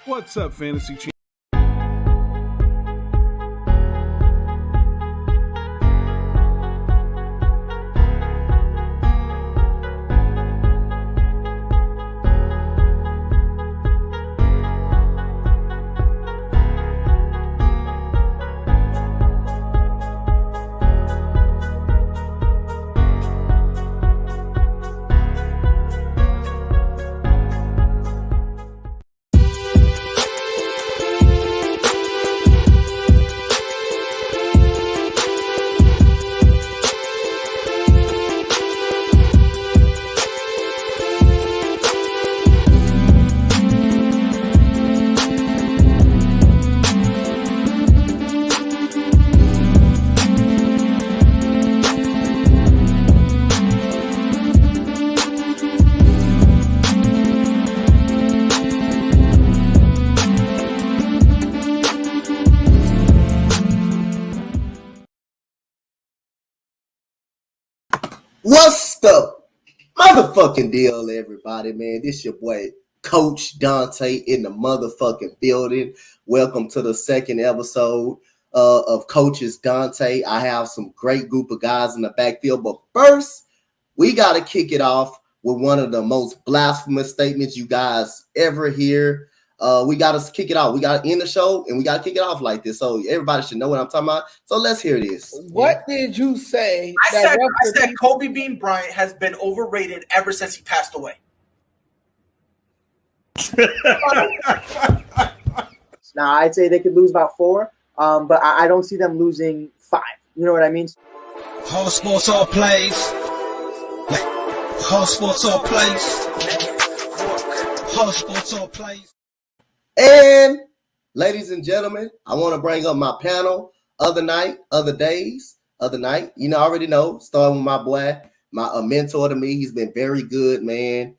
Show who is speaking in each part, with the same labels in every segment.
Speaker 1: What's up, Fantasy Champ?
Speaker 2: What's the motherfucking deal, everybody, man? This your boy, Coach Donte, in the motherfucking building. Welcome to the second episode of Coaches Donte. I have some great group of guys in the backfield, but first, we got to kick it off with one of the most blasphemous statements you guys ever hear. We got to kick it off. We got to end the show, and we got to kick it off like this, so everybody should know what I'm talking about. So let's hear this.
Speaker 3: What did you say?
Speaker 4: I said Kobe Bean Bryant has been overrated ever since he passed away.
Speaker 5: Now, I'd say they could lose about 4, but I don't see them losing 5. You know what I mean?
Speaker 6: Whole sports all plays. Whole sports all plays. Whole sports all plays.
Speaker 2: And ladies and gentlemen, I want to bring up my panel other night, you know, I already know, starting with my boy, a mentor to me. He's been very good, man.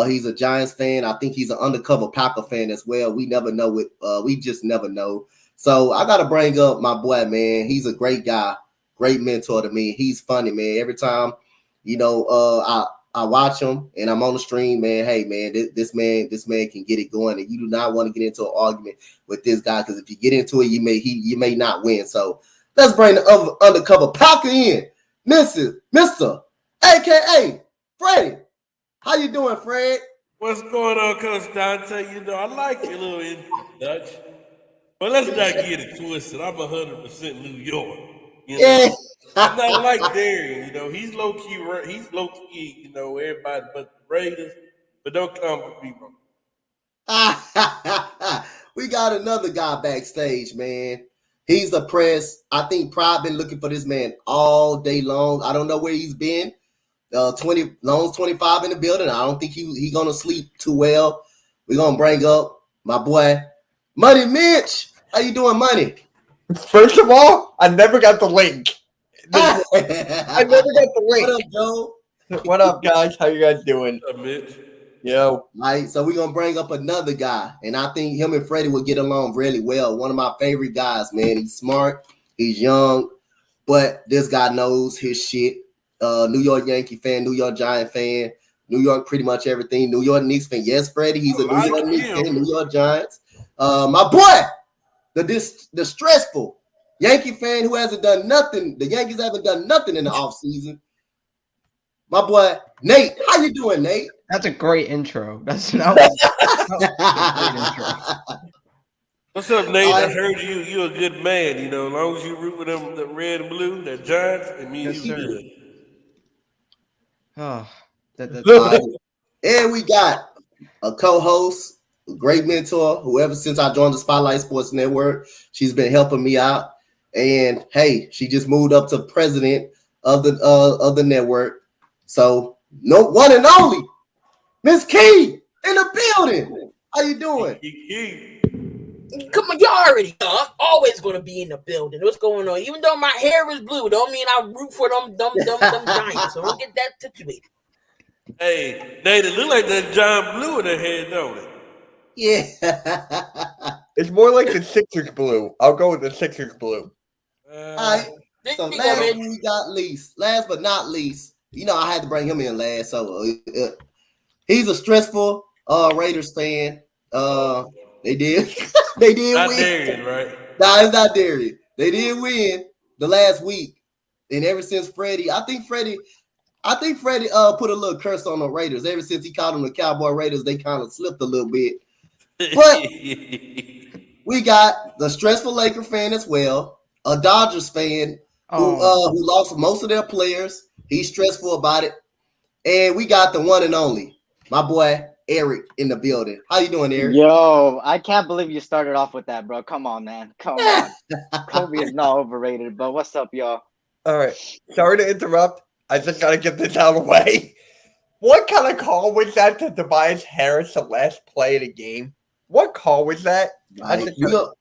Speaker 2: He's a Giants fan. I think he's an undercover Packer fan as well. We never know it. We just never know. So I got to bring up my boy, man. He's a great guy, great mentor to me. He's funny, man. Every time, you know, I watch him and I'm on the stream, man. Hey, man, this man can get it going, and you do not want to get into an argument with this guy, because if you get into it, you may not win. So let's bring the undercover Packer in, Mr. AKA Freddie. How you doing, Fred?
Speaker 7: What's going on, Coach Donte? You know, I like your little introduction, but let's not get it twisted. I'm 100% New York. You know?
Speaker 2: Yeah.
Speaker 7: I'm not like Darian, you know. He's low key, you know, everybody but the Raiders. But don't come for me, bro.
Speaker 2: We got another guy backstage, man. He's the press. I think Pride been looking for this man all day long. I don't know where he's been. 25 in the building. I don't think he gonna sleep too well. We're gonna bring up my boy, Money Mitch. How you doing, Money?
Speaker 3: First of all, I never got the link. I never got the link.
Speaker 2: What up, Joe?
Speaker 3: What up, guys? How you guys doing?
Speaker 7: What's up, Mitch?
Speaker 3: Yo.
Speaker 2: All right, so we're gonna bring up another guy, and I think him and Freddie will get along really well. One of my favorite guys, man. He's smart, he's young, but this guy knows his shit. New York Yankee fan, New York Giant fan, New York pretty much everything. New York Knicks fan. Yes, Freddie, he's a New York Knicks fan, New York Giants. My boy, the stressful Yankee fan who hasn't done nothing. The Yankees haven't done nothing in the offseason. My boy, Nate. How you doing, Nate?
Speaker 8: That's a great intro. That was a great intro.
Speaker 7: What's up, Nate? I heard you're a good man. You know, as long as you root for them, the red and blue, that Giants, it means you good.
Speaker 8: Oh,
Speaker 2: And we got a co-host, a great mentor, whoever since I joined the Spotlight Sports Network, she's been helping me out. And hey, she just moved up to president of the network. So no one and only Miss Key in the building. How you doing?
Speaker 9: Come on, you already know. I'm always gonna be in the building. What's going on? Even though my hair is blue, don't mean I root for them Giants. So don't get that situated.
Speaker 7: Hey, Nate, it look like that John Blue in their head, don't it?
Speaker 2: Yeah.
Speaker 3: It's more like the Sixers blue. I'll go with the Sixers blue.
Speaker 2: All right. So last but not least, you know, I had to bring him in last. So he's a stressful Raiders fan. They did. They did
Speaker 7: Not
Speaker 2: win.
Speaker 7: Darian, right?
Speaker 2: Nah, it's not Darian. They did win the last week, and ever since Freddie, I think Freddie put a little curse on the Raiders. Ever since he called them the Cowboy Raiders, they kind of slipped a little bit. But we got the stressful Laker fan as well, a Dodgers fan who lost most of their players. He's stressful about it, and we got the one and only my boy Eric in the building. How you doing, Eric?
Speaker 1: Yo, I can't believe you started off with that, bro. Come on, man. Come on. Kobe is not overrated, but what's up, y'all?
Speaker 3: All right. Sorry to interrupt. I just got to get this out of the way. What kind of call was that to Tobias Harris the last play of the game? What call was that?
Speaker 2: Right.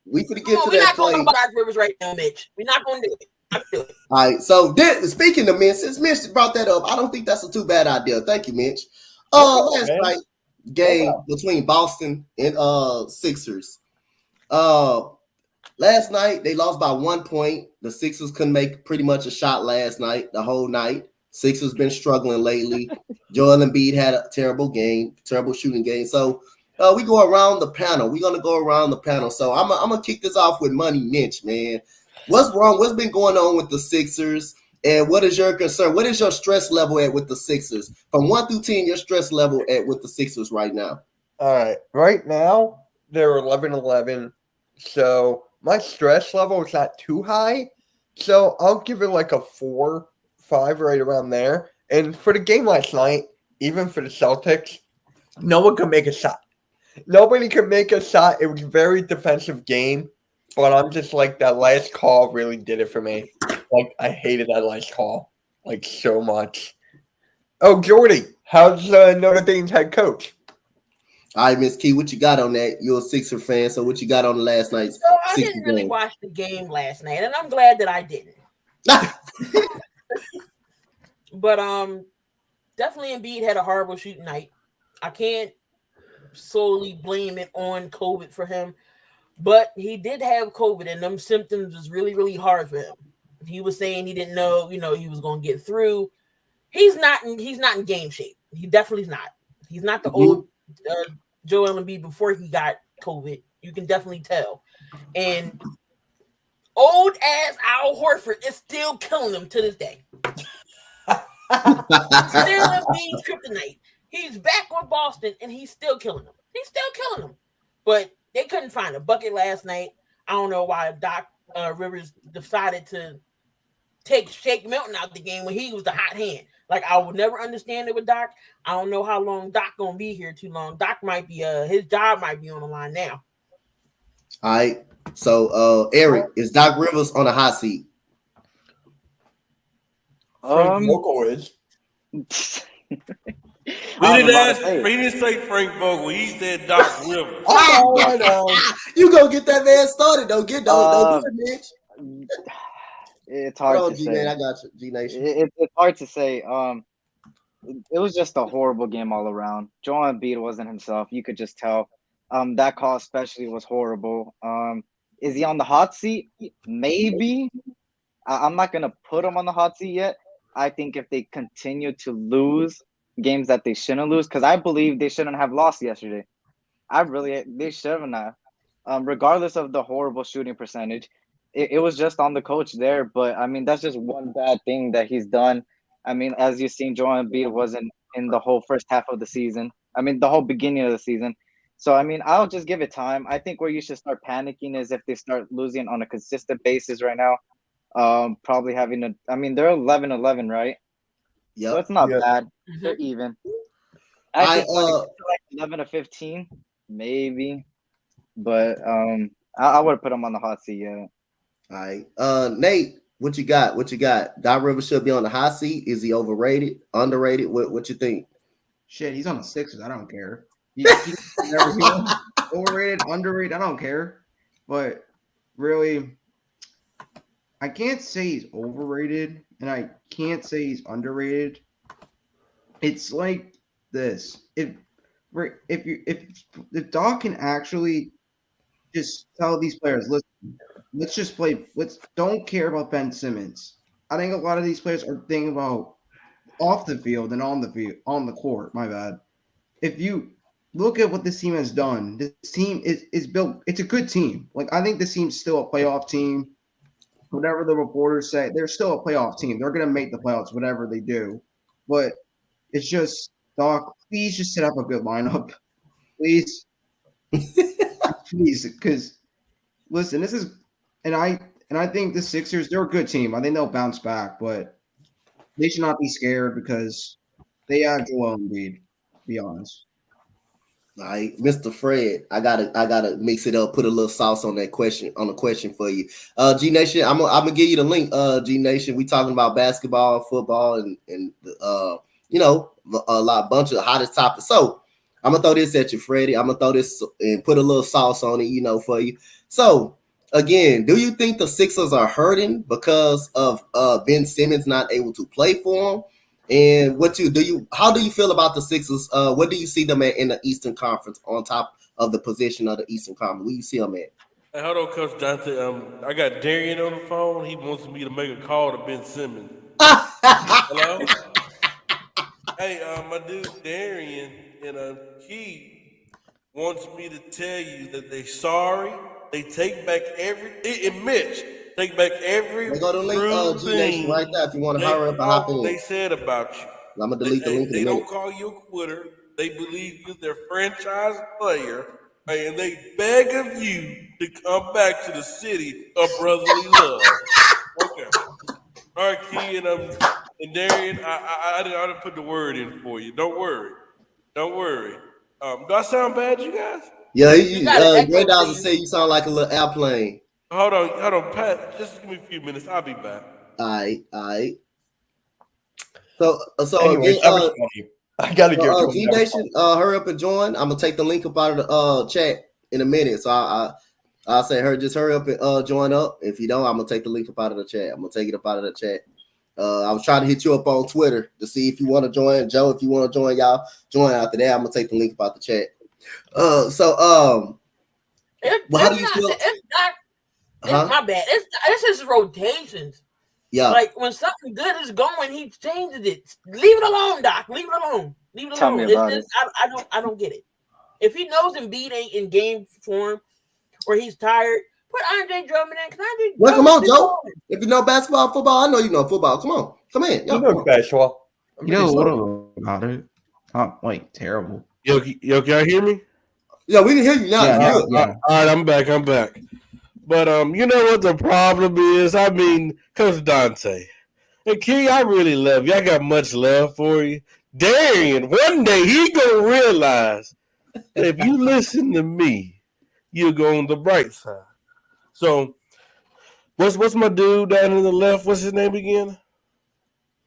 Speaker 2: We could get to
Speaker 9: We're
Speaker 2: that
Speaker 9: not going
Speaker 2: play.
Speaker 9: about Doc Rivers right now, Mitch. We're not going to do it.
Speaker 2: All right. So speaking of Mitch, since Mitch brought that up, I don't think that's a too bad idea. Thank you, Mitch. Last night game between Boston and Sixers. Last night they lost by 1 point. The Sixers couldn't make pretty much a shot last night, the whole night. Sixers been struggling lately. Joel Embiid had a terrible shooting game. So we go around the panel. We're gonna go around the panel. So I'm gonna kick this off with Money Mitch, man. What's wrong? What's been going on with the Sixers? And what is your concern? What is your stress level at with the Sixers? From 1 through 10, your stress level at with the Sixers right now.
Speaker 3: All right. Right now, they're 11-11. So my stress level is not too high. So I'll give it like a 4-5 right around there. And for the game last night, even for the Celtics, no one could make a shot. Nobody could make a shot. It was a very defensive game. But I'm just like, that last call really did it for me. Like, I hated that last call, like, so much. Oh, Jordy, how's Notre Dame's head coach?
Speaker 2: All right, Miss Key, what you got on that? You're a Sixer fan, so what you got on the last night's
Speaker 9: I
Speaker 2: Sixer
Speaker 9: didn't really
Speaker 2: game?
Speaker 9: watch the game last night, and I'm glad that I didn't. But definitely Embiid had a horrible shooting night. I can't solely blame it on COVID for him, but he did have COVID, and them symptoms was really, really hard for him. He was saying he didn't know, he was going to get through. He's not in game shape. He definitely is not. He's not the old Joel Embiid before he got COVID. You can definitely tell. And old ass Al Horford is still killing him to this day. Still Embiid's kryptonite. He's back with Boston, and he's still killing him. But they couldn't find a bucket last night. I don't know why Doc Rivers decided to take Shake Milton out the game when he was the hot hand. Like, I would never understand it with Doc. I don't know how long Doc gonna be here too long. Doc might be his job might be on the line now.
Speaker 2: All right. So Eric, is Doc Rivers on a hot seat?
Speaker 3: Frank Vogel is.
Speaker 7: We didn't say Frank Vogel. He said Doc Rivers.
Speaker 3: I know.
Speaker 2: You gonna get that man started? Don't do it, Mitch.
Speaker 1: It's hard to
Speaker 2: G
Speaker 1: say.
Speaker 2: Man, I got you, G Nation.
Speaker 1: It's hard to say. It was just a horrible game all around. Joel Embiid wasn't himself. You could just tell. That call especially was horrible. Is he on the hot seat? Maybe. I'm not gonna put him on the hot seat yet. I think if they continue to lose games that they shouldn't lose, because I believe they shouldn't have lost yesterday. They shouldn't have. Regardless of the horrible shooting percentage, it was just on the coach there. But I mean, that's just one bad thing that he's done. I mean, as you've seen, Joel Embiid wasn't in the whole first half of the season. I mean, the whole beginning of the season. So, I mean, I'll just give it time. I think where you should start panicking is if they start losing on a consistent basis right now. Probably they're 11-11, right?
Speaker 2: Yeah,
Speaker 1: so it's not bad. They're even. I think like 11-15, maybe. But I would have put them on the hot seat. Yeah.
Speaker 2: All right, Nate, what you got? Doc Rivers should be on the hot seat. Is he overrated, underrated? What you think?
Speaker 8: Shit, he's on the Sixers. I don't care. He's never been overrated, underrated. I don't care. But really, I can't say he's overrated, and I can't say he's underrated. It's like this: if Doc can actually just tell these players, listen, let's just play. Don't care about Ben Simmons. I think a lot of these players are thinking about off the field and on the court. My bad. look at what this team has done. This team is built. It's a good team. Like, I think this team's still a playoff team. Whatever the reporters say, they're still a playoff team. They're going to make the playoffs, whatever they do. But it's just, Doc, please just set up a good lineup. Please. Please. Because, listen, this is – and I think the Sixers, they're a good team. I think they'll bounce back. But they should not be scared because they have Joel Embiid, to be honest.
Speaker 2: All right, Mr. Fred, I gotta mix it up, put a little sauce on that question, on the question for you. G Nation, I'm gonna give you the link. G Nation, we talking about basketball, football, and you know, a bunch of hottest topics. So I'm gonna throw this at you, Freddie. I'm gonna throw this and put a little sauce on it, you know, for you. So again, do you think the Sixers are hurting because of Ben Simmons not able to play for them? And how do you feel about the Sixers? What do you see them at in the Eastern Conference on top of the position of the Eastern Conference? Where you see them at?
Speaker 7: Hey, hold on, Coach Donte. I got Darian on the phone. He wants me to make a call to Ben Simmons. Hello? Hey, my dude Darian and Key wants me to tell you that they sorry. They take back and Mitch. Take back every
Speaker 2: they go to link
Speaker 7: thing
Speaker 2: right there if you want to hurry up and hop in.
Speaker 7: They said about you.
Speaker 2: I'm gonna delete the link.
Speaker 7: They don't call you a quitter. They believe you're their franchise player, and they beg of you to come back to the city of brotherly love. Okay. All right, Key and Darian, I didn't put the word in for you. Don't worry. Do I sound bad, you guys?
Speaker 2: Yeah, Gray Dawson say you sound like a little airplane.
Speaker 7: Hold on, Pat. Just give me a few minutes. I'll be back.
Speaker 2: All right. So
Speaker 3: Anyways,
Speaker 2: again,
Speaker 3: I gotta go.
Speaker 2: G Nation, hurry up and join. I'm gonna take the link up out of the chat in a minute. So I'll say just hurry up and join up. If you don't, I'm gonna take the link up out of the chat. I'm gonna take it up out of the chat. I was trying to hit you up on Twitter to see if you want to join. Joe, if you want to join, y'all join after that. I'm gonna take the link up out the chat. How do you feel?
Speaker 9: My bad. It's just rotations.
Speaker 2: Yeah.
Speaker 9: Like when something good is going, he changes it. Leave it alone, Doc. Leave it alone.
Speaker 1: Tell me about it.
Speaker 9: I don't get it. If he knows Embiid ain't in game form or he's tired, put Andre Drummond in.
Speaker 2: Well, come on, Joe. If you know basketball, football, I know you know football. Come on. Come in.
Speaker 3: You know basketball.
Speaker 8: You know a little about it. Not like terrible.
Speaker 7: Yo, can y'all hear me?
Speaker 2: Yeah, we can hear you now.
Speaker 7: Yeah. All right, I'm back. But you know what the problem is? I mean, Coach Donte and Key, I really love you. I got much love for you. Darian, one day he gonna realize that if you listen to me, you'll go on the bright side. So, what's my dude down in the left? What's his name again?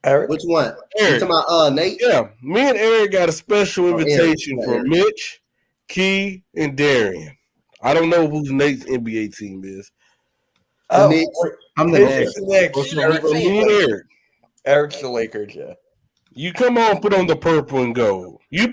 Speaker 2: Eric. Which one?
Speaker 7: Eric.
Speaker 2: You talking about Nate?
Speaker 7: Yeah, me and Eric got a special invitation from Mitch, Key, and Darian. I don't know whose Nate's NBA team is.
Speaker 2: I'm the
Speaker 3: Knicks.
Speaker 7: Eric.
Speaker 3: Eric's the Lakers, yeah.
Speaker 7: You come on, put on the purple and gold. You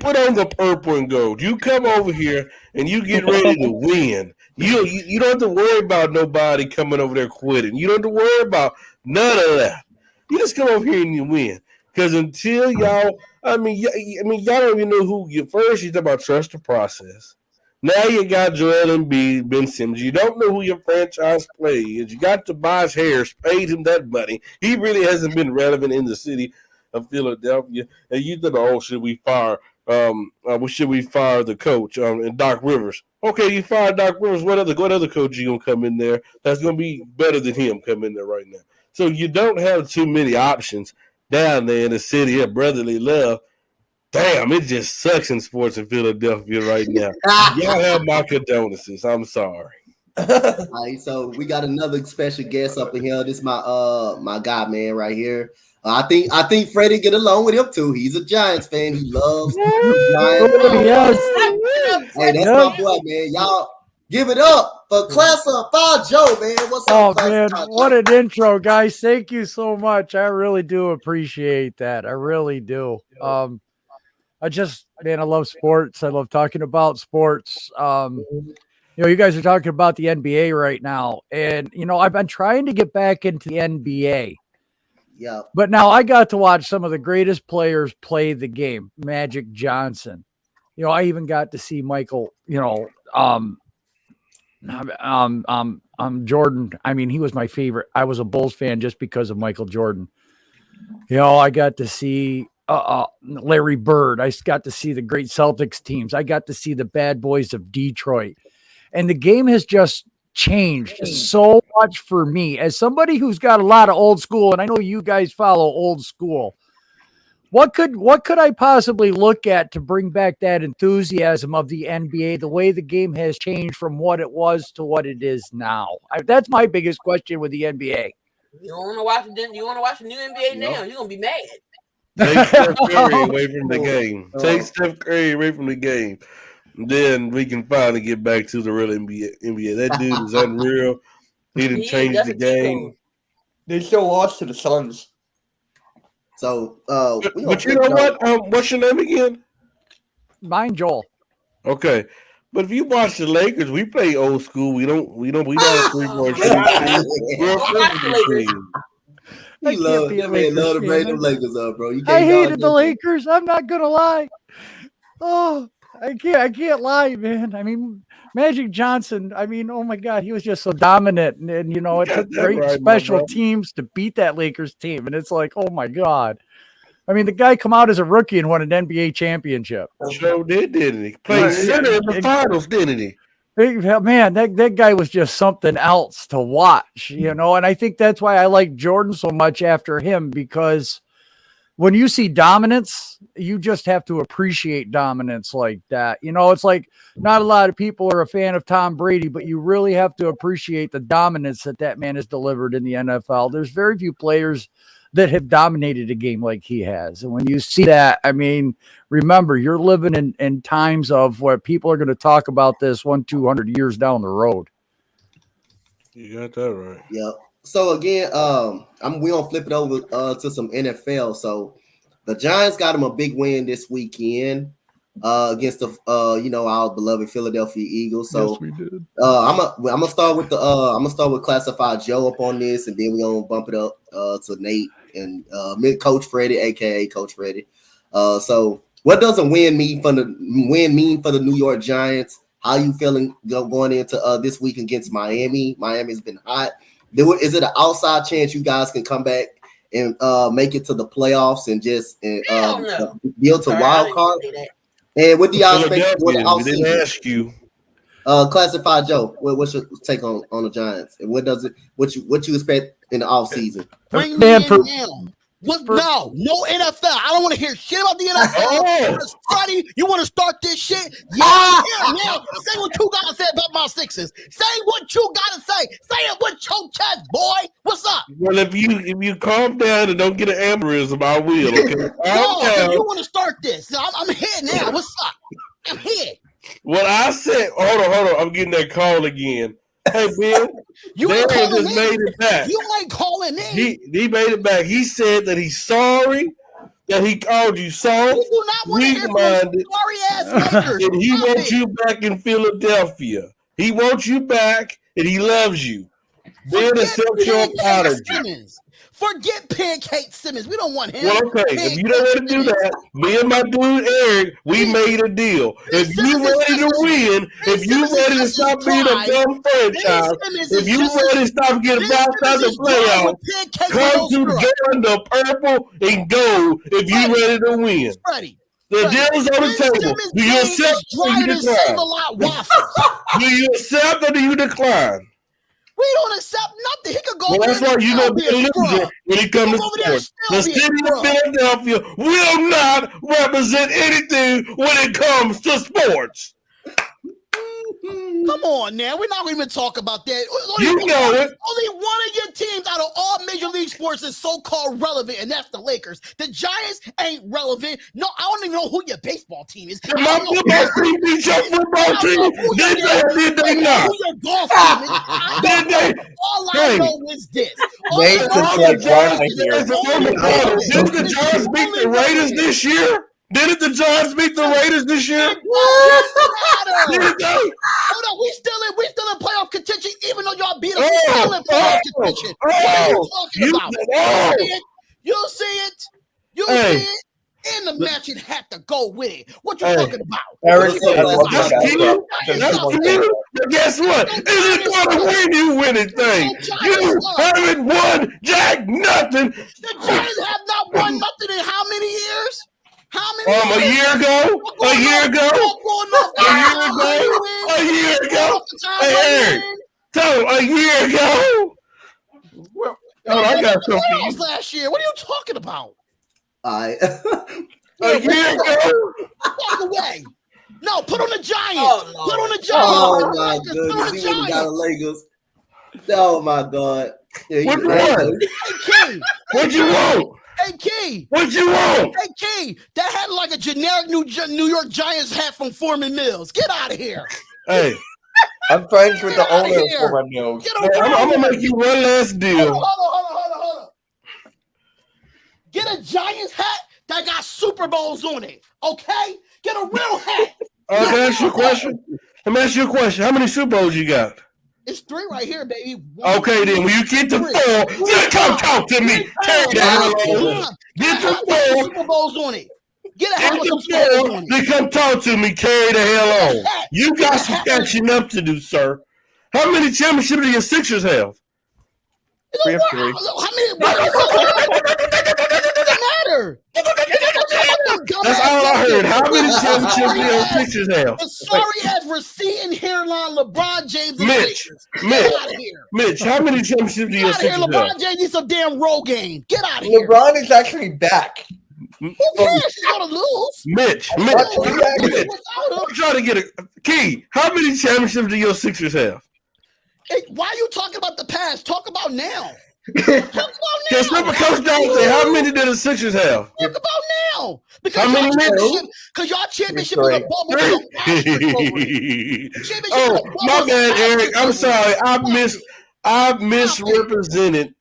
Speaker 7: come over here and you get ready to win. You don't have to worry about nobody coming over there quitting. You don't have to worry about none of that. You just come over here and you win. Because until y'all, y'all don't even know who you first. You talk about trust the process. Now you got Joel Embiid, Ben Simmons. You don't know who your franchise player is. You got Tobias Harris, paid him that money. He really hasn't been relevant in the city of Philadelphia. And you thought, should we fire the coach and Doc Rivers? Okay, you fired Doc Rivers. What other coach you gonna come in there that's gonna be better than him come in there right now? So you don't have too many options down there in the city of brotherly love. Damn, it just sucks in sports in Philadelphia right now. Y'all have my condolences. I'm sorry.
Speaker 2: All right, so we got another special guest up in here. This is my guy, man, right here. I think Freddie get along with him too. He's a Giants fan. He loves Giants.
Speaker 10: Yes.
Speaker 2: Hey, that's my boy, man. Y'all give it up for Class of 5 Joe, man. What's up,
Speaker 10: Oh man, what an intro, guys. Thank you so much. I really do appreciate that. I really do. I love sports. I love talking about sports. You guys are talking about the NBA right now. And, I've been trying to get back into the NBA.
Speaker 2: Yeah.
Speaker 10: But now I got to watch some of the greatest players play the game. Magic Johnson. I even got to see Michael, Jordan. I mean, he was my favorite. I was a Bulls fan just because of Michael Jordan. I got to see Larry Bird. I got to see the great Celtics teams. I got to see the bad boys of Detroit. And the game has just changed so much for me as somebody who's got a lot of old school. And I know you guys follow old school. What could I possibly look at to bring back that enthusiasm of the NBA, the way the game has changed from what it was to what it is now? That's my biggest question with the NBA.
Speaker 9: You don't want to watch it. You want to watch the new NBA now? You're gonna be mad.
Speaker 7: Take Steph Curry away from the game. Take Steph Curry away from the game. Then we can finally get back to the real NBA. That dude is unreal. He didn't change the game.
Speaker 3: They still lost to the Suns.
Speaker 2: So,
Speaker 7: but you know what? What's your name again?
Speaker 10: Mine, Joel.
Speaker 7: Okay, but if you watch the Lakers, we play old school. We not a 3-point shooting team. We're a physical team.
Speaker 2: You love to bring them Lakers up, bro.
Speaker 10: I hated the Lakers. I'm not gonna lie. Oh, I can't lie, man. I mean, Magic Johnson. I mean, oh my God, he was just so dominant, and it took great special teams to beat that Lakers team, and it's like, oh my God. I mean, the guy come out as a rookie and won an NBA championship.
Speaker 7: Sure didn't he? Played center in the finals, didn't he?
Speaker 10: Man, that guy was just something else to watch, and I think that's why I like Jordan so much after him, because when you see dominance, you just have to appreciate dominance like that. It's like not a lot of people are a fan of Tom Brady, but you really have to appreciate the dominance that man has delivered in the NFL. There's very few players that have dominated a game like he has. And when you see that, I mean, remember, you're living in times of where people are going to talk about this 100-200 years down the road.
Speaker 7: You got that right.
Speaker 2: Yep. So again, we're gonna flip it over to some NFL. So the Giants got them a big win this weekend against the our beloved Philadelphia Eagles. So
Speaker 10: yes, we did.
Speaker 2: I'm gonna start with Classified Joe up on this, and then we're gonna bump it up to Nate and Coach Freddie, aka Coach Freddie. So what does a win mean for the New York Giants? How you feeling going into this week against Miami? Miami's been hot. Is it an outside chance you guys can come back and make it to the playoffs and just deal to wild card? And what do y'all expect for the offseason?
Speaker 7: We didn't ask you.
Speaker 2: Classified Joe, what's your take on the Giants? And what you expect in the offseason?
Speaker 11: Bring me in now. No NFL. I don't want to hear shit about the NFL. Freddie, you want to start this shit? Yeah. Say what you gotta say about my Sixers. Say what you gotta say. Say it with your chest, boy. What's up?
Speaker 7: Well, if you calm down and don't get an aneurysm, I will. Okay.
Speaker 11: No, you want to start this? I'm here now. What's up? I'm here.
Speaker 7: What I said. Hold on. I'm getting that call again. Hey, Ben,
Speaker 11: you
Speaker 7: just made it back.
Speaker 11: You ain't calling in.
Speaker 7: He made it back. He said that he's sorry that he called you soft.
Speaker 11: We do not want to hear from sorry-ass Lakers.
Speaker 7: And he wants you back in Philadelphia. He wants you back, and he loves you. Ben accepts your apology.
Speaker 11: Forget Pancake Simmons. We don't want him.
Speaker 7: Well, okay. If you don't want to do that, me and my dude Eric, we made a deal. If you ready to win, if you ready to stop being a dumb franchise, if you ready to stop getting bounced out the playoffs, come to join the purple and gold if you ready to win. The deal is on the table. Do you accept or you decline? Do you accept or do you decline?
Speaker 11: We don't accept nothing. He could go.
Speaker 7: Well, that's why you're going to be a loser when it comes to sports. The city of Philadelphia will not represent anything when it comes to sports.
Speaker 11: Come on now. We're not even talk about that.
Speaker 7: You know it.
Speaker 11: Only one of your teams out of all major league sports is so-called relevant, and that's the Lakers. The Giants ain't relevant. No, I don't even know who your baseball team is.
Speaker 7: My football team beat your football team. Did they not?
Speaker 11: Who your golf team is.
Speaker 7: Did they?
Speaker 11: All I know is this.
Speaker 7: Did the Giants beat the Raiders this year? Didn't the Giants beat the Raiders this year?
Speaker 11: Did they? Hold on, we still in playoff contention, even though y'all beat us. We still in playoff contention. What are you talking about? You see it. and the matching hat to go with it. What you
Speaker 3: Hey,
Speaker 11: talking about?
Speaker 3: Eric,
Speaker 2: What's up,
Speaker 3: I love
Speaker 7: That's
Speaker 3: that guy.
Speaker 7: cute. That's cute. But guess what? It's not a win you winning thing. You haven't won jack nothing.
Speaker 11: The Giants have not won nothing in how many years? How many
Speaker 7: A
Speaker 11: years?
Speaker 7: year ago. A year ago. A year ago. Hey, Eric. Tell him a year ago. Well, I got something.
Speaker 11: Last year. What are you talking about?
Speaker 2: All right.
Speaker 7: A year ago.
Speaker 11: Walk away. No, put on the Giants.
Speaker 9: Oh,
Speaker 11: put on the Giants.
Speaker 2: Oh my
Speaker 11: Put on
Speaker 2: goodness.
Speaker 11: the
Speaker 2: He would've got the
Speaker 11: Giants.
Speaker 2: Lakers. Oh my God. Yeah,
Speaker 7: What you want?
Speaker 11: Hey, Key.
Speaker 7: What you want?
Speaker 11: Hey, Key.
Speaker 7: What you want?
Speaker 11: Hey, Key. That had like a generic New York Giants hat from Foreman Mills. Get out of here.
Speaker 7: Hey,
Speaker 3: I'm friends with the
Speaker 11: Get outta
Speaker 3: owner
Speaker 11: here.
Speaker 3: for my nose.
Speaker 11: Get
Speaker 7: I'm gonna make you one last deal.
Speaker 11: Hold on. Get a Giants hat that got Super Bowls on it. Okay? Get a real hat.
Speaker 7: Let me ask you a question. Let me ask you a question. How many Super Bowls you got?
Speaker 11: It's 3 right here, baby. 1,
Speaker 7: Okay, then when you get to 4, then come talk to me. Carry the hell on. Get to 4.
Speaker 11: Super Bowls on it. Get a
Speaker 7: Get
Speaker 11: hat with
Speaker 7: to
Speaker 11: some Super Bowls
Speaker 7: 4.
Speaker 11: on it.
Speaker 7: Then come talk to me. Carry the hell on. You got some catching up to do, sir. How many championships do your Sixers have?
Speaker 3: We have 3.
Speaker 11: How many? It doesn't matter.
Speaker 7: That's all I heard. How many championships do your Sixers have?
Speaker 11: The sorry ass receding hairline LeBron James.
Speaker 7: Mitch, how many championships do your
Speaker 11: Get out of here.
Speaker 7: Sixers have?
Speaker 11: LeBron James needs some damn roll game. Get out of here.
Speaker 3: LeBron is actually back.
Speaker 11: Who cares? He's gonna lose.
Speaker 7: Mitch, I'm trying to get a key. How many championships do your Sixers have?
Speaker 11: Hey, why are you talking about the past? Talk about now. Talk about
Speaker 7: Because remember Coach Donte, how many did the Sixers have?
Speaker 11: Talk about now. Because
Speaker 7: How many
Speaker 11: y'all championship is a bubble.
Speaker 7: Oh, my bad, Eric. I'm sorry. I misrepresented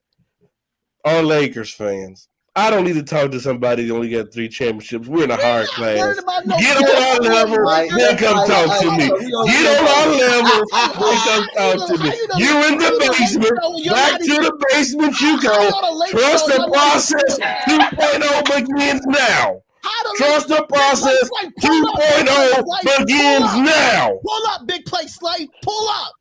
Speaker 7: our Lakers fans. I don't need to talk to somebody that only got 3 championships. We're in a hard class. Get on our level, then come talk to me. Get on our level, then come talk to me. You in the basement. Back to the basement you go. Trust the process 2.0 begins now. Trust the process 2.0 begins now.
Speaker 11: Pull up, big play, Slay. Pull up.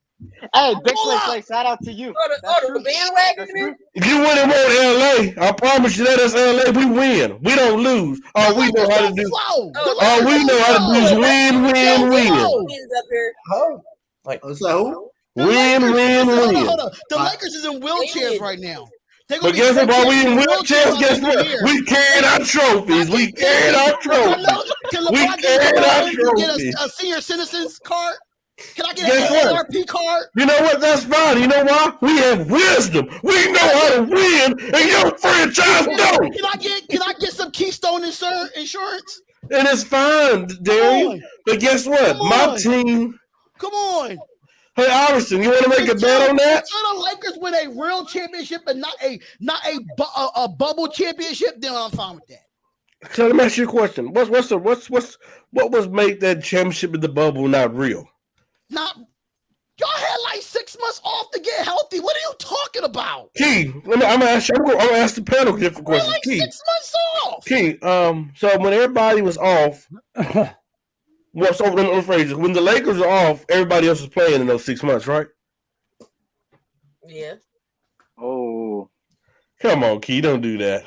Speaker 1: Hey, big play, shout out to you.
Speaker 9: The bandwagon.
Speaker 7: You wouldn't want LA. I promise you that is LA. We win. We don't lose. All we know how to do. All we know how to do is win.
Speaker 2: So
Speaker 7: Win.
Speaker 11: Hold on. The Lakers is in wheelchairs right now.
Speaker 7: But guess what? While we in wheelchairs, guess what? We carried our trophies. We carried our trophies. We carried our trophies.
Speaker 11: Get a senior citizens card. Can I get
Speaker 7: Guess
Speaker 11: an
Speaker 7: what?
Speaker 11: RP card?
Speaker 7: You know what? That's fine. You know why? We have wisdom. We know how to win, and your franchise don't.
Speaker 11: Can I get some Keystone insurance?
Speaker 7: And it's fine, Darian. But guess what? My team.
Speaker 11: Come on.
Speaker 7: Hey, Iverson, you want to make a bet on that?
Speaker 11: Until the Lakers win a real championship and not a bubble championship, then I'm fine with that.
Speaker 7: So let me ask you a question. What was make that championship in the bubble not real?
Speaker 11: Not y'all had like 6 months off to get healthy. What are you talking about?
Speaker 7: Key, I'm gonna ask the panel a different question.
Speaker 11: Like
Speaker 7: Key,
Speaker 11: 6 months off.
Speaker 7: Key. So when everybody was off, well, so let me rephrase it. When the Lakers were off, everybody else was playing in those 6 months, right?
Speaker 9: Yeah.
Speaker 1: Oh,
Speaker 7: come on, Key, don't do that.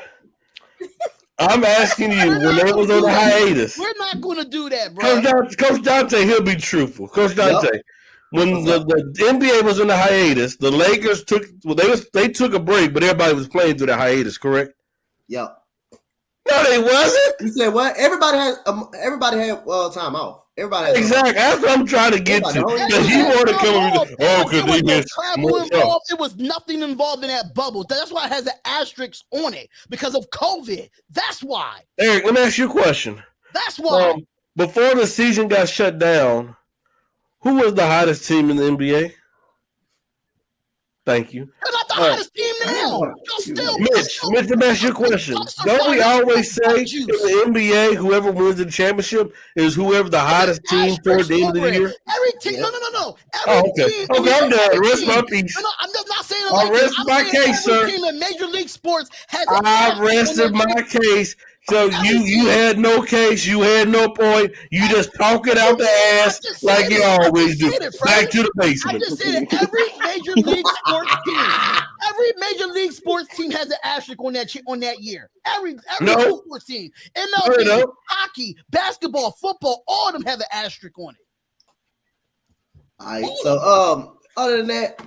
Speaker 7: I'm asking you when they was on the hiatus.
Speaker 11: We're not going to do that, bro.
Speaker 7: Coach Donte, he'll be truthful. Coach Donte, when the NBA was on the hiatus, the Lakers took a break, but everybody was playing through the hiatus, correct?
Speaker 2: Yep.
Speaker 7: No, they wasn't.
Speaker 2: You said what? Everybody had time off. Everybody had
Speaker 7: exactly. That's what I'm trying to get to. Because you want to come because they missed
Speaker 11: travel involved. It was nothing involved in that bubble. That's why it has an asterisk on it because of COVID. That's why.
Speaker 7: Eric, let me ask you a question.
Speaker 11: That's why.
Speaker 7: Before the season got shut down, who was the hottest team in the NBA? Thank you.
Speaker 11: They're not the hottest team now.
Speaker 7: Mitch, let me ask you a question. Don't we always say in the NBA, whoever wins the championship is whoever the hottest team toward the end of the year?
Speaker 11: Every team, no.
Speaker 7: Okay, I'm done. Rest my peace.
Speaker 11: No, I'm just not saying.
Speaker 7: I rest my case, sir.
Speaker 11: Team in Major League Sports has.
Speaker 7: I rested my case. So you had no case, you had no point. You just talk it out the ass like you always do. Back to the basement.
Speaker 11: I just said it. Every major league sports team has an asterisk on that year. Every sports team, MLB, hockey, basketball, football, all of them have an asterisk on it.
Speaker 2: All right. So other than that,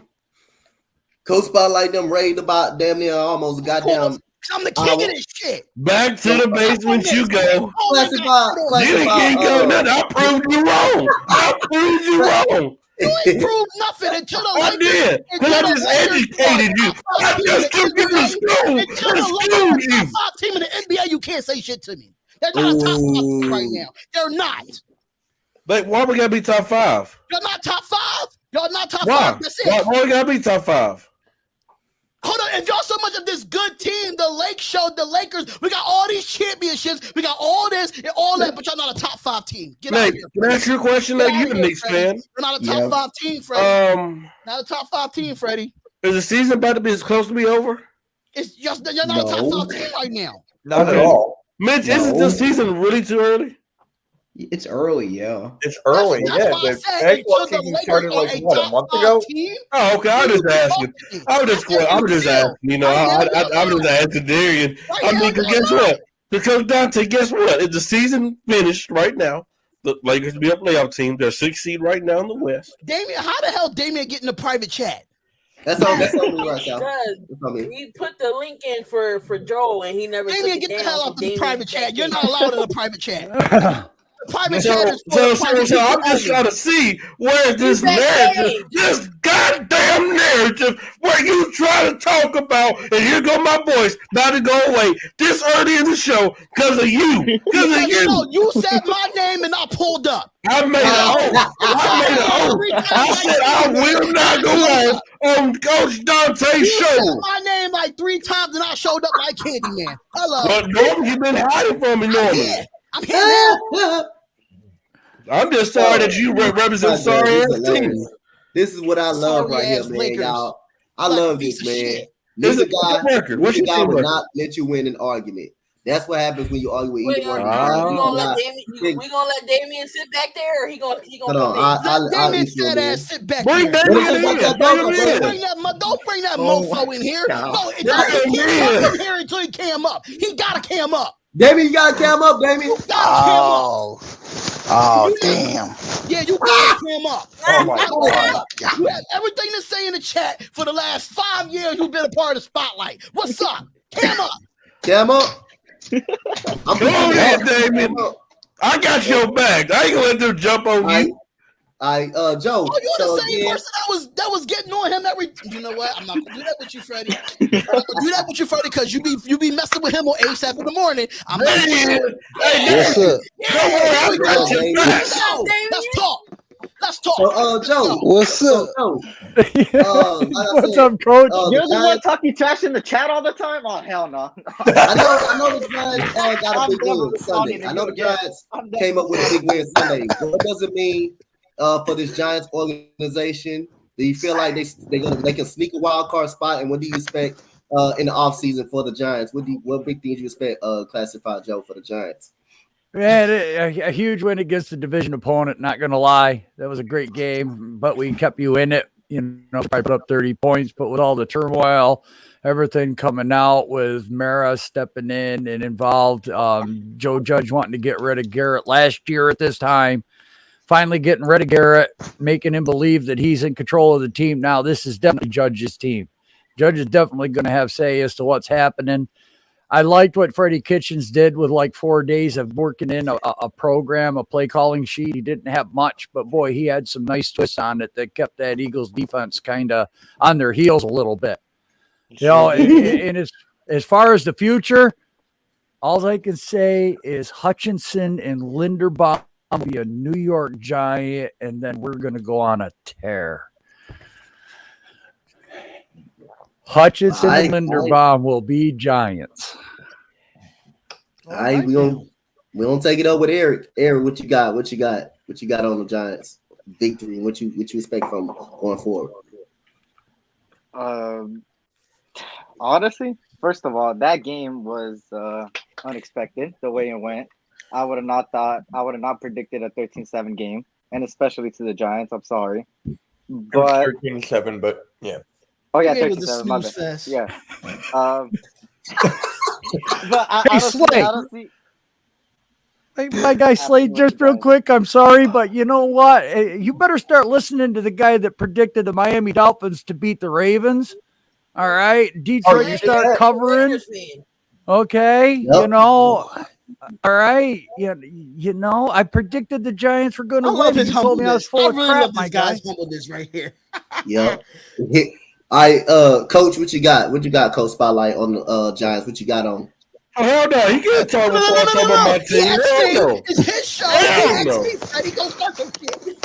Speaker 2: Coach Spotlight them raved about damn near almost goddamn.
Speaker 11: I'm the king of this shit.
Speaker 7: Back to the basement you go.
Speaker 2: You
Speaker 7: can't go nothing. I proved you wrong.
Speaker 11: You ain't proved nothing until the
Speaker 7: I did. Because I just educated you. I just took you to school.
Speaker 11: Until the top 5 team in the NBA, you can't say shit to me. They're not a top 5 team right now. They're not.
Speaker 7: But why we gotta be top 5?
Speaker 11: You're not top 5. Y'all not top
Speaker 7: Why?
Speaker 11: 5. That's it.
Speaker 7: Why we gotta be top 5?
Speaker 11: Hold on, if y'all so much of this good team, the Lakers, we got all these championships, we got all this and all that, but y'all not a top 5 team. Get out of here.
Speaker 7: Can I ask you a question? You're a Knicks fan.
Speaker 11: You're not a top 5 team, Freddie. Not a top 5 team, Freddie.
Speaker 7: Is the season about to be as close to be over?
Speaker 11: It's just you're not a top 5 team right now.
Speaker 3: Not at all.
Speaker 7: Mitch, isn't the season really too early?
Speaker 8: It's early, yeah.
Speaker 3: It's early,
Speaker 11: That's why I said
Speaker 3: baseball
Speaker 11: until the
Speaker 3: season
Speaker 11: Lakers
Speaker 3: started
Speaker 11: are
Speaker 3: like
Speaker 11: a
Speaker 3: what, a
Speaker 11: top
Speaker 3: month
Speaker 11: 5
Speaker 3: ago?
Speaker 11: team.
Speaker 7: Oh, okay. I was just asking. I was just asking. You know, I was just asking Darian. I mean, because guess what? Because Donte, guess what? If the season finished right now, the Lakers be a playoff team. They're 6th seed right now in the West.
Speaker 11: Damian, how the hell Damian get in the private chat?
Speaker 2: That's on me right now.
Speaker 9: We put the link in for Joel, and he never.
Speaker 11: Damian, get the hell out of the private chat. You're not allowed in the private chat. Private
Speaker 7: So I'm just trying to see where this narrative, this goddamn narrative, where you try to talk about, and here go my voice, not to go away this early in the show because of you. Because of you.
Speaker 11: No, you said my name and I pulled up.
Speaker 7: I made an oath. I said I will not go on Coach Donte's show.
Speaker 11: You said my name like 3 times and I showed up like Candyman. Hello.
Speaker 7: But normally you've been hiding from me normally.
Speaker 11: I'm here now.
Speaker 7: I'm just sorry that you represent sorry ass teams.
Speaker 2: This is what I love right here, man, y'all. I love this, man. This guy will not let you win an argument. That's what happens when you argue with either one.
Speaker 9: We gonna let Damian sit back there, or he gonna
Speaker 2: I'll
Speaker 11: Damian said ass sit back
Speaker 7: there.
Speaker 11: Don't
Speaker 2: Don't
Speaker 11: bring that mofo in here. No, he can't come in here until he cam up. He gotta cam up.
Speaker 2: Damian, you gotta cam up, Damian.
Speaker 11: You gotta cam up.
Speaker 12: Oh, damn.
Speaker 11: Yeah, you gotta cam up.
Speaker 3: Oh, my God.
Speaker 11: You have everything to say in the chat for the last 5 years. You've been a part of the spotlight. What's up? Cam up.
Speaker 2: Cam up.
Speaker 7: I'm going ahead, Damien. I got your back. I ain't gonna let them jump on you.
Speaker 2: Joe.
Speaker 11: Oh, you're the same person that was getting on him every. You know what? I'm not gonna do that with you, Freddie. I'm not gonna do that with you, Freddie, because you be messing with him on ASAP in the morning. I'm not.
Speaker 12: What's up?
Speaker 7: Don't worry, I got your back.
Speaker 11: Let's talk. Let's talk.
Speaker 2: So, Joe.
Speaker 12: What's up?
Speaker 10: What's up, Coach?
Speaker 1: You're the one talking trash in the chat all the time? Oh, hell no.
Speaker 2: I know the Giants got a big win Sunday. I know the Giants came up with a big win Sunday. What does it mean for this Giants organization? Do you feel like they can sneak a wild card spot? And what do you expect in the offseason for the Giants? What big things you expect classified, Joe, for the Giants?
Speaker 10: Man, a huge win against the division opponent, not going to lie. That was a great game, but we kept you in it. You know, probably put up 30 points, but with all the turmoil, everything coming out with Mara stepping in and involved, Joe Judge wanting to get rid of Garrett last year at this time, finally getting rid of Garrett, making him believe that he's in control of the team. Now, this is definitely Judge's team. Judge is definitely going to have say as to what's happening. I liked what Freddie Kitchens did with like 4 days of working in a program, a play calling sheet. He didn't have much, but boy, he had some nice twists on it that kept that Eagles defense kind of on their heels a little bit. You know, and as far as the future, all I can say is Hutchinson and Linderbaum will be a New York Giant, and then we're going to go on a tear. Hutchinson and Linderbaum will be Giants.
Speaker 2: We don't take it up with Eric. Eric, what you got? What you got on the Giants victory? What you expect from going forward?
Speaker 1: Honestly, first of all, that game was unexpected the way it went. I would have not predicted a 13-7 game, and especially to the Giants. I'm sorry. But
Speaker 3: 13-7, but yeah.
Speaker 1: Oh yeah,
Speaker 11: It was a
Speaker 1: 13-7. My
Speaker 11: snooze
Speaker 1: bad.
Speaker 11: fest.
Speaker 1: Yeah. But I don't see.
Speaker 10: Hey, my guy Slade, just real quick, I'm sorry, but you know what? You better start listening to the guy that predicted the Miami Dolphins to beat the Ravens. All right, Detroit, you start covering. Okay, you know. All right, you know, I predicted the Giants were going to
Speaker 11: I love
Speaker 10: win.
Speaker 11: his
Speaker 10: You told me I was full of
Speaker 11: really
Speaker 10: crap,
Speaker 11: love
Speaker 10: my
Speaker 11: this
Speaker 10: guy.
Speaker 11: guy's humbleness right here.
Speaker 2: Yep. All right, Coach, what you got? What you got, Coach Spotlight on the Giants? What you got on?
Speaker 7: Oh, hell no, he can't talk before I talk about my team. Hell no.
Speaker 11: It's his show.
Speaker 7: Hell no.
Speaker 11: He gonna start some shit.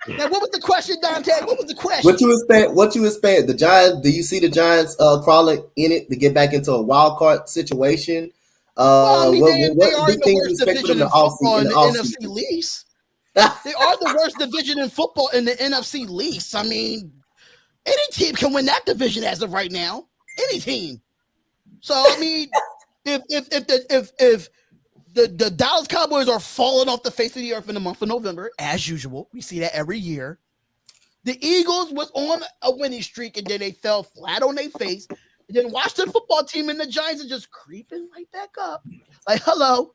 Speaker 11: Now, what was the question, Dante? What was the question?
Speaker 2: What you expect? What you expect? The Giants? Do you see the Giants crawling in it to get back into a wild card situation?
Speaker 11: Well, I mean,
Speaker 2: what
Speaker 11: they are
Speaker 2: big
Speaker 11: in the
Speaker 2: things you
Speaker 11: worst
Speaker 2: expect
Speaker 11: division
Speaker 2: from the
Speaker 11: in football in the
Speaker 2: offseason?
Speaker 11: NFC least. They are the worst division in football in the NFC least. I mean, any team can win that division as of right now. Any team. So I mean, if the Dallas Cowboys are falling off the face of the earth in the month of November, as usual, we see that every year. The Eagles was on a winning streak and then they fell flat on their face. And then Washington football team and the Giants are just creeping right back up. Like, hello,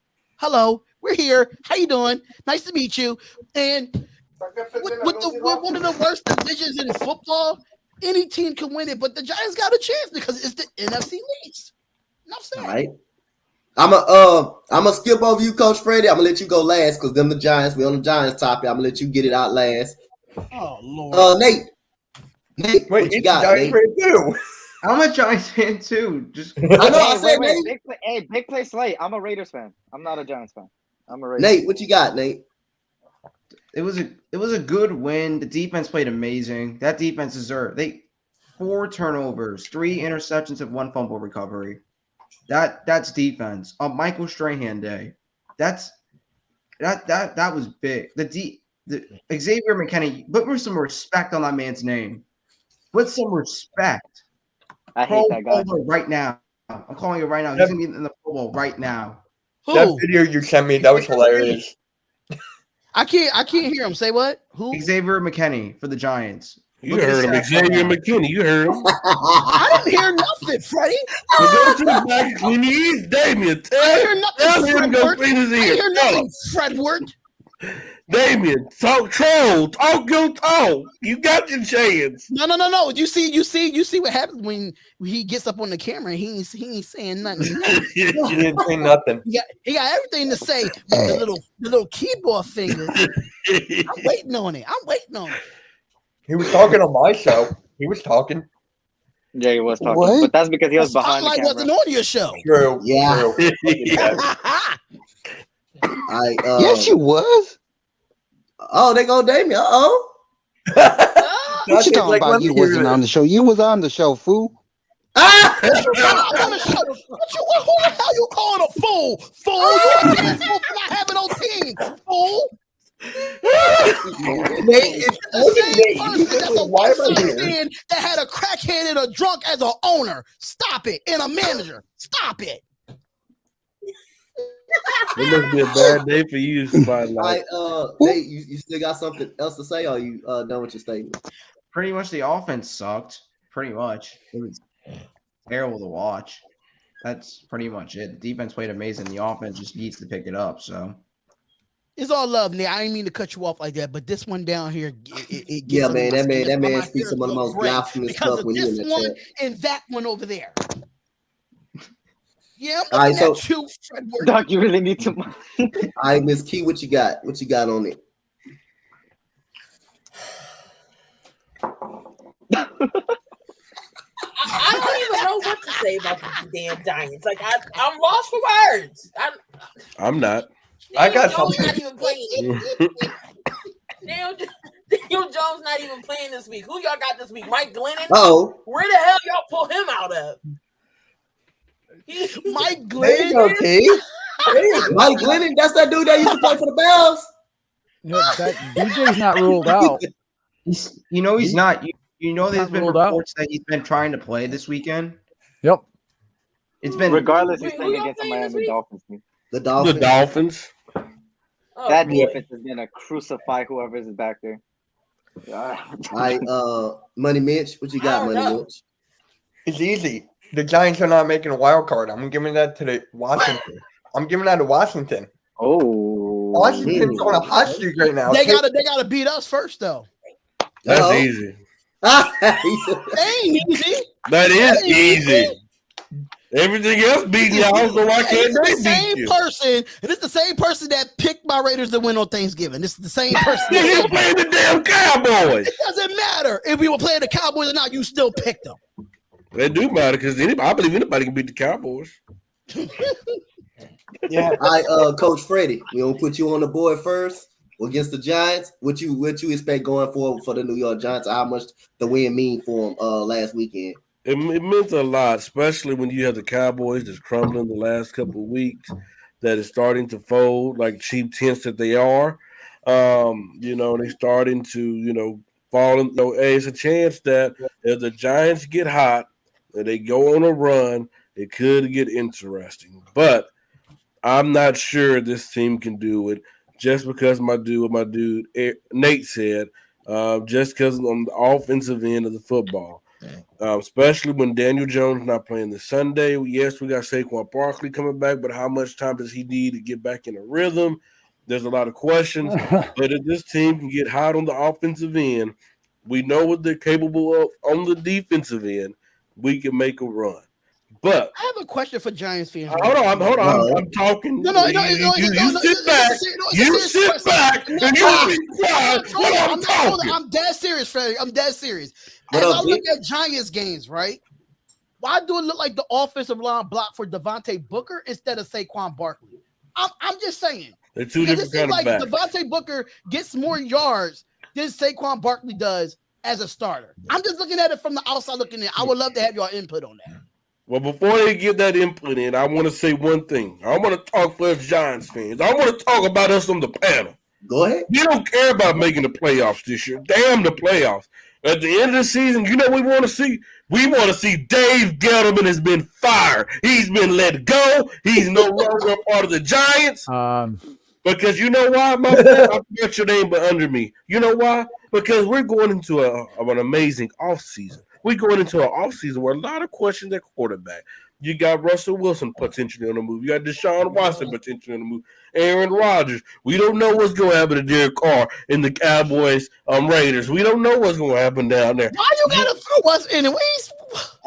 Speaker 11: we're here. How you doing? Nice to meet you. And with one of the worst divisions in football, any team can win it, but the Giants got a chance because it's the NFC least. Enough said.
Speaker 2: All right. I'm a skip over you, Coach Freddie. I'm gonna let you go last because them the Giants. We on the Giants topic. I'm gonna let you get it out last.
Speaker 11: Oh Lord.
Speaker 2: Nate,
Speaker 3: wait,
Speaker 2: what you got, Nate?
Speaker 8: I'm a Giants fan too. Just
Speaker 2: I know. I said Nate.
Speaker 1: Big play slate. I'm a Raiders fan. I'm not a Giants fan. I'm a Raiders.
Speaker 2: Nate, what you got, Nate?
Speaker 8: It was a good win. The defense played amazing. That defense deserved 4 turnovers, 3 interceptions, and 1 fumble recovery. That's defense on Michael Strahan day. That was big. The Xavier McKinney. Put some respect on that man's name. Put some respect.
Speaker 1: I hate that guy
Speaker 8: right now. I'm calling it right now. He's gonna be in the Pro Bowl right now.
Speaker 3: That video you sent me, that was hilarious.
Speaker 11: I can't hear him. Say what? Who?
Speaker 8: Xavier McKinney for the Giants.
Speaker 7: You heard him, Xavier McKinney. You heard him.
Speaker 11: I didn't hear nothing, Freddie.
Speaker 7: Go to the back when he is Damien.
Speaker 11: I hear nothing,
Speaker 7: Tell him to go clean his ears.
Speaker 11: I hear nothing, Fredward.
Speaker 7: Damien, talk troll. Talk your talk. You got your chance.
Speaker 11: No. You see what happens when he gets up on the camera. He ain't saying nothing.
Speaker 3: He didn't say nothing.
Speaker 11: He got everything to say with the little keyboard finger. I'm waiting on it.
Speaker 3: He was talking on my show. He was talking.
Speaker 1: Yeah, he was talking. But that's because he was behind the camera.
Speaker 11: Spotlight wasn't on your show.
Speaker 3: True.
Speaker 2: Yeah.
Speaker 3: True.
Speaker 12: Yes, you was.
Speaker 2: Oh, they go Damien.
Speaker 12: What you talking about? You wasn't on the show. You was on the show, fool.
Speaker 11: I'm on the show. Who the hell you calling a fool? Fool, you a damn fool for not having no team. Fool. That had a crackhead and a drunk as an owner. Stop it. And a manager. Stop it.
Speaker 7: It must be a bad day for you, Spotlight.
Speaker 2: Nate, you still got something else to say, or are you done with your statement?
Speaker 8: Pretty much the offense sucked. Pretty much. It was terrible to watch. That's pretty much it. The defense played amazing. The offense just needs to pick it up. So
Speaker 11: it's all love, Nate. I didn't mean to cut you off like that, but this one down here, it
Speaker 2: yeah, man, that man speaks some of the most blasphemous stuff when you're in the
Speaker 11: one
Speaker 2: chat.
Speaker 11: and that one over there. Yeah,
Speaker 2: all right, so
Speaker 11: you, Fredward.
Speaker 1: Doc, you really need to.
Speaker 2: All right, Miss Key, what you got? What you got on it?
Speaker 9: I don't even know what to say about the damn Giants. Like I'm lost for words.
Speaker 7: I'm not.
Speaker 3: I got
Speaker 9: Jones
Speaker 3: something.
Speaker 9: not even playing. Daniel Jones not even playing this week. Who y'all got this week? Mike Glennon?
Speaker 2: Oh,
Speaker 9: where the hell y'all pull him out of?
Speaker 11: Mike
Speaker 3: There you go,
Speaker 11: Glennon.
Speaker 3: T.
Speaker 2: Mike Glennon, that's that dude that used to play for the Bells.
Speaker 10: No, that DJ's not ruled out.
Speaker 8: he's not. You know, there's
Speaker 10: Not
Speaker 8: been
Speaker 10: ruled out.
Speaker 8: reports that he's been trying to play this weekend.
Speaker 10: Yep.
Speaker 8: It's been
Speaker 1: regardless, he's
Speaker 9: Wait, who
Speaker 1: playing
Speaker 9: y'all
Speaker 1: against the
Speaker 9: playing this
Speaker 1: Miami
Speaker 9: week?
Speaker 1: Dolphins team.
Speaker 2: The
Speaker 7: The
Speaker 2: Dolphins.
Speaker 7: Dolphins.
Speaker 9: Oh,
Speaker 1: That
Speaker 9: boy.
Speaker 1: defense is gonna crucify whoever is back there.
Speaker 2: All right, Money Mitch, what you
Speaker 9: I
Speaker 2: got,
Speaker 9: don't
Speaker 2: Money
Speaker 9: know.
Speaker 2: Mitch?
Speaker 3: It's easy. The Giants are not making a wild card. I'm giving that to the Washington. I'm giving that to Washington.
Speaker 1: Oh,
Speaker 3: Washington's on a hot streak right now.
Speaker 11: They gotta beat us first though.
Speaker 7: That's
Speaker 2: Uh-oh.
Speaker 7: easy.
Speaker 11: Ain't easy.
Speaker 7: That is
Speaker 11: Ain't
Speaker 7: easy. Everything else beating y'all, so why can't they
Speaker 11: the
Speaker 7: beat
Speaker 11: same
Speaker 7: you?
Speaker 11: person, and it's the same person that picked my Raiders to win on Thanksgiving. This is the same person.
Speaker 7: Then you playing the damn Cowboys.
Speaker 11: It doesn't matter if we were playing the Cowboys or not. You still picked them.
Speaker 7: It do matter because I believe anybody can beat the Cowboys.
Speaker 3: Yeah.
Speaker 2: All right, Coach Freddie, we gonna put you on the board first against the Giants. What you expect going forward for the New York Giants? How much the win mean for them last weekend?
Speaker 7: It meant a lot, especially when you have the Cowboys that's crumbling the last couple of weeks, that is starting to fold like cheap tents that they are. They're starting to, fall in. Hey, it's a chance that if the Giants get hot and they go on a run, it could get interesting. But I'm not sure this team can do it just because my dude Nate said, just because on the offensive end of the football. Especially when Daniel Jones not playing this Sunday. Yes, we got Saquon Barkley coming back, but how much time does he need to get back in a rhythm? There's a lot of questions. But if this team can get hot on the offensive end, we know what they're capable of on the defensive end. We can make a run. But
Speaker 11: I have a question for Giants fans.
Speaker 7: hold on. I'm talking. You sit back. You sit back and you be quiet when I'm talking.
Speaker 11: I'm dead serious, Freddie. I'm dead serious. As I look at Giants games, right? Why do it look like the offensive line blocked for Devontae Booker instead of Saquon Barkley? I'm just saying.
Speaker 7: They're two different kind of backs.
Speaker 11: Devontae Booker gets more yards than Saquon Barkley does as a starter. I'm just looking at it from the outside looking in. I would love to have your input on that.
Speaker 7: Well, before they get that input in, I want to say one thing. I want to talk for us Giants fans. I want to talk about us on the panel.
Speaker 2: Go ahead.
Speaker 7: We don't care about making the playoffs this year. Damn the playoffs. At the end of the season, you know what we want to see? We want to see Dave Gettleman has been fired. He's been let go. He's no longer a part of the Giants. Because you know why, my friend? I forgot your name, but under me. You know why? Because we're going into an amazing offseason. We're going into an offseason where a lot of questions at quarterback. You got Russell Wilson potentially on the move. You got Deshaun Watson potentially on the move. Aaron Rodgers. We don't know what's going to happen to Derek Carr in the Cowboys Raiders. We don't know what's going to happen down there.
Speaker 11: Why you got to throw us anyways?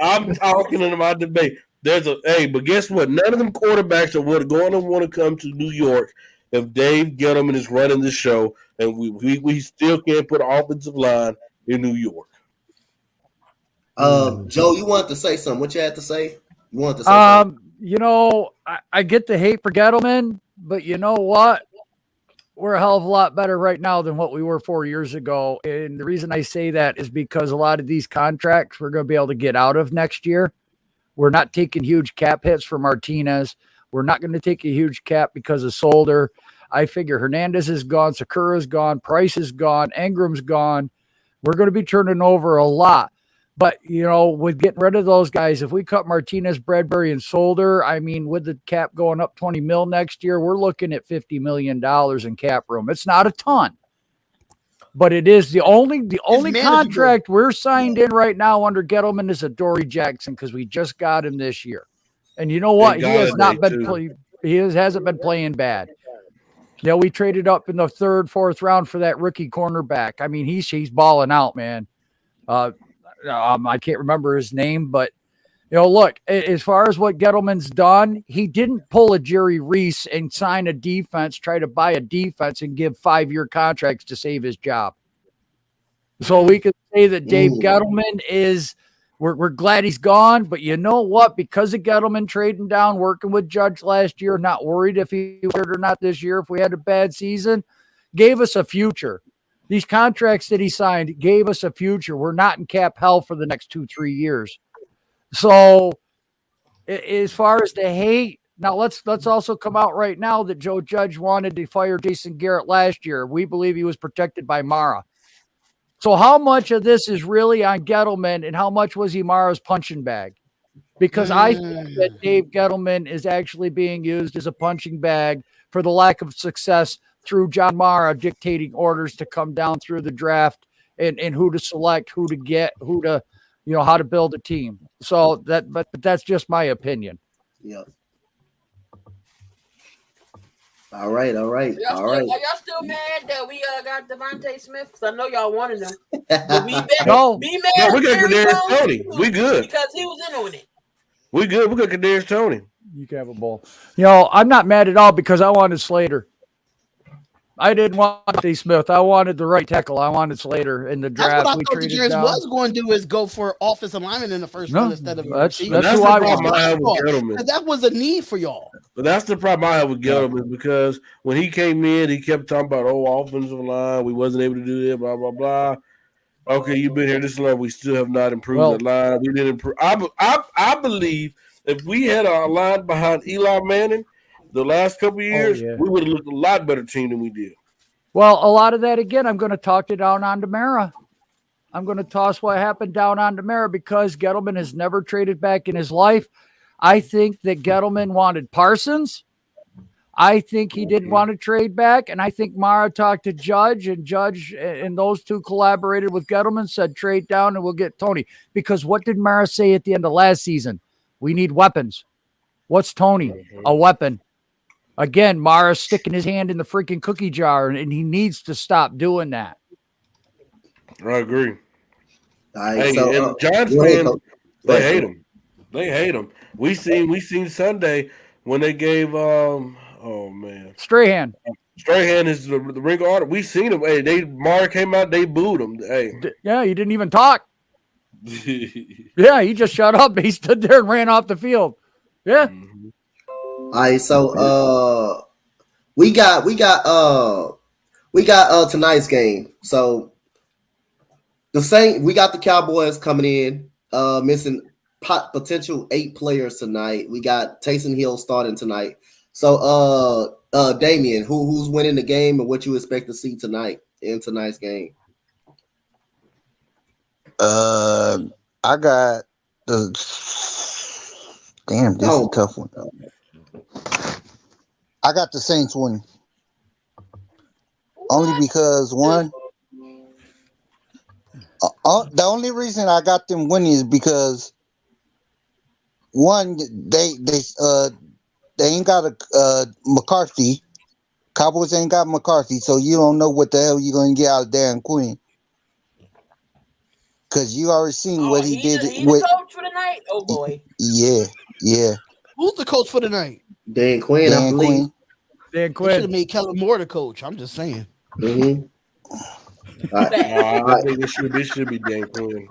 Speaker 7: I'm talking in my debate. But guess what? None of them quarterbacks are going to want to come to New York if Dave Gettleman is running the show, and we still can't put an offensive line in New York.
Speaker 2: Joe, you wanted to say something. What you had to say? You wanted to say something?
Speaker 10: I get the hate for Gettleman, but you know what? We're a hell of a lot better right now than what we were 4 years ago. And the reason I say that is because a lot of these contracts we're going to be able to get out of next year. We're not taking huge cap hits for Martinez. We're not going to take a huge cap because of Solder. I figure Hernandez is gone. Sakura's gone. Price is gone. Ingram's gone. We're going to be turning over a lot. But, with getting rid of those guys, if we cut Martinez, Bradbury, and Solder, with the cap going up $20 million next year, we're looking at $50 million in cap room. It's not a ton, but it is the only contract we're signed in right now under Gettleman is a Dory Jackson because we just got him this year. And you know what? He has not been hasn't been playing bad. We traded up in the third, fourth round for that rookie cornerback. He's balling out, man. I can't remember his name, but look, as far as what Gettleman's done, he didn't pull a Jerry Reese and sign a defense, try to buy a defense and give 5-year contracts to save his job. So we could say that Dave Gettleman we're glad he's gone, but you know what? Because of Gettleman trading down, working with Judge last year, not worried if he was or not this year, if we had a bad season, gave us a future. These contracts that he signed gave us a future. We're not in cap hell for the next 2-3 years. So as far as the hate, now let's also come out right now that Joe Judge wanted to fire Jason Garrett last year. We believe he was protected by Mara. So how much of this is really on Gettleman and how much was he Mara's punching bag? because I think that Dave Gettleman is actually being used as a punching bag for the lack of success through John Mara dictating orders to come down through the draft and who to select, who to get, who to, how to build a team. So but that's just my opinion.
Speaker 2: Yeah. All right.
Speaker 9: Are y'all still mad that we got Devontae Smith? Because I know y'all wanted him. But we
Speaker 7: No,
Speaker 9: be mad.
Speaker 7: we got Kadarius Toney. We good.
Speaker 9: Because he was in on it.
Speaker 7: We good. We got Kadarius Toney.
Speaker 10: You can have a ball. I'm not mad at all because I wanted Slater. I didn't want Steve Smith. I wanted the right tackle. I wanted Slater in the draft.
Speaker 11: That's what I thought the Giants was going to do is go for offensive lineman in the first round instead of
Speaker 10: that's who I
Speaker 11: wanted. That was a need for y'all.
Speaker 7: But that's the problem I have with Gettleman because when he came in, he kept talking about offensive line. We wasn't able to do that. Blah blah blah. Okay, you've been here this long. We still have not improved the line. We didn't improve. I believe if we had a line behind Eli Manning the last couple of years, we would have looked a lot better team than we did.
Speaker 10: Well, a lot of that, again, I'm going to talk it down on Mara. I'm going to toss what happened down on Mara because Gettleman has never traded back in his life. I think that Gettleman wanted Parsons. I think he didn't want to trade back, and I think Mara talked to Judge, and those two collaborated with Gettleman, said trade down and we'll get Toney. Because what did Mara say at the end of last season? We need weapons. What's Toney? A weapon. Again, Mara's sticking his hand in the freaking cookie jar, and he needs to stop doing that.
Speaker 7: I agree.
Speaker 2: Right,
Speaker 7: and Giants fans, they hate him. They hate him. We seen Sunday when they gave
Speaker 10: Strahan
Speaker 7: is the ring order. We seen him. Hey, Mara came out. They booed him. Hey,
Speaker 10: yeah, he didn't even talk. Yeah, he just shut up. He stood there and ran off the field. Yeah.
Speaker 2: Mm-hmm. All right, so we got tonight's game. So we got the Cowboys coming in, missing potential 8 players tonight. We got Taysom Hill starting tonight. So Damian, who's winning the game and what you expect to see tonight in tonight's game?
Speaker 12: I got the this is a tough one. I got the Saints winning. Only because the only reason I got them winning is because they ain't got a McCarthy. Cowboys ain't got McCarthy, so you don't know what the hell you're gonna get out of Dan Quinn. Because you already seen what he did.
Speaker 9: He's the coach for the night. Oh boy.
Speaker 12: Yeah.
Speaker 11: Who's the coach for the night?
Speaker 2: Dan Quinn, I believe.
Speaker 10: Dan
Speaker 11: Quinn should have made Kellen Moore the coach. I'm just saying.
Speaker 2: Mm-hmm.
Speaker 7: I think this should be Dan Quinn.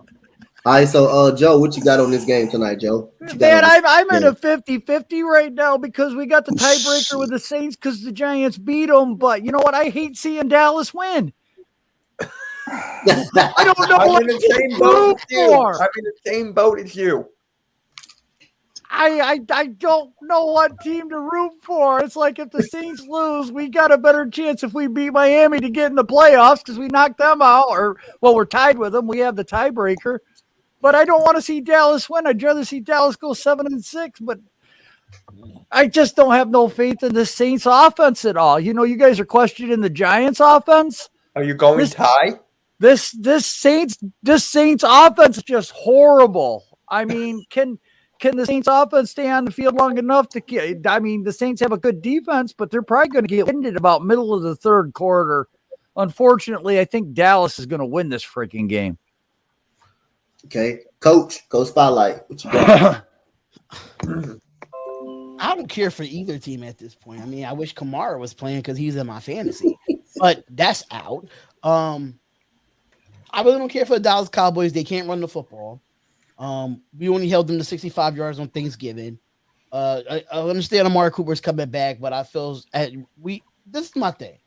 Speaker 2: All right, so Joe, what you got on this game tonight, Joe?
Speaker 10: Man, I'm in a 50-50 right now because we got the tiebreaker with the Saints because the Giants beat them. But you know what? I hate seeing Dallas win. I don't know what to root for.
Speaker 3: I'm in the same boat as you.
Speaker 10: I don't know what team to root for. It's like if the Saints lose, we got a better chance if we beat Miami to get in the playoffs because we knocked them out. We're tied with them. We have the tiebreaker. But I don't want to see Dallas win. I'd rather see Dallas go 7-6. But I just don't have no faith in the Saints offense at all. You guys are questioning the Giants offense.
Speaker 3: Are you going tie?
Speaker 10: This Saints offense is just horrible. I mean, can the Saints offense stay on the field long enough to get? I mean, the Saints have a good defense, but they're probably going to get winded about middle of the third quarter. Unfortunately, I think Dallas is going to win this freaking game.
Speaker 2: Okay, Coach, go spotlight. What you got?
Speaker 11: I don't care for either team at this point. I mean, I wish Kamara was playing because he's in my fantasy, but that's out. I really don't care for the Dallas Cowboys. They can't run the football. We only held them to 65 yards on Thanksgiving. I understand Amari Cooper's coming back, but I feel this is my thing.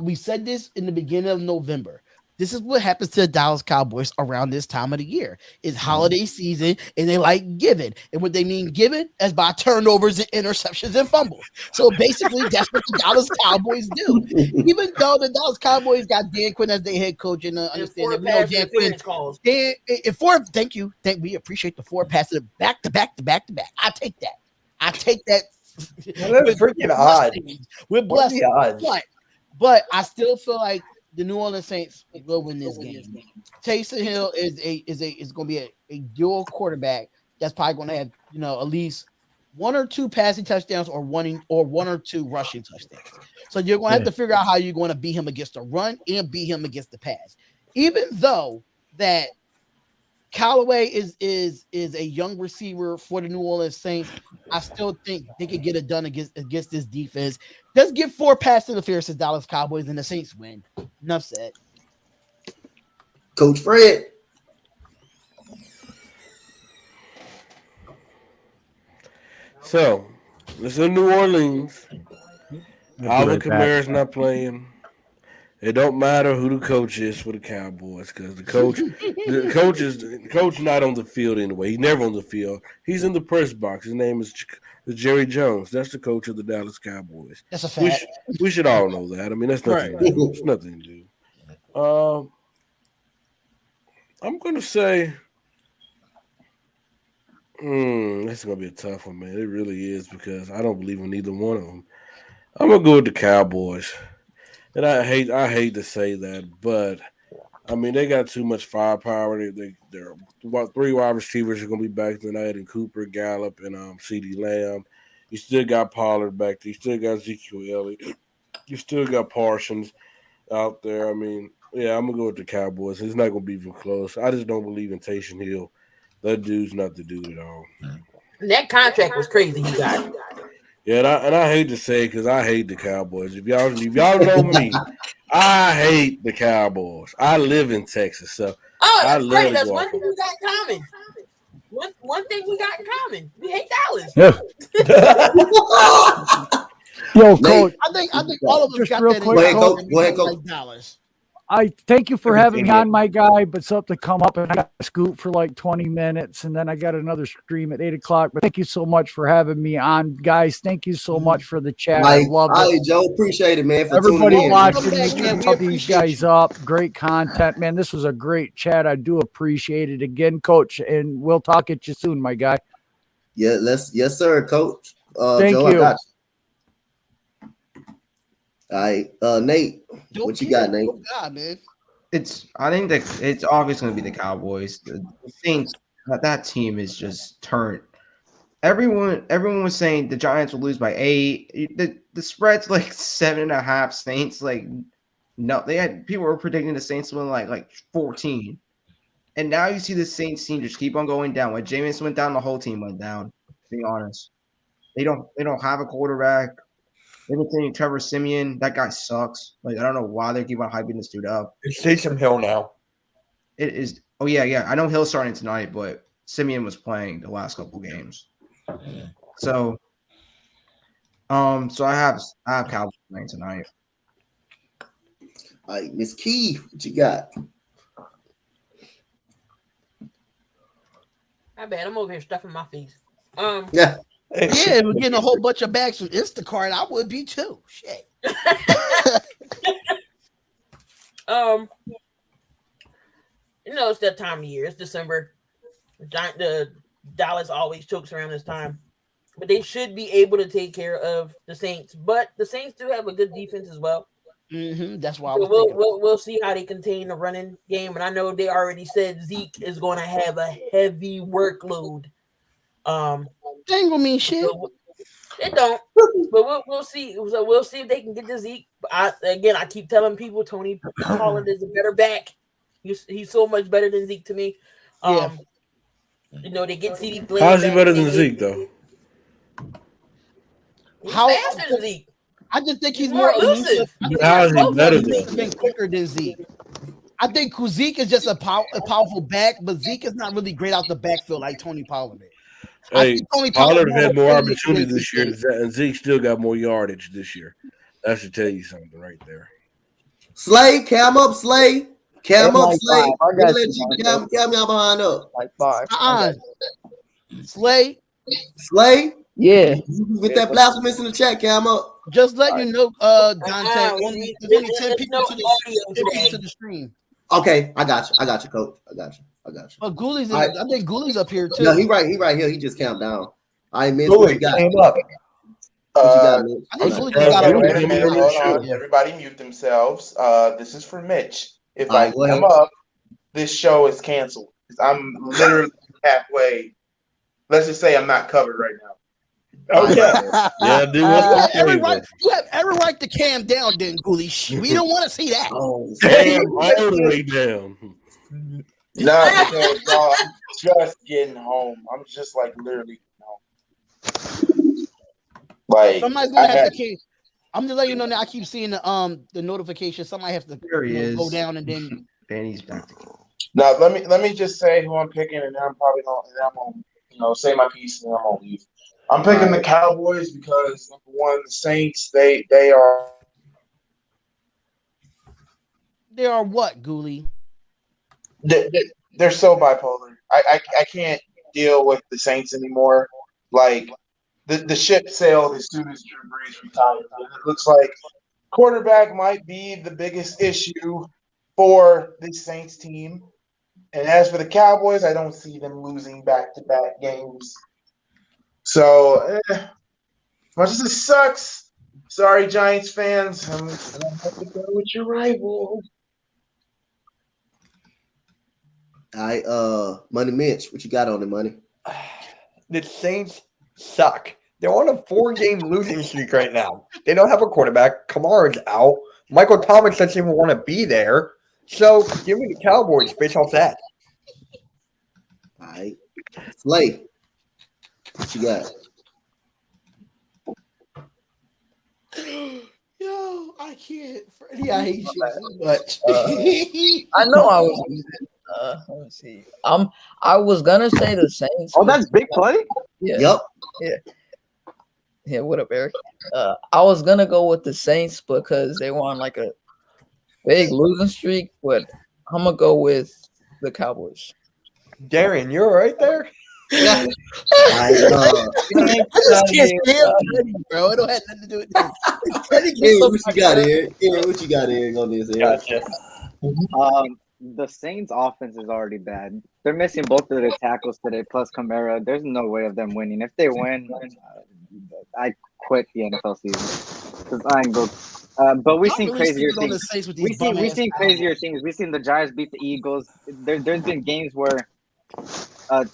Speaker 11: We said this in the beginning of November. This is what happens to the Dallas Cowboys around this time of the year. It's holiday season, and they like giving. And what they mean giving is by turnovers and interceptions and fumbles. So basically, that's what the Dallas Cowboys do. Even though the Dallas Cowboys got Dan Quinn as their head coach, and understand that we know Dan Quinn. Thank you. We appreciate the 4 passes back to back. I take that.
Speaker 3: That's freaking odd.
Speaker 11: We're blessed.
Speaker 3: Odds?
Speaker 11: But I still feel like the New Orleans Saints will win this game. Taysom Hill is going to be a dual quarterback that's probably going to have at least 1 or 2 passing touchdowns or 1 or 2 rushing touchdowns. So you're going to have to figure out how you're going to beat him against the run and beat him against the pass. Even though that Callaway is a young receiver for the New Orleans Saints, I still think they could get it done against this defense. Let's get 4 pass interference to Dallas Cowboys and the Saints win. Enough said.
Speaker 2: Coach Fred.
Speaker 7: So, it's in New Orleans. Alvin Kamara's not playing. It don't matter who the coach is for the Cowboys because the coach not on the field anyway. He's never on the field. He's in the press box. His name is Jerry Jones. That's the coach of the Dallas Cowboys.
Speaker 11: That's a fact.
Speaker 7: We should all know that. I mean, that's nothing new. It's nothing new. I'm going to say that's going to be a tough one, man. It really is because I don't believe in either one of them. I'm going to go with the Cowboys. And I hate to say that, but I mean they got too much firepower. They're about 3 wide receivers are going to be back tonight, and Cooper, Gallup, and CeeDee Lamb. You still got Pollard back there. You still got Ezekiel Elliott. You still got Parsons out there. I mean, yeah, I'm gonna go with the Cowboys. It's not going to be even close. I just don't believe in Taysom Hill. That dude's not the dude at all.
Speaker 9: And that contract was crazy. He got.
Speaker 7: Yeah, and I hate to say it because I hate the Cowboys. If y'all know me, I hate the Cowboys. I live in Texas, so I love
Speaker 9: great. That's one thing we got in common. One thing we got in common. We hate Dallas.
Speaker 10: Yeah. Yo, Coach.
Speaker 11: I think all of us got
Speaker 10: real
Speaker 11: that.
Speaker 10: Quick,
Speaker 2: Go ahead, Coach.
Speaker 11: Like Dallas.
Speaker 10: I thank you for having me on, my guy, but something come up and I got to scoot for like 20 minutes and then I got another stream at 8 o'clock. But thank you so much for having me on, guys. Thank you so much for the chat. I love it.
Speaker 2: Joe, appreciate it, man. For
Speaker 10: everybody
Speaker 2: tuning in.
Speaker 10: watching, make sure to help these guys up. Great content, man. This was a great chat. I do appreciate it again, Coach, and we'll talk at you soon, my guy.
Speaker 2: Yeah, yes, sir, Coach.
Speaker 10: Thank
Speaker 2: Joe,
Speaker 10: you.
Speaker 2: I got you. All right, Nate, what you got, Nate?
Speaker 11: God, man.
Speaker 8: I think that it's obviously going to be the Cowboys. The Saints, that team is just turned. Everyone was saying the Giants will lose by 8. The spread's like 7.5. Saints people were predicting the Saints to win like 14, and now you see the Saints team just keep on going down. When Jameis went down, the whole team went down. To be honest, they don't have a quarterback. They've been saying Trevor Siemian, that guy sucks. Like, I don't know why they keep on hyping this dude up.
Speaker 3: It's Taysom Hill now.
Speaker 8: It is. Oh, yeah. I know Hill's starting tonight, but Siemian was playing the last couple games. So I have Cowboys playing tonight.
Speaker 2: All right, Miss Key, what you got?
Speaker 9: My bad. I'm over here stuffing my face.
Speaker 2: Yeah.
Speaker 11: Yeah, we're getting a whole bunch of bags from Instacart. I would be too. Shit.
Speaker 9: It's that time of year. It's December. The Dallas always chokes around this time, but they should be able to take care of the Saints. But the Saints do have a good defense as well.
Speaker 11: Mm-hmm. That's why
Speaker 9: we'll see how they contain the running game. And I know they already said Zeke is going to have a heavy workload.
Speaker 11: That ain't gonna mean shit.
Speaker 9: It don't, but we'll see. So we'll see if they can get to Zeke. I keep telling people Tony Pollard is a better back. He's so much better than Zeke to me. They get CeeDee.
Speaker 7: How's he better than Zeke though?
Speaker 9: He's faster than Zeke.
Speaker 11: I just think he's
Speaker 9: more elusive.
Speaker 7: How's he better than
Speaker 11: Zeke? Quicker than Zeke. I think Zeke is just a powerful back, but Zeke is not really great out the backfield like Tony Pollard is.
Speaker 7: Hey, Pollard had more opportunity this year, and Zeke still got more yardage this year. That should tell you something right there.
Speaker 2: Slay, cam up, Slay. Cam up,
Speaker 10: like
Speaker 2: Slay.
Speaker 10: five. I got you,
Speaker 2: Cam y'all behind up.
Speaker 10: Like 5.
Speaker 11: Slay.
Speaker 2: Slay.
Speaker 13: Yeah.
Speaker 2: With that blasphemous in the chat, Cam up.
Speaker 11: Just let you know, Dante. Only, there's only 10 people
Speaker 9: no
Speaker 11: to
Speaker 9: audio
Speaker 11: the stream.
Speaker 2: Okay, I got you, Coach. I got you.
Speaker 11: But Goolie's in
Speaker 2: Right.
Speaker 11: I think Goolie's up here too.
Speaker 2: No, he right here. He just camped down. I missed
Speaker 3: Goolie
Speaker 2: what you got.
Speaker 3: came up.
Speaker 2: What you got, Mitch?
Speaker 11: I think Goolie just got
Speaker 14: Wait a
Speaker 11: a
Speaker 14: minute, hold on. Everybody mute themselves. This is for Mitch. If
Speaker 2: All
Speaker 14: I
Speaker 2: right, go
Speaker 14: come
Speaker 2: ahead.
Speaker 14: up, this show is canceled. I'm literally halfway. Let's just say I'm not covered right now.
Speaker 7: Okay. Yeah, do what's
Speaker 11: you have every right to cam down, then Goolie. We don't want to see that.
Speaker 7: Damn, all the way down.
Speaker 14: No, because I'm just getting home. I'm just like literally home. Like
Speaker 11: Somebody's gonna have to. I'm just letting you know now. I keep seeing the notification. Somebody has to go down and then.
Speaker 8: Danny's back.
Speaker 14: Now let me just say who I'm picking, and then I'm probably gonna say my piece, and then I'm gonna leave. I'm picking the Cowboys because number one, the Saints they are.
Speaker 11: They are what, Goolie?
Speaker 14: They're so bipolar. I can't deal with the Saints anymore. Like the ship sailed as soon as Drew Brees retired. And it looks like quarterback might be the biggest issue for this Saints team. And as for the Cowboys, I don't see them losing back-to-back games. So, much as it sucks, sorry, Giants fans, I'm going to have to go with your rival.
Speaker 2: All right, Money Mitch, what you got on the money?
Speaker 3: The Saints suck. They're on a 4-game losing streak right now. They don't have a quarterback. Kamara's out. Michael Thomas doesn't even want to be there. So give me the Cowboys based off that.
Speaker 2: All right. Slay, what you got?
Speaker 11: Yo, I can't. Freddie, I hate you so much.
Speaker 13: I know I was. Let me see. I was gonna say the Saints.
Speaker 1: Oh, that's big play.
Speaker 13: Yeah.
Speaker 2: Yep.
Speaker 13: Yeah. Yeah. What up, Eric? I was gonna go with the Saints because they were on like a big losing streak, but I'm gonna go with the Cowboys.
Speaker 3: Darian, you're right there.
Speaker 2: I
Speaker 11: just can't stand Freddie, bro. It don't have nothing to do with this.
Speaker 2: What you got here? What you got here on this?
Speaker 3: Gotcha.
Speaker 1: The Saints' offense is already bad. They're missing both of their tackles today, plus Kamara. There's no way of them winning. If they win, I quit the NFL season because I ain't go. But we've seen crazier things. We've seen crazier things. We've seen the Giants beat the Eagles. There's been games where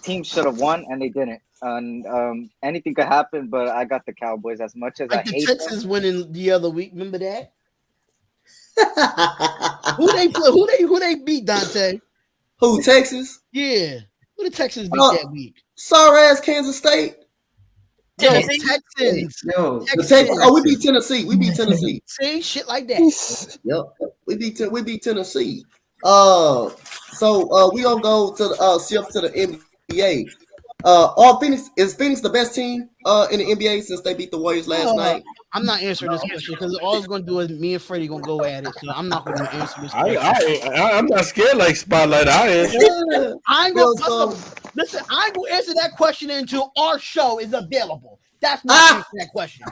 Speaker 1: teams should have won and they didn't. And anything could happen. But I got the Cowboys as much as
Speaker 11: like
Speaker 1: I
Speaker 11: the
Speaker 1: hate
Speaker 11: Texans
Speaker 1: them.
Speaker 11: winning the other week. Remember that? Who they beat, Dante?
Speaker 2: Who, Texas?
Speaker 11: Yeah. Who the Texans beat that week?
Speaker 2: Sorry ass Kansas State.
Speaker 11: No, Texans.
Speaker 8: Yo,
Speaker 2: we beat Tennessee. We beat Tennessee.
Speaker 11: See, shit like that.
Speaker 2: Yep. We beat Tennessee. So we gonna go to the shift to the NBA. Is Phoenix the best team in the NBA since they beat the Warriors last night?
Speaker 11: I'm not answering this question because all it's going to do is me and Freddie going to go at it. So I'm not going to answer this question.
Speaker 7: I'm not scared like Spotlight. I answer.
Speaker 11: I ain't going to listen. I ain't going to answer that question until our show is available. That's not answer that question.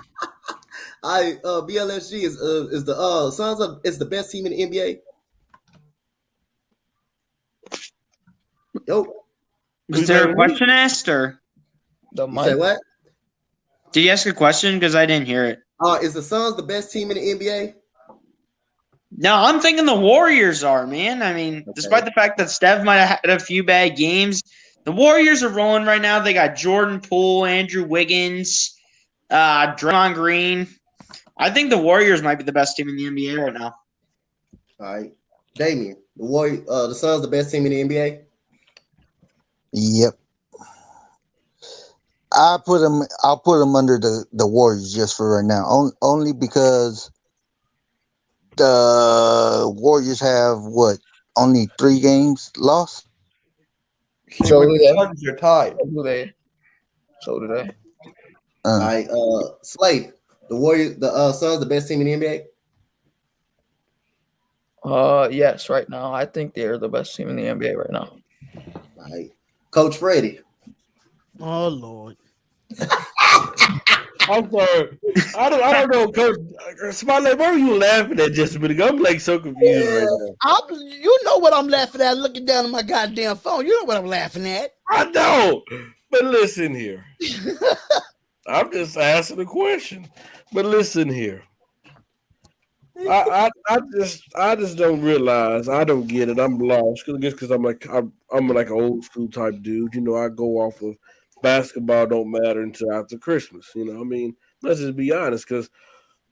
Speaker 2: BLSG is the Suns is the best team in the NBA. Yo.
Speaker 15: Was there a question asked or?
Speaker 2: You say what?
Speaker 15: Did you ask a question? Because I didn't hear it.
Speaker 2: Is the Suns the best team in the NBA?
Speaker 15: No, I'm thinking the Warriors are, man. I mean, despite the fact that Steph might have had a few bad games, the Warriors are rolling right now. They got Jordan Poole, Andrew Wiggins, Draymond Green. I think the Warriors might be the best team in the NBA right now.
Speaker 2: All right. Damien, the Suns the best team in the NBA?
Speaker 12: Yep. I'll put them under the Warriors just for right now. Only because the Warriors have only 3 games lost.
Speaker 3: So the Suns are tied.
Speaker 13: So do they.
Speaker 2: All right, Slave, the Warriors, the Suns the best team in the NBA?
Speaker 13: Yes, right now. I think they're the best team in the NBA right now.
Speaker 2: All right. Coach Freddie.
Speaker 11: Oh Lord.
Speaker 7: I'm sorry. I don't know, Coach. Smiley, why are you laughing at just a minute ago? I'm like so confused right now.
Speaker 11: You know what I'm laughing at, looking down at my goddamn phone. You know what I'm laughing at.
Speaker 7: I know. But listen here. I'm just asking a question. But listen here. I just don't realize. I don't get it. I'm lost. Because I'm like an old school type dude. You know, I go off of basketball don't matter until after Christmas. You know what I mean? Let's just be honest. Because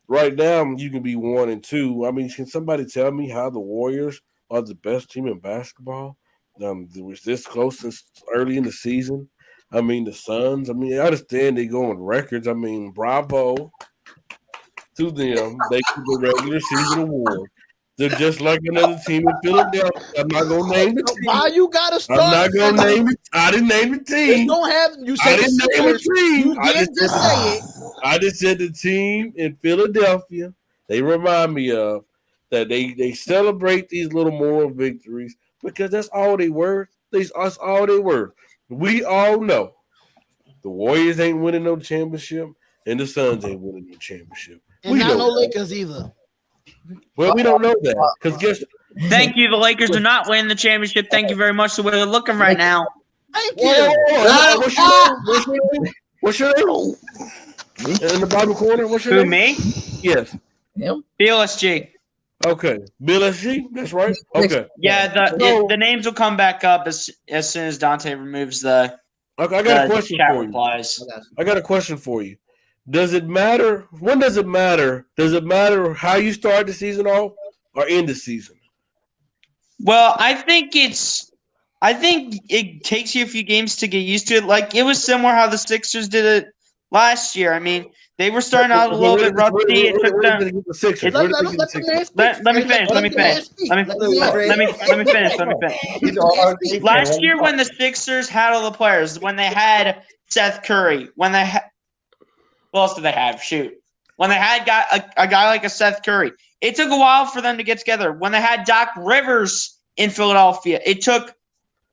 Speaker 7: right now you can be 1-2. I mean, can somebody tell me how the Warriors are the best team in basketball? It was this close since early in the season. I mean, the Suns. I mean, I understand they go on records. I mean, bravo to them. They get the regular season award. They're just like another team in Philadelphia. I'm not gonna name the team.
Speaker 11: Why you gotta start?
Speaker 7: I'm not gonna name it. I didn't name the team.
Speaker 11: Don't have you
Speaker 7: I
Speaker 11: said
Speaker 7: didn't name the team.
Speaker 11: You didn't just say it.
Speaker 7: I just said the team in Philadelphia. They remind me of that. They celebrate these little moral victories because that's all they worth. That's all they worth. We all know the Warriors ain't winning no championship, and the Suns ain't winning no championship.
Speaker 11: And
Speaker 7: We
Speaker 11: not
Speaker 7: know
Speaker 11: no
Speaker 7: that.
Speaker 11: Lakers either.
Speaker 7: Well, we don't know that because guess.
Speaker 15: Thank you. The Lakers do not win the championship. Thank you very much. The way they're looking right now.
Speaker 11: Thank you.
Speaker 7: What's your name? In the bottom corner. What's your
Speaker 15: Who,
Speaker 7: name?
Speaker 15: me?
Speaker 7: Yes.
Speaker 15: BLSG.
Speaker 7: Okay. BLSG. That's right. Okay.
Speaker 15: Yeah, the names will come back up as soon as Dante removes the.
Speaker 7: Okay, I got a question
Speaker 15: chat
Speaker 7: for you.
Speaker 15: replies.
Speaker 7: I got a question for you. Does it matter? When does it matter? Does it matter how you start the season off or end the season?
Speaker 15: Well, I think it takes you a few games to get used to it. Like it was similar how the Sixers did it last year. I mean, they were starting out a little bit rusty. It took them. Let me finish. Last year, when the Sixers had all the players, when they had Seth Curry, when they had who else did they have? Shoot, when they had a guy like a Seth Curry, it took a while for them to get together. When they had Doc Rivers in Philadelphia, it took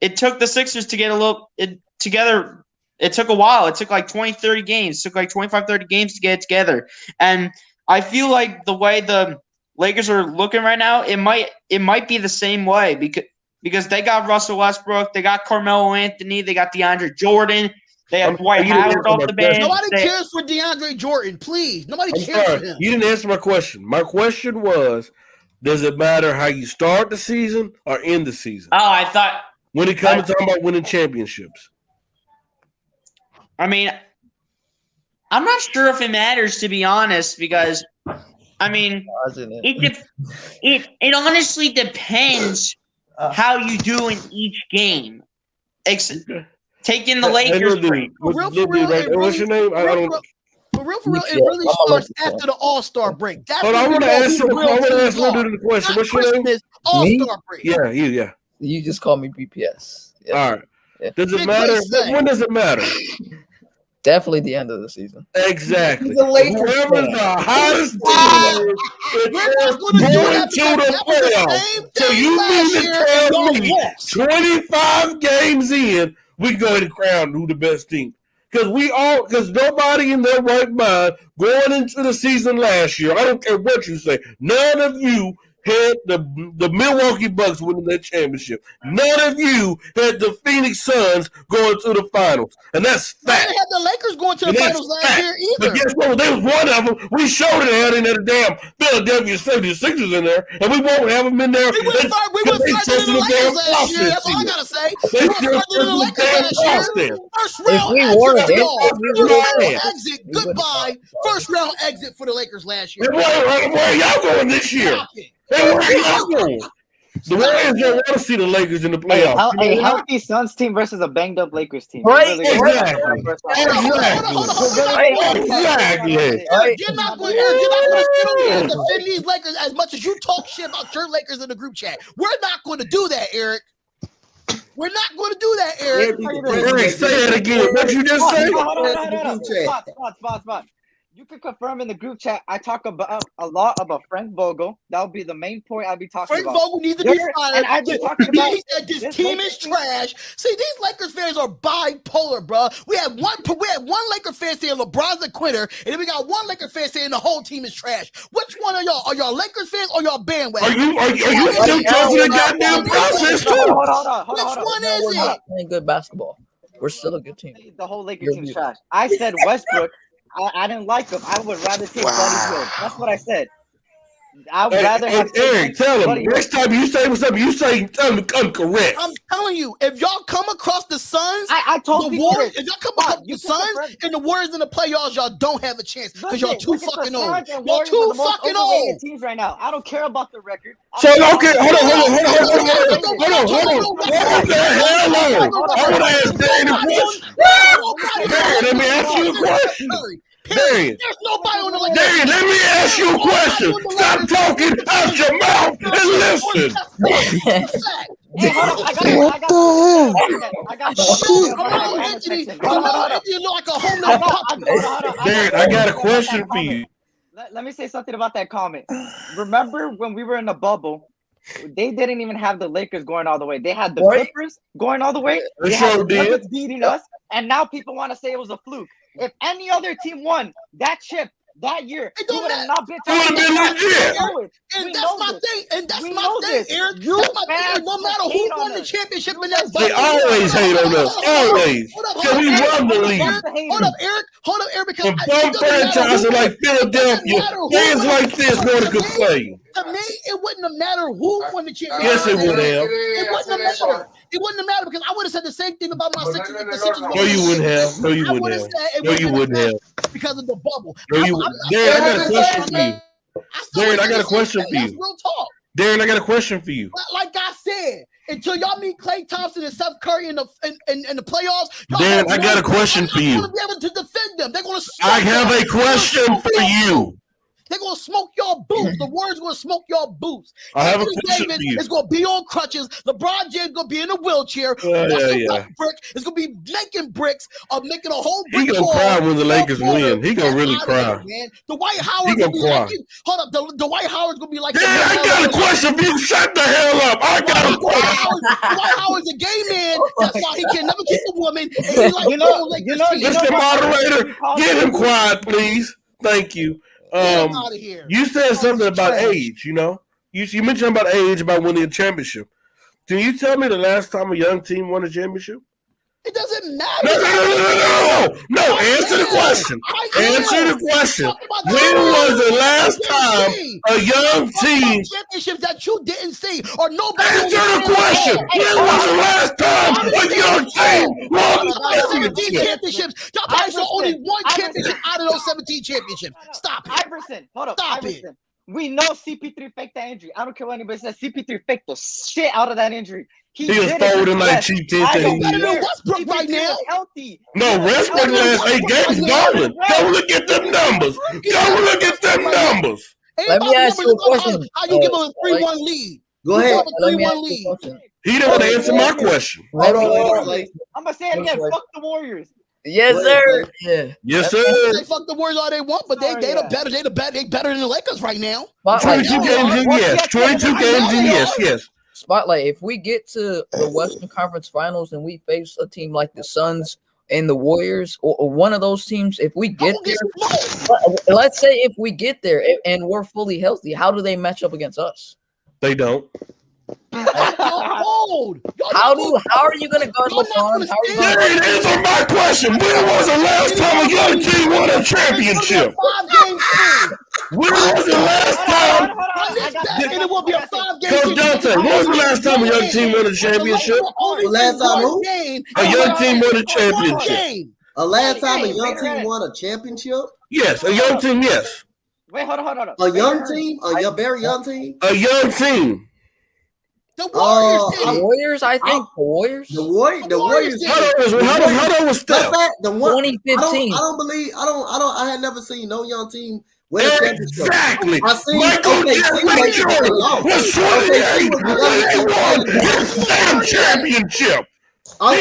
Speaker 15: the Sixers to get a little together. It took a while. It took like 20, 30 games. It took like 25, 30 games to get it together. And I feel like the way the Lakers are looking right now, it might be the same way because they got Russell Westbrook, they got Carmelo Anthony, they got DeAndre Jordan, they have Dwight Howard off the bench.
Speaker 11: Nobody cares for DeAndre Jordan, please. Nobody cares for him.
Speaker 7: You didn't answer my question. My question was, does it matter how you start the season or end the season?
Speaker 15: Oh, I thought
Speaker 7: when it comes to talking about winning championships.
Speaker 15: I mean, I'm not sure if it matters, to be honest, because I mean, it honestly depends how you do in each game. Taking the Lakers.
Speaker 7: What's your name? I don't.
Speaker 11: For real, it really starts after the All-Star break. That's
Speaker 7: I want to answer the question. What's your name?
Speaker 11: All-Star break.
Speaker 7: Yeah, you.
Speaker 13: You just call me BPS.
Speaker 7: Yeah. All right. Yeah. Does it matter? When does it matter?
Speaker 13: Definitely the end of the season.
Speaker 7: Exactly.
Speaker 13: Whoever's
Speaker 7: the hottest team going to the playoffs. So you mean to tell me 25 games in, we go ahead and crown who the best team? Because nobody in their right mind going into the season last year, I don't care what you say, none of you had the Milwaukee Bucks winning that championship. None of you had the Phoenix Suns going to the finals. And that's fact.
Speaker 11: They had the Lakers going to the finals last year either.
Speaker 7: But guess what? They was one of them. We showed it how they had a damn Philadelphia 76ers in there, and we won't have them in there.
Speaker 11: We went further than the Lakers last year. That's all I got to say. We went further than the Lakers last year. First round exit. Goodbye. First round exit for the Lakers last year.
Speaker 7: Where y'all going this year? Where y'all going? The Warriors don't want to see the Lakers in the playoffs.
Speaker 1: A healthy Suns team versus a banged up Lakers team.
Speaker 7: Right?
Speaker 1: Exactly.
Speaker 11: You're not going to sit over here and defend these Lakers as much as you talk shit about your Lakers in the group chat. We're not going to do that, Eric. We're not going to do that, Eric.
Speaker 7: Eric, say that again. What you just say?
Speaker 1: Spot. You can confirm in the group chat. I talk about a lot about Frank Vogel. That would be the main point I'd be talking
Speaker 11: Frank
Speaker 1: about.
Speaker 11: Vogel needs to be fired.
Speaker 1: And I've been talking about
Speaker 11: He said this team is trash. See, these Lakers fans are bipolar, bro. We had one Laker fan saying LeBron's a quitter, and then we got one Laker fan saying the whole team is trash. Which one are y'all? Are y'all Lakers fans or y'all bandwagon?
Speaker 7: Are you still trusting the goddamn process too?
Speaker 1: Hold on.
Speaker 11: Which one is
Speaker 13: We're
Speaker 11: it?
Speaker 13: not playing good basketball. We're still a good team.
Speaker 1: The whole Lakers team's trash. I said Westbrook. I didn't like him. I would rather take Buddy Hield. That's what I said. I would rather have
Speaker 7: Eric, tell him. Next time you say something, you say I'm correct.
Speaker 11: I'm telling you, if y'all come across the Suns,
Speaker 1: I told
Speaker 11: the
Speaker 1: you
Speaker 11: Warriors,
Speaker 1: this.
Speaker 11: if y'all come across the Suns and the Warriors in the playoffs, y'all don't have a chance because y'all too fucking old. Y'all too fucking old.
Speaker 1: Teams right now. I don't care about the record.
Speaker 7: So okay, hold on. I want to ask Darian a question. Darian, let me ask you a question. Darian,
Speaker 11: there's nobody on the Lakers.
Speaker 7: Darian, let me ask you a question. Stop talking out your mouth and listen.
Speaker 1: Hey, hold on. I got
Speaker 7: Darian, I got a question for you.
Speaker 1: Let me say something about that comment. Remember when we were in the bubble, they didn't even have the Lakers going all the way. They had the Clippers going all the way. They had the Clippers beating us, and now people want to say it was a fluke. If any other team won that chip that year, we would have not been talking about it.
Speaker 11: And that's my thing. And that's my thing, Eric. That's my thing. No matter who won the championship in that
Speaker 7: They always hate on us. Always. Because we run the league.
Speaker 11: Hold up, Eric. Because
Speaker 7: and bum franchises like Philadelphia, fans like this want to complain.
Speaker 11: To me, it wouldn't have mattered who won the championship.
Speaker 7: Yes, it would have.
Speaker 11: It wouldn't have mattered. It wouldn't have mattered because I would have said the same thing about my Sixers.
Speaker 7: No, you wouldn't have. No, you wouldn't have. No, you wouldn't have.
Speaker 11: Because of the bubble.
Speaker 7: No, you wouldn't. Darren, I got a question for you. Darren, I got a question for you.
Speaker 11: Real talk.
Speaker 7: Darren, I got a question for you.
Speaker 11: Like I said, until y'all meet Klay Thompson and Steph Curry in the playoffs,
Speaker 7: Darren, I got a question for you.
Speaker 11: They're going to be able to defend them. They're going to.
Speaker 7: I have a question for you.
Speaker 11: They're going to smoke your boots. The Warriors going to smoke your boots.
Speaker 7: I have a
Speaker 11: Anthony
Speaker 7: question
Speaker 11: Davis
Speaker 7: for you.
Speaker 11: is going to be on crutches. LeBron James is going to be in a wheelchair. Brick is going to be making bricks of making a whole brick.
Speaker 7: He going to cry when the Lakers win. He going to really cry.
Speaker 11: Man. Dwight Howard's
Speaker 7: going to cry.
Speaker 11: Hold up. Dwight Howard's going to be like.
Speaker 7: Yeah, I got a question for you. Shut the hell up. I got a question.
Speaker 11: Dwight Howard's a gay man. That's why he can never keep a woman. And he like,
Speaker 7: Mr. Moderator, get him quiet, please. Thank you. You said something about age, you know. You mentioned about age, about winning a championship. Can you tell me the last time a young team won a championship?
Speaker 11: It doesn't matter.
Speaker 7: No. Answer the question. Answer the question. When was the last time a young team
Speaker 11: championships that you didn't see or nobody?
Speaker 7: Answer the question. When was the last time a young team won
Speaker 11: 17 championships? Y'all probably saw only one championship out of those 17 championships. Stop it.
Speaker 1: Iverson, hold up.
Speaker 11: Stop
Speaker 1: Iverson.
Speaker 11: it.
Speaker 1: We know CP3 faked that injury. I don't care what anybody says. CP3 faked the shit out of that injury.
Speaker 7: He was folding like cheap tits.
Speaker 11: Westbrook right now.
Speaker 1: Healthy.
Speaker 7: No, Westbrook last 8 games balling. Go look at them numbers.
Speaker 13: Let me ask you a question.
Speaker 11: How you give him a 3-1 lead?
Speaker 2: Go ahead.
Speaker 11: 3-1 lead.
Speaker 7: He didn't want to answer my question.
Speaker 1: I'm gonna say it again. Fuck the Warriors.
Speaker 13: Yes, sir. Yeah.
Speaker 7: Yes, sir.
Speaker 11: They fuck the Warriors all they want, but they better than the Lakers right now.
Speaker 7: 22 games in, yes. 22 games in, yes.
Speaker 13: Spotlight. If we get to the Western Conference Finals and we face a team like the Suns and the Warriors, or one of those teams, if we get there, let's say if we get there and we're fully healthy, how do they match up against us?
Speaker 7: They don't.
Speaker 13: How are you going to guard LeBron?
Speaker 7: That answer my question. When was the last time a young team won a championship? When was the last time?
Speaker 11: And it will be a 5-game
Speaker 7: Coach Donte, when was the last time a young team won a championship?
Speaker 2: The last time who?
Speaker 7: A young team won a championship.
Speaker 2: A last time a young team won a championship?
Speaker 7: Yes, a young team, yes.
Speaker 1: Wait, hold on.
Speaker 2: A young team? A very young team?
Speaker 7: A young team.
Speaker 11: The Warriors,
Speaker 13: I think. The Warriors.
Speaker 2: The Warriors.
Speaker 7: How old was Steph?
Speaker 13: 2015.
Speaker 2: I had never seen no young team win a championship.
Speaker 7: Exactly.
Speaker 2: I seen
Speaker 7: Michael Jordan was 28 when they won his damn championship.
Speaker 2: Oh,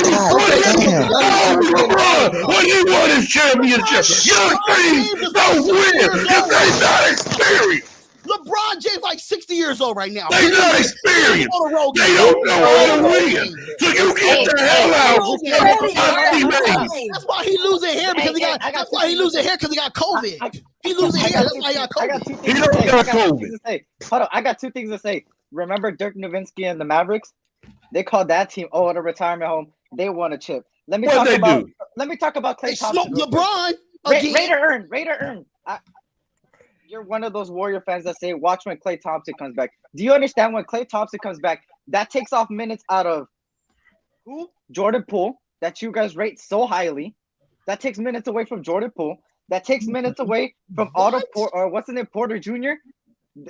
Speaker 7: LeBron, what he won his championship. Young teams don't win if they not experienced.
Speaker 11: LeBron James like 60 years old right now.
Speaker 7: They not experienced. They don't know how to win. So you get the hell out.
Speaker 11: That's why he losing hair because he got. That's why he losing hair because he got COVID. He losing hair. That's why he got COVID.
Speaker 7: He don't got COVID.
Speaker 1: Hold on, I got two things to say. Remember Dirk Nowitzki and the Mavericks? They called that team at a retirement home. They won a chip. Let me talk about Klay Thompson.
Speaker 11: LeBron.
Speaker 1: Raider Earn. You're one of those Warrior fans that say, watch when Klay Thompson comes back. Do you understand when Klay Thompson comes back, that takes off minutes out of who? Jordan Poole, that you guys rate so highly. That takes minutes away from Jordan Poole. That takes minutes away from what's the name, Porter Jr.?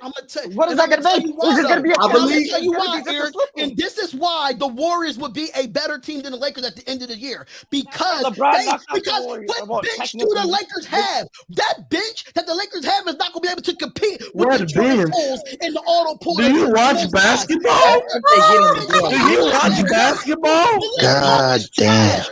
Speaker 11: I'm gonna tell you.
Speaker 1: What is that gonna be? Is it gonna be?
Speaker 11: I'm gonna tell you why, Eric. And this is why the Warriors would be a better team than the Lakers at the end of the year because what bench do the Lakers have? That bench that the Lakers have is not gonna be able to compete with the Jordan Pooles and the Otto Poole.
Speaker 7: Do you watch basketball? Do you watch basketball?
Speaker 12: God damn.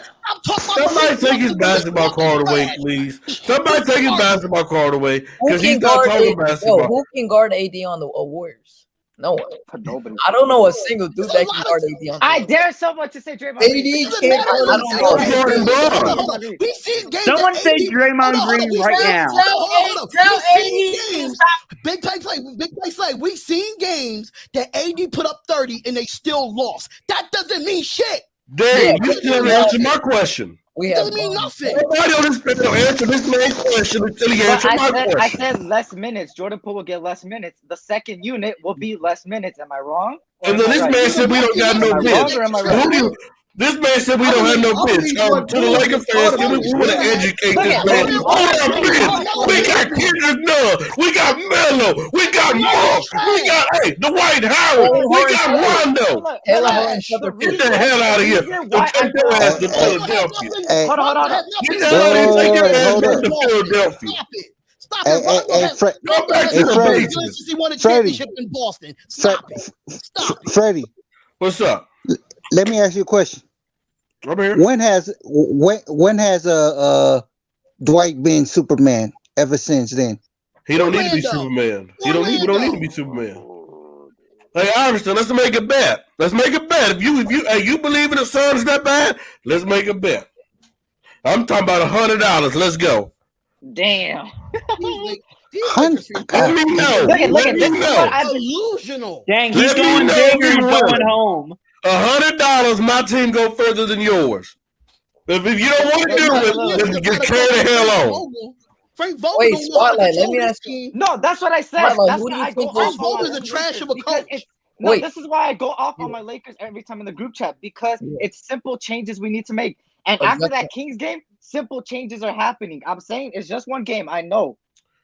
Speaker 7: Somebody take his basketball card away, please. Somebody take his basketball card away because he's not talking basketball.
Speaker 13: Who can guard AD on the Warriors? No one. Nobody. I don't know a single dude that can guard AD on.
Speaker 1: I dare someone to say Draymond.
Speaker 13: AD can't guard.
Speaker 11: We seen games.
Speaker 15: Someone say Draymond Green right now.
Speaker 11: Big play. We seen games that AD put up 30 and they still lost. That doesn't mean shit.
Speaker 7: Dave, you still haven't answered my question.
Speaker 11: It doesn't mean nothing.
Speaker 7: Nobody on this panel answer this man's question until he answers my question.
Speaker 1: I said less minutes. Jordan Poole will get less minutes. The second unit will be less minutes. Am I wrong?
Speaker 7: And then this man said we don't got no bench. This man said we don't have no bench. To the Lakers fans, we want to educate this man. We got Kendrick Nunn. We got Melo. We got Moss. We got the White Howard. We got Rondo. Get the hell out of here. Take your ass to Philadelphia.
Speaker 1: Hold on.
Speaker 7: Get the hell out of here. Take your ass back to Philadelphia.
Speaker 11: Stop it.
Speaker 7: Go back to the basics.
Speaker 11: He won a championship in Boston. Stop it.
Speaker 12: Freddie.
Speaker 7: What's up?
Speaker 12: Let me ask you a question.
Speaker 7: I'm here.
Speaker 12: When has Dwight been Superman ever since then?
Speaker 7: He don't need to be Superman. He don't need to be Superman. Hey, Iverson, let's make a bet. If you believe in the sun is that bad, let's make a bet. I'm talking about $100. Let's go.
Speaker 1: Damn.
Speaker 7: Let me know. Let me know.
Speaker 11: Delusional.
Speaker 15: Dang, he's going big or going home.
Speaker 7: $100, my team go further than yours. If you don't want to do it, then get carry the hell on.
Speaker 11: Frank Vogel.
Speaker 13: Wait, Spotlight. Let me ask you.
Speaker 1: No, that's what I said.
Speaker 13: Spotlight,
Speaker 1: Frank
Speaker 11: Vogel is a trash of a coach.
Speaker 1: This is why I go off on my Lakers every time in the group chat because it's simple changes we need to make. And after that Kings game, simple changes are happening. I'm saying it's just one game. I know,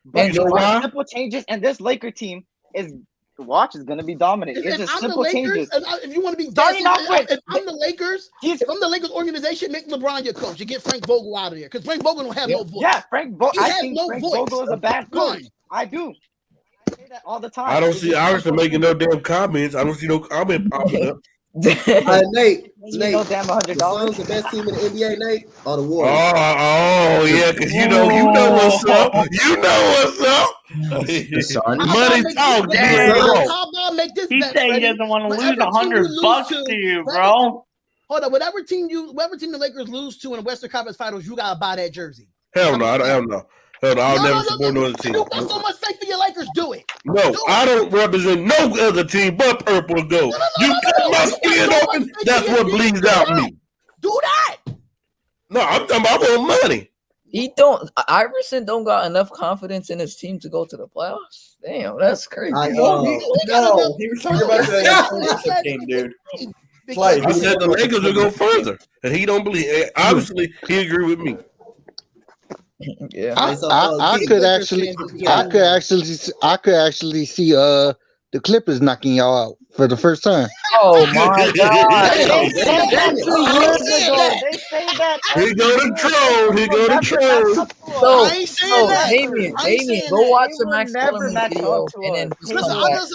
Speaker 1: but simple changes, and this Laker team is going to be dominant. It's just simple changes.
Speaker 11: If you want to be starting off with, if I'm the Lakers organization, make LeBron your coach. You get Frank Vogel out of there because Frank Vogel don't have no voice.
Speaker 1: Yeah, I think Frank Vogel is a bad coach. I do. I say that all the time.
Speaker 7: I don't see Iverson making no damn comments. I don't see no comment popping up.
Speaker 2: Nate,
Speaker 1: no damn $100.
Speaker 2: The best team in the NBA, Nate, or the Warriors?
Speaker 7: Oh yeah, because you know what's up. You know what's up. Money talk.
Speaker 15: He said he doesn't want to lose $100 to you, bro.
Speaker 11: Hold on, whatever team the Lakers lose to in the Western Conference Finals, you gotta buy that jersey.
Speaker 7: Hell no, I'll never support no other team.
Speaker 11: You got so much faith for your Lakers, do it.
Speaker 7: No, I don't represent no other team but purple and gold. You cut my skin open, that's what bleeds out me.
Speaker 11: Do that.
Speaker 7: No, I'm talking about money.
Speaker 13: Iverson don't got enough confidence in his team to go to the playoffs. Damn, that's crazy.
Speaker 3: He was talking about the game, dude.
Speaker 7: He said the Lakers will go further, and he don't believe. Obviously, he agree with me.
Speaker 12: Yeah, I could actually see the Clippers knocking y'all out for the first time.
Speaker 13: Oh my God!
Speaker 1: say that.
Speaker 7: He go to troll. He go to troll.
Speaker 13: So,
Speaker 11: I ain't saying that.
Speaker 13: Damien,
Speaker 11: I ain't
Speaker 13: Damien,
Speaker 11: saying
Speaker 13: go
Speaker 11: that.
Speaker 13: watch
Speaker 1: They
Speaker 13: the
Speaker 1: will
Speaker 13: Max
Speaker 1: never
Speaker 13: Kellerman
Speaker 1: match
Speaker 13: video
Speaker 1: up to
Speaker 13: and then
Speaker 1: us.
Speaker 13: just
Speaker 11: Listen,
Speaker 13: come
Speaker 11: I'm
Speaker 13: back.
Speaker 11: just,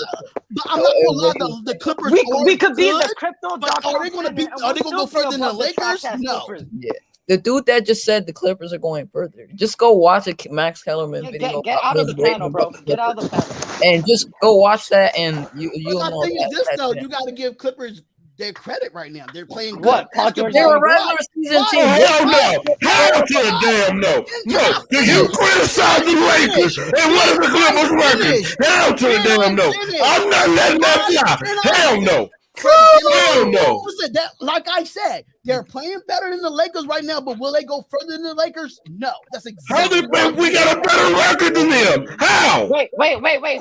Speaker 11: but I'm not gonna lie. The Clippers
Speaker 1: We
Speaker 11: are
Speaker 1: could be
Speaker 11: good,
Speaker 1: the crypto.
Speaker 11: but are they gonna beat? Are they gonna go further than the Lakers? No.
Speaker 13: Yeah. The dude that just said the Clippers are going further. Just go watch a Max Kellerman video.
Speaker 1: Get out of the panel, bro. Get out of the panel.
Speaker 13: And just go watch that, and you'll
Speaker 11: But my
Speaker 13: know.
Speaker 11: thing is this
Speaker 13: that's
Speaker 11: though,
Speaker 13: it.
Speaker 11: you got to give Clippers their credit right now. They're playing good
Speaker 1: What? Paul
Speaker 11: basketball.
Speaker 1: George
Speaker 13: They're a
Speaker 1: doing
Speaker 13: regular
Speaker 1: good?
Speaker 13: season team.
Speaker 7: Hell no. Hell to the damn no. No. Because you criticize the Lakers. And what is the Clippers record? Hell to the damn no. I'm not letting that fly. Hell no. Hell no.
Speaker 11: Listen, that, like I said, they're playing better than the Lakers right now, but will they go further than the Lakers? No. That's
Speaker 7: How
Speaker 11: exactly
Speaker 7: we got a better record than them? How?
Speaker 1: Wait.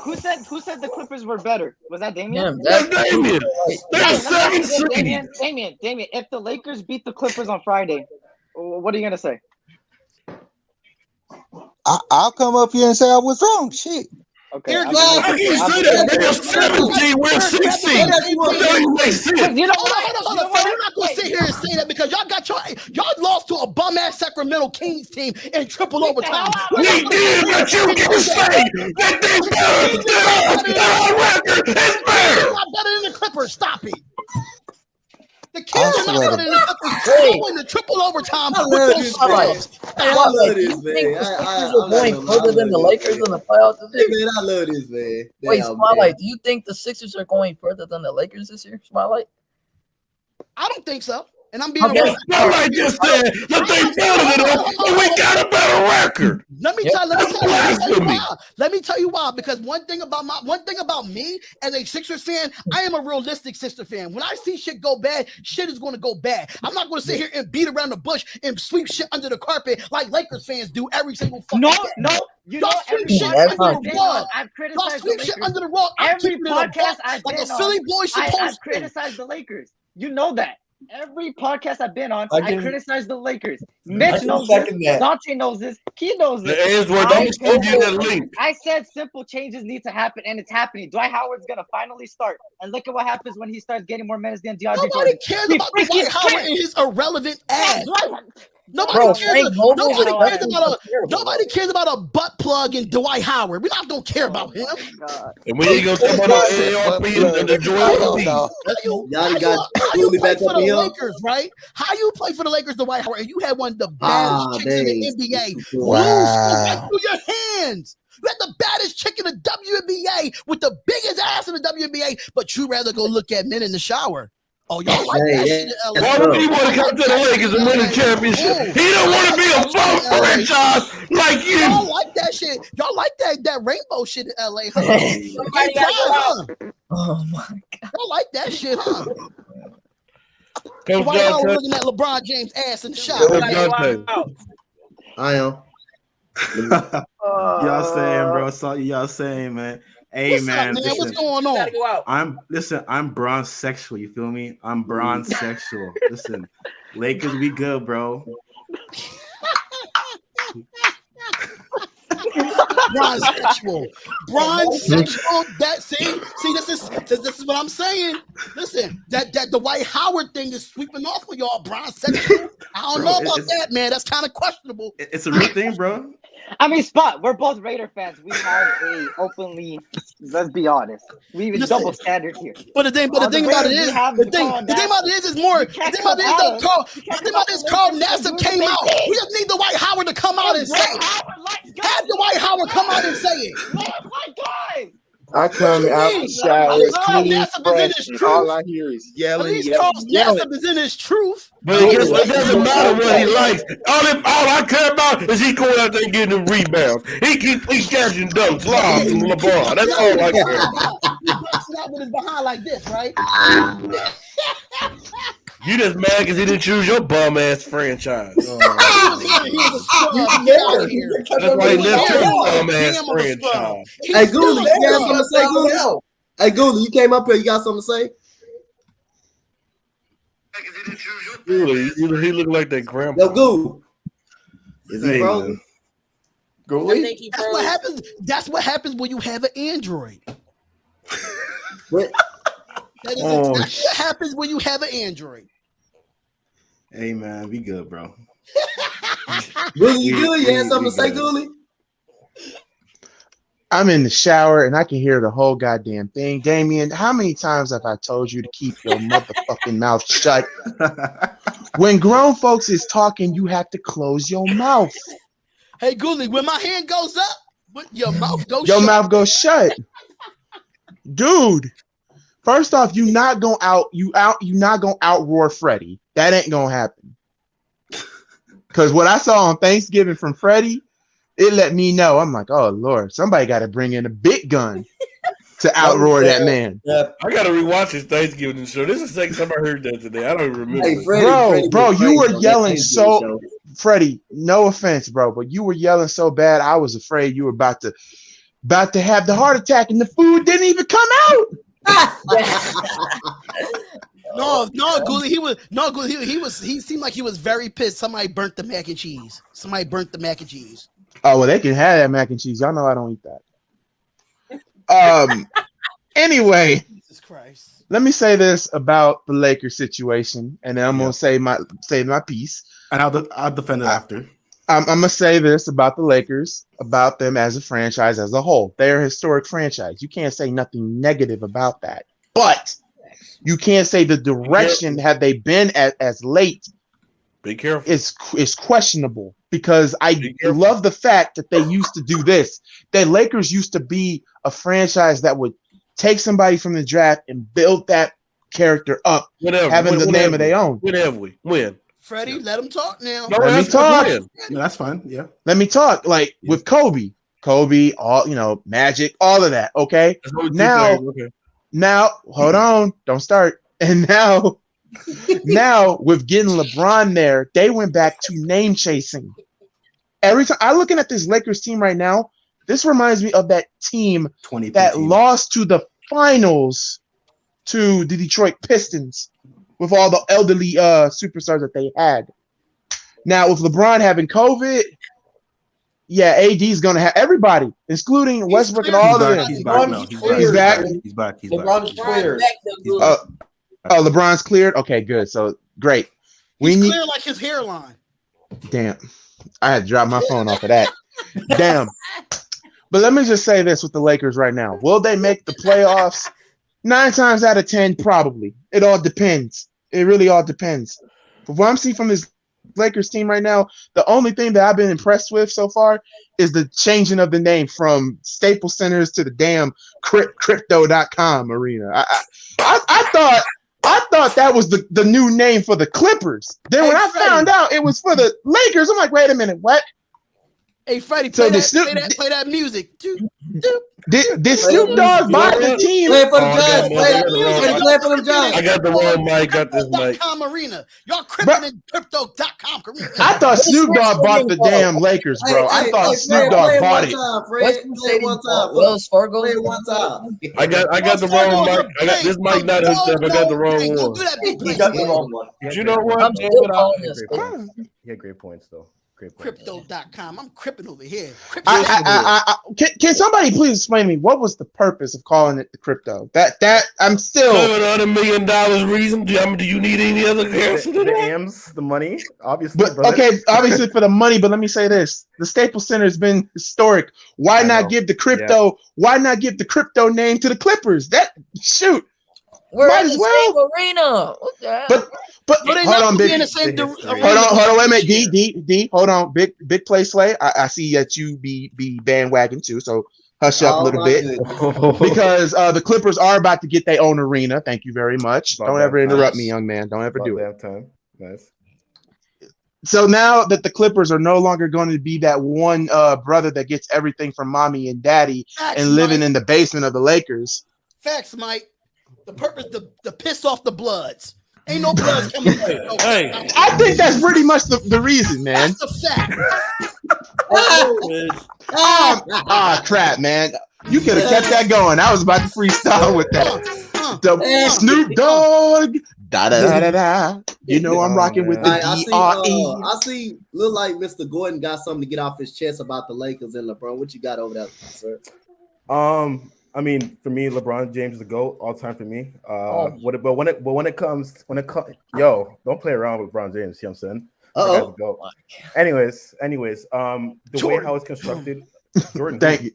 Speaker 1: Who said the Clippers were better? Was that Damien?
Speaker 7: That's Damien. They're
Speaker 1: Hey,
Speaker 7: the seventh
Speaker 1: this,
Speaker 7: seed.
Speaker 1: Damien, if the Lakers beat the Clippers on Friday, what are you gonna say?
Speaker 12: I'll come up here and say I was wrong. Shit.
Speaker 1: Okay.
Speaker 7: I can't say that. They're 17. We're 16. Doesn't make sense.
Speaker 1: You know
Speaker 11: Hold on. You're not gonna sit here and say that because y'all lost to a bum ass Sacramento Kings team in triple overtime.
Speaker 7: We did, but you can say that they better than our record is better.
Speaker 11: They're not better than the Clippers. Stop it. The Kings are not better than the Clippers.
Speaker 13: Hey.
Speaker 11: They win the triple overtime.
Speaker 13: I
Speaker 11: with
Speaker 13: love
Speaker 11: those
Speaker 13: this,
Speaker 11: scrubs.
Speaker 2: I
Speaker 13: Spotlight,
Speaker 2: love
Speaker 13: do you
Speaker 2: this,
Speaker 13: think
Speaker 2: man.
Speaker 13: the Sixers
Speaker 2: I
Speaker 13: are
Speaker 2: love
Speaker 13: going
Speaker 2: this,
Speaker 13: further than the Lakers in the playoffs this
Speaker 2: Hey,
Speaker 13: year?
Speaker 2: man, I love this, man.
Speaker 13: Wait,
Speaker 2: Damn,
Speaker 13: Spotlight, do you think the Sixers are going further than the Lakers this year? Spotlight?
Speaker 11: I don't think so. And I'm being
Speaker 13: Okay.
Speaker 7: Spotlight just said that they better than us, but we got a better record.
Speaker 11: Let me tell you why. Because one thing about me as a Sixers fan, I am a realistic Sixers fan. When I see shit go bad, shit is going to go bad. I'm not going to sit here and beat around the bush and sweep shit under the carpet like Lakers fans do every single fucking day. Y'all sweep shit under the rug. Y'all sweep shit under the rug.
Speaker 1: Every podcast I've
Speaker 11: like
Speaker 1: been
Speaker 11: a Philly
Speaker 1: on,
Speaker 11: boy supposed
Speaker 1: I've
Speaker 11: to.
Speaker 1: criticized the Lakers. You know that. Every podcast I've been on, I criticize the Lakers.
Speaker 3: I
Speaker 1: Mitch
Speaker 3: can
Speaker 1: knows
Speaker 3: second
Speaker 1: this.
Speaker 3: that.
Speaker 1: Dante knows this. Key knows this.
Speaker 7: Ainsworth, I'm gonna send you that link.
Speaker 1: I said simple changes need to happen, and it's happening. Dwight Howard's gonna finally start, and look at what happens when he starts getting more minutes than DeAndre
Speaker 11: Nobody
Speaker 1: Jordan.
Speaker 11: cares
Speaker 1: He
Speaker 11: about
Speaker 1: freaking
Speaker 11: Dwight Howard
Speaker 1: cares.
Speaker 11: and his irrelevant ass.
Speaker 13: Bro, Frank Vogel's
Speaker 11: Nobody cares about a butt plug in Dwight Howard. We're not gonna care about him.
Speaker 7: And we ain't gonna talk about ARP and the Joel Embiid.
Speaker 2: Y'all got
Speaker 11: How you
Speaker 2: Cooley
Speaker 11: play
Speaker 2: back
Speaker 11: for
Speaker 2: up
Speaker 11: the
Speaker 2: here.
Speaker 11: Lakers, right? How you play for the Lakers, Dwight Howard, and you had one of the baddest chicks in the NBA
Speaker 12: Wow.
Speaker 11: right through your hands. You had the baddest chick in the WNBA with the biggest ass in the WNBA, but you rather go look at men in the shower. Oh, y'all like that shit in LA.
Speaker 7: Why would he want to come to the Lakers and win the championship? He don't want to be a bum franchise like you.
Speaker 11: Y'all like that shit. Y'all like that rainbow shit in LA, huh?
Speaker 9: Somebody gotta go out.
Speaker 13: Oh my God.
Speaker 11: Y'all like that shit, huh?
Speaker 7: Coach
Speaker 11: Why y'all
Speaker 7: Donte.
Speaker 11: looking at LeBron James' ass in the
Speaker 7: Coach
Speaker 11: shower?
Speaker 7: Donte.
Speaker 2: I am.
Speaker 16: Y'all saying, bro? So y'all saying, man. Hey,
Speaker 11: What's
Speaker 16: man.
Speaker 11: up, man?
Speaker 16: Listen,
Speaker 11: What's going on?
Speaker 9: Gotta go out.
Speaker 16: I'm bronze sexual. You feel me? I'm bronze sexual. Listen, Lakers, we good, bro.
Speaker 11: Bronze sexual. Bronze sexual. This is what I'm saying. Listen, that Dwight Howard thing is sweeping off of y'all. Bronze sexual. I don't know about that, man. That's kind of questionable.
Speaker 16: It's a real thing, bro.
Speaker 1: I mean, Spot, we're both Raider fans. We have a openly, let's be honest, we have a double standard here.
Speaker 11: But the thing about it is, Carl Nassib came out. We just need Dwight Howard to come out and say it. Have Dwight Howard come out and say it.
Speaker 17: I come out the shower clean, fresh, and all I hear is
Speaker 11: At
Speaker 17: yelling,
Speaker 11: least
Speaker 17: yelling,
Speaker 11: Carl
Speaker 17: yelling.
Speaker 11: Nassib is in his truth.
Speaker 7: But it doesn't matter what he likes. All I care about is he going out there and getting the rebounds. He catching dunks live from LeBron. That's all I care about.
Speaker 11: He busted out with his behind like this, right?
Speaker 7: You just mad because he didn't choose your bum ass franchise.
Speaker 11: He was a scrub. Get out of here.
Speaker 7: That's why he left your bum ass franchise.
Speaker 2: Hey, Goolie, you got something to say, Goolie? Hey, Goolie, you came up here. You got something to say?
Speaker 7: Really, he looked like that grandpa.
Speaker 2: Yo, Goo. Is he frozen?
Speaker 11: Goolie? That's what happens when you have an Android.
Speaker 2: What?
Speaker 11: That's what happens when you have an Android.
Speaker 16: Hey man, we good, bro.
Speaker 2: Goolie, you good? You had something to say, Goolie?
Speaker 17: I'm in the shower and I can hear the whole goddamn thing. Damien, how many times have I told you to keep your motherfucking mouth shut? When grown folks is talking, you have to close your mouth.
Speaker 11: Hey, Goolie, when my hand goes up, your mouth goes
Speaker 17: Your
Speaker 11: shut.
Speaker 17: mouth goes shut. Dude, first off, you not gonna outroar Freddie. That ain't gonna happen. Cause what I saw on Thanksgiving from Freddie, it let me know. I'm like, oh Lord, somebody got to bring in a big gun to outroar that man.
Speaker 7: I gotta rewatch his Thanksgiving show. This is the second time I heard that today. I don't even remember.
Speaker 2: Hey,
Speaker 7: it.
Speaker 17: Bro, you were yelling so. Freddie, no offense, bro, but you were yelling so bad. I was afraid you were about to have the heart attack, and the food didn't even come out.
Speaker 11: No, Goolie, he seemed like he was very pissed. Somebody burnt the mac and cheese.
Speaker 17: Oh, well, they can have that mac and cheese. Y'all know I don't eat that. Anyway,
Speaker 11: Jesus Christ.
Speaker 17: Let me say this about the Lakers situation, and then I'm gonna say my piece.
Speaker 16: And I'll defend it after.
Speaker 17: I'm gonna say this about the Lakers, about them as a franchise as a whole. They're a historic franchise. You can't say nothing negative about that. But you can't say the direction have they been as late.
Speaker 7: Be careful.
Speaker 17: Is questionable, because I love the fact that they used to do this. The Lakers used to be a franchise that would take somebody from the draft and build that character up, having the name of their own.
Speaker 7: When?
Speaker 11: Freddie, let him talk now.
Speaker 17: Let me talk.
Speaker 16: No, that's fine. Yeah.
Speaker 17: Let me talk. Like with Kobe, all Magic, all of that. Okay. Now, hold on, don't start. And now with getting LeBron there, they went back to name chasing. Every time I'm looking at this Lakers team right now, this reminds me of that team that lost to the finals to the Detroit Pistons with all the elderly superstars that they had. Now with LeBron having COVID, AD's gonna have everybody, including Westbrook and all of them.
Speaker 16: He's back.
Speaker 3: LeBron's cleared.
Speaker 17: LeBron's cleared. Okay, good. So great.
Speaker 11: He's clear like his hairline.
Speaker 17: Damn, I had to drop my phone off of that. Damn. But let me just say this with the Lakers right now: will they make the playoffs? 9 times out of 10, probably. It all depends. It really all depends. But what I'm seeing from this Lakers team right now, the only thing that I've been impressed with so far is the changing of the name from Staples Centers to the damn crypto.com arena. I thought that was the new name for the Clippers. Then when I found out it was for the Lakers, I'm like, wait a minute, what?
Speaker 11: Hey, Freddie, play that music.
Speaker 17: Did Snoop Dogg buy the team?
Speaker 2: Play for the Giants. Play for the Giants.
Speaker 7: I got the wrong mic. Got this mic.
Speaker 11: Arena. Y'all crypto.com arena.
Speaker 17: I thought Snoop Dogg bought the damn Lakers, bro. I thought Snoop Dogg bought it.
Speaker 2: Play it one time.
Speaker 13: Wells Fargo.
Speaker 2: Play it one time.
Speaker 7: I got the wrong mic. I got this mic not hooked up. I got the wrong one.
Speaker 3: You got the wrong one.
Speaker 7: But you know what?
Speaker 13: I'm still calling this.
Speaker 18: He had great points though.
Speaker 11: Crypto.com. I'm cripping over here.
Speaker 17: Can somebody please explain to me what was the purpose of calling it the crypto? That I'm still
Speaker 7: $700 million reason. Do you need any other answer to
Speaker 18: The
Speaker 7: that?
Speaker 18: AMs, the money, obviously.
Speaker 17: But okay, obviously for the money, but let me say this: the Staples Center has been historic. Why not give the crypto? Yeah. Why not give the crypto name to the Clippers? That shoot,
Speaker 13: we're in the same arena. What the hell?
Speaker 17: But hold on, big. Hold on, wait a minute, D. Hold on, big play, Slay. I see that you be bandwagon too, so hush up a little bit because the Clippers are about to get their own arena. Thank you very much. Don't ever interrupt me, young man. Don't ever do it.
Speaker 18: Nice.
Speaker 17: So now that the Clippers are no longer going to be that one brother that gets everything from mommy and daddy and living in the basement of the Lakers.
Speaker 11: Facts, Mike. The purpose to piss off the Bloods. Ain't no blood coming.
Speaker 17: Hey, I think that's pretty much the reason, man.
Speaker 11: That's the
Speaker 17: fact. Crap, man. You could have kept that going. I was about to freestyle with that. Snoop Dogg. Da. You know I'm rocking with the DRE.
Speaker 2: I see. Look like Mr. Gordon got something to get off his chest about the Lakers and LeBron. What you got over there, sir?
Speaker 18: I mean, for me, LeBron James is the GOAT all time for me.
Speaker 13: Oh.
Speaker 18: But when it comes, yo, don't play around with LeBron James. You know what I'm saying? That
Speaker 2: Uh-oh.
Speaker 18: guy's the GOAT. Anyways, the way how it's constructed, Jordan.
Speaker 17: Thank you.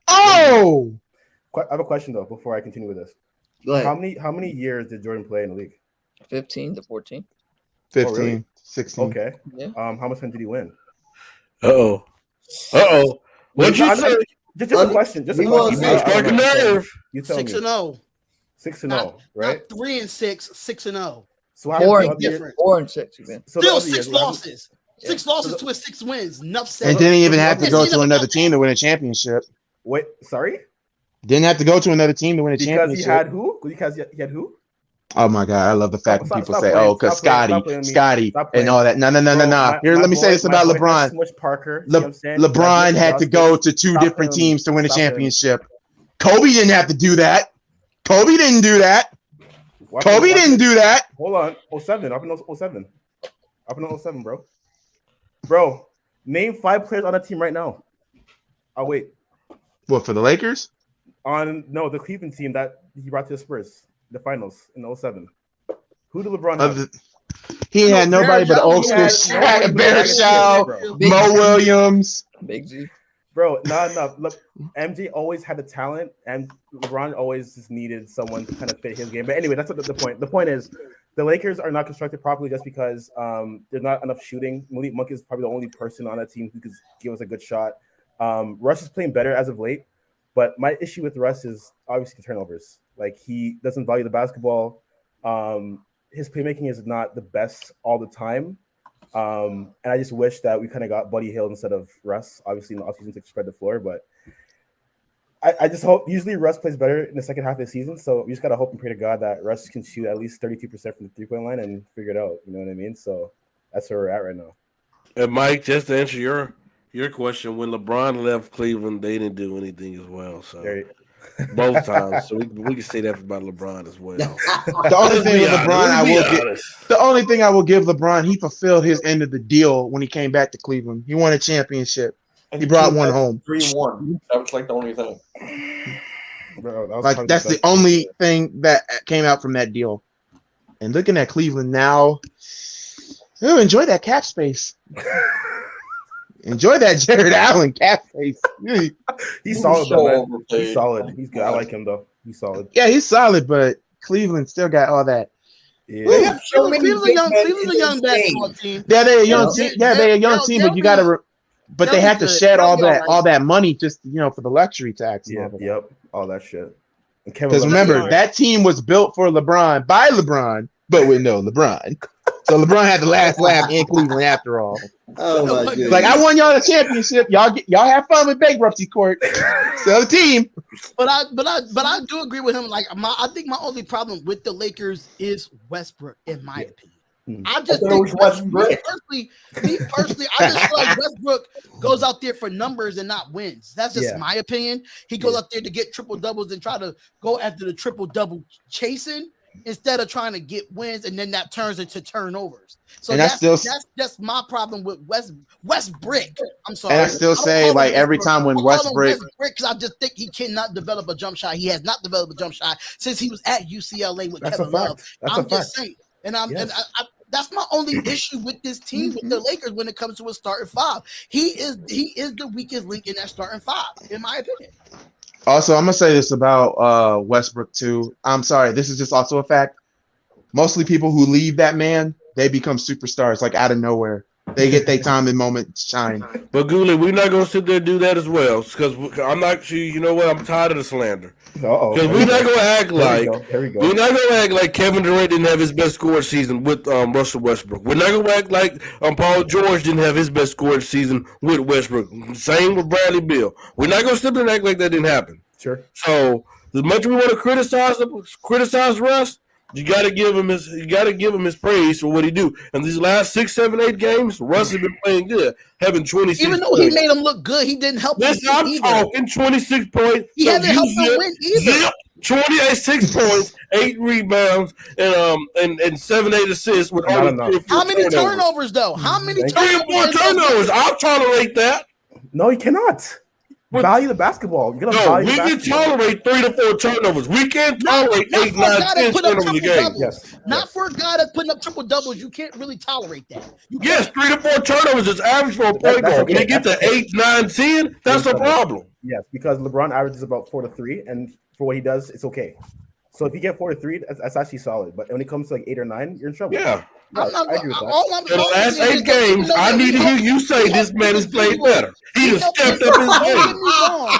Speaker 17: Oh,
Speaker 18: I have a question though before I continue with this.
Speaker 2: Go ahead.
Speaker 18: How many years did Jordan play in the league?
Speaker 13: 15 to 14.
Speaker 17: 15,
Speaker 18: Oh, really?
Speaker 17: 16.
Speaker 18: Okay.
Speaker 13: Yeah.
Speaker 18: How much time did he win?
Speaker 7: What'd you say?
Speaker 18: Just a question. Just a question.
Speaker 7: Strike a nerve.
Speaker 18: You tell
Speaker 11: 6
Speaker 18: me.
Speaker 11: and 0.
Speaker 18: 6 and 0, right?
Speaker 11: Not 3 and 6, 6 and 0.
Speaker 18: So
Speaker 13: 4
Speaker 18: how
Speaker 13: and
Speaker 11: different.
Speaker 13: 4 and 6. Even.
Speaker 18: So
Speaker 11: Still
Speaker 18: the other
Speaker 11: 6
Speaker 18: years,
Speaker 11: losses. 6 losses to 6 wins. Enough said.
Speaker 17: And didn't even have to go to another team to win a championship.
Speaker 18: Wait, sorry?
Speaker 17: Didn't have to go to another team to win a
Speaker 18: Because
Speaker 17: championship.
Speaker 18: he had who? Because he had who?
Speaker 17: Oh my God, I love the fact that people say, "Oh, because
Speaker 18: Scotty
Speaker 17: and all that." No. Here, let me say this about LeBron.
Speaker 18: Parker,
Speaker 17: LeBron had to go to 2 different teams to win a championship. Kobe didn't have to do that. Kobe didn't do that. Kobe didn't do that.
Speaker 18: Hold on, 07. Up in 07. Up in 07, bro. Bro, name 5 players on the team right now. I'll wait.
Speaker 17: What, for the Lakers?
Speaker 18: The Cleveland team that he brought to the Spurs, the finals in 07. Who did LeBron have?
Speaker 17: He had nobody but old school Shaq, Baruchel, Mo Williams.
Speaker 13: Big Z.
Speaker 18: Bro, not enough. Look, MJ always had the talent, and LeBron always just needed someone to kind of fit his game. But anyway, that's not the point. The point is, the Lakers are not constructed properly just because there's not enough shooting. Malik Monk is probably the only person on that team who could give us a good shot. Russ is playing better as of late, but my issue with Russ is obviously the turnovers. Like, he doesn't value the basketball. His playmaking is not the best all the time. And I just wish that we kind of got Buddy Hield instead of Russ, obviously in the offseason to spread the floor. But I just hope, usually Russ plays better in the second half of the season. So we just got to hope and pray to God that Russ can shoot at least 32% from the 3-point line and figure it out. You know what I mean? So that's where we're at right now.
Speaker 7: And Mike, just to answer your question, when LeBron left Cleveland, they didn't do anything as well. So both times. So we can say that about LeBron as well.
Speaker 17: The only thing with LeBron, the only thing I will give LeBron, he fulfilled his end of the deal when he came back to Cleveland. He won a championship. He brought one home.
Speaker 3: 3-1. That was like the only thing.
Speaker 18: Bro,
Speaker 17: that's the only thing that came out from that deal. And looking at Cleveland now, enjoy that cap space. Enjoy that Jared Allen cap space.
Speaker 18: He's solid, though, man. He's solid. He's good. I like him, though. He's solid.
Speaker 17: Yeah, he's solid, but Cleveland still got all that.
Speaker 11: Yeah. Cleveland's a young basketball team.
Speaker 17: Yeah, they're a young team. Yeah, they're a young team, but you got to. But they had to shed all that money just for the luxury tax.
Speaker 18: Yep, all that shit.
Speaker 17: Because remember, that team was built for LeBron by LeBron, but with no LeBron. So LeBron had the last laugh in Cleveland after all.
Speaker 2: Oh my goodness!
Speaker 17: Like, I won y'all the championship. Y'all have fun with bankruptcy court. Sell the team.
Speaker 11: But I do agree with him. Like, I think my only problem with the Lakers is Westbrook, in my opinion. I just think me personally, I just feel like Westbrook goes out there for numbers and not wins. That's just my opinion. He goes out there to get triple doubles and try to go after the triple double chasing instead of trying to get wins, and then that turns into turnovers. So that's just my problem with Westbrook. I'm sorry.
Speaker 17: And I still say, like, every time when Westbrook,
Speaker 11: because I just think he cannot develop a jump shot. He has not developed a jump shot since he was at UCLA with Kevin Love. I'm just saying. And that's my only issue with this team, with the Lakers, when it comes to a starting 5. He is the weakest link in that starting 5, in my opinion.
Speaker 17: Also, I'm gonna say this about Westbrook too. I'm sorry, this is just also a fact. Mostly people who leave that man, they become superstars like out of nowhere. They get their time and moment to shine.
Speaker 7: But Goolie, we're not gonna sit there and do that as well, because I'm not sure. You know what? I'm tired of the slander. Because we're not gonna act like we're not gonna act like Kevin Durant didn't have his best scoring season with Russell Westbrook. We're not gonna act like Paul George didn't have his best scoring season with Westbrook. Same with Bradley Beal. We're not gonna sit there and act like that didn't happen.
Speaker 18: Sure.
Speaker 7: So as much as we want to criticize Russ, you gotta give him his praise for what he do. And these last 6, 7, 8 games, Russ has been playing good, having 26.
Speaker 11: Even though he made him look good, he didn't help.
Speaker 7: Listen, I'm talking 26 points.
Speaker 11: He hasn't helped them win either.
Speaker 7: 26 points, 8 rebounds, and 7, 8 assists with only 3
Speaker 11: How many turnovers though? How many
Speaker 7: 3 or 4 turnovers? I'll tolerate that.
Speaker 18: No, he cannot. value the basketball. You gotta
Speaker 7: No,
Speaker 18: value
Speaker 7: we
Speaker 18: the
Speaker 7: can
Speaker 18: basketball.
Speaker 7: tolerate 3 to 4 turnovers. We can't tolerate
Speaker 11: Not
Speaker 7: 8,
Speaker 11: for a
Speaker 7: 9,
Speaker 11: guy
Speaker 7: 10
Speaker 11: that put up
Speaker 7: turnovers a
Speaker 11: triple
Speaker 7: game.
Speaker 11: doubles.
Speaker 18: Yes.
Speaker 11: Not for a guy that's putting up triple doubles. You can't really tolerate that. You
Speaker 7: Yes,
Speaker 11: can't.
Speaker 7: 3 to 4 turnovers is average for a point
Speaker 18: That's
Speaker 7: guard.
Speaker 18: okay.
Speaker 7: When they get to
Speaker 18: That's okay.
Speaker 7: 8, 9, 10, that's a problem.
Speaker 18: Yes, because LeBron averages about 4 to 3, and for what he does, it's okay. So if you get 4 to 3, that's actually solid. But when it comes to like 8 or 9, you're in trouble.
Speaker 7: Yeah.
Speaker 18: No, I agree with that.
Speaker 7: For the last 8 games, I need to hear you say this man has played better. He has stepped up his game.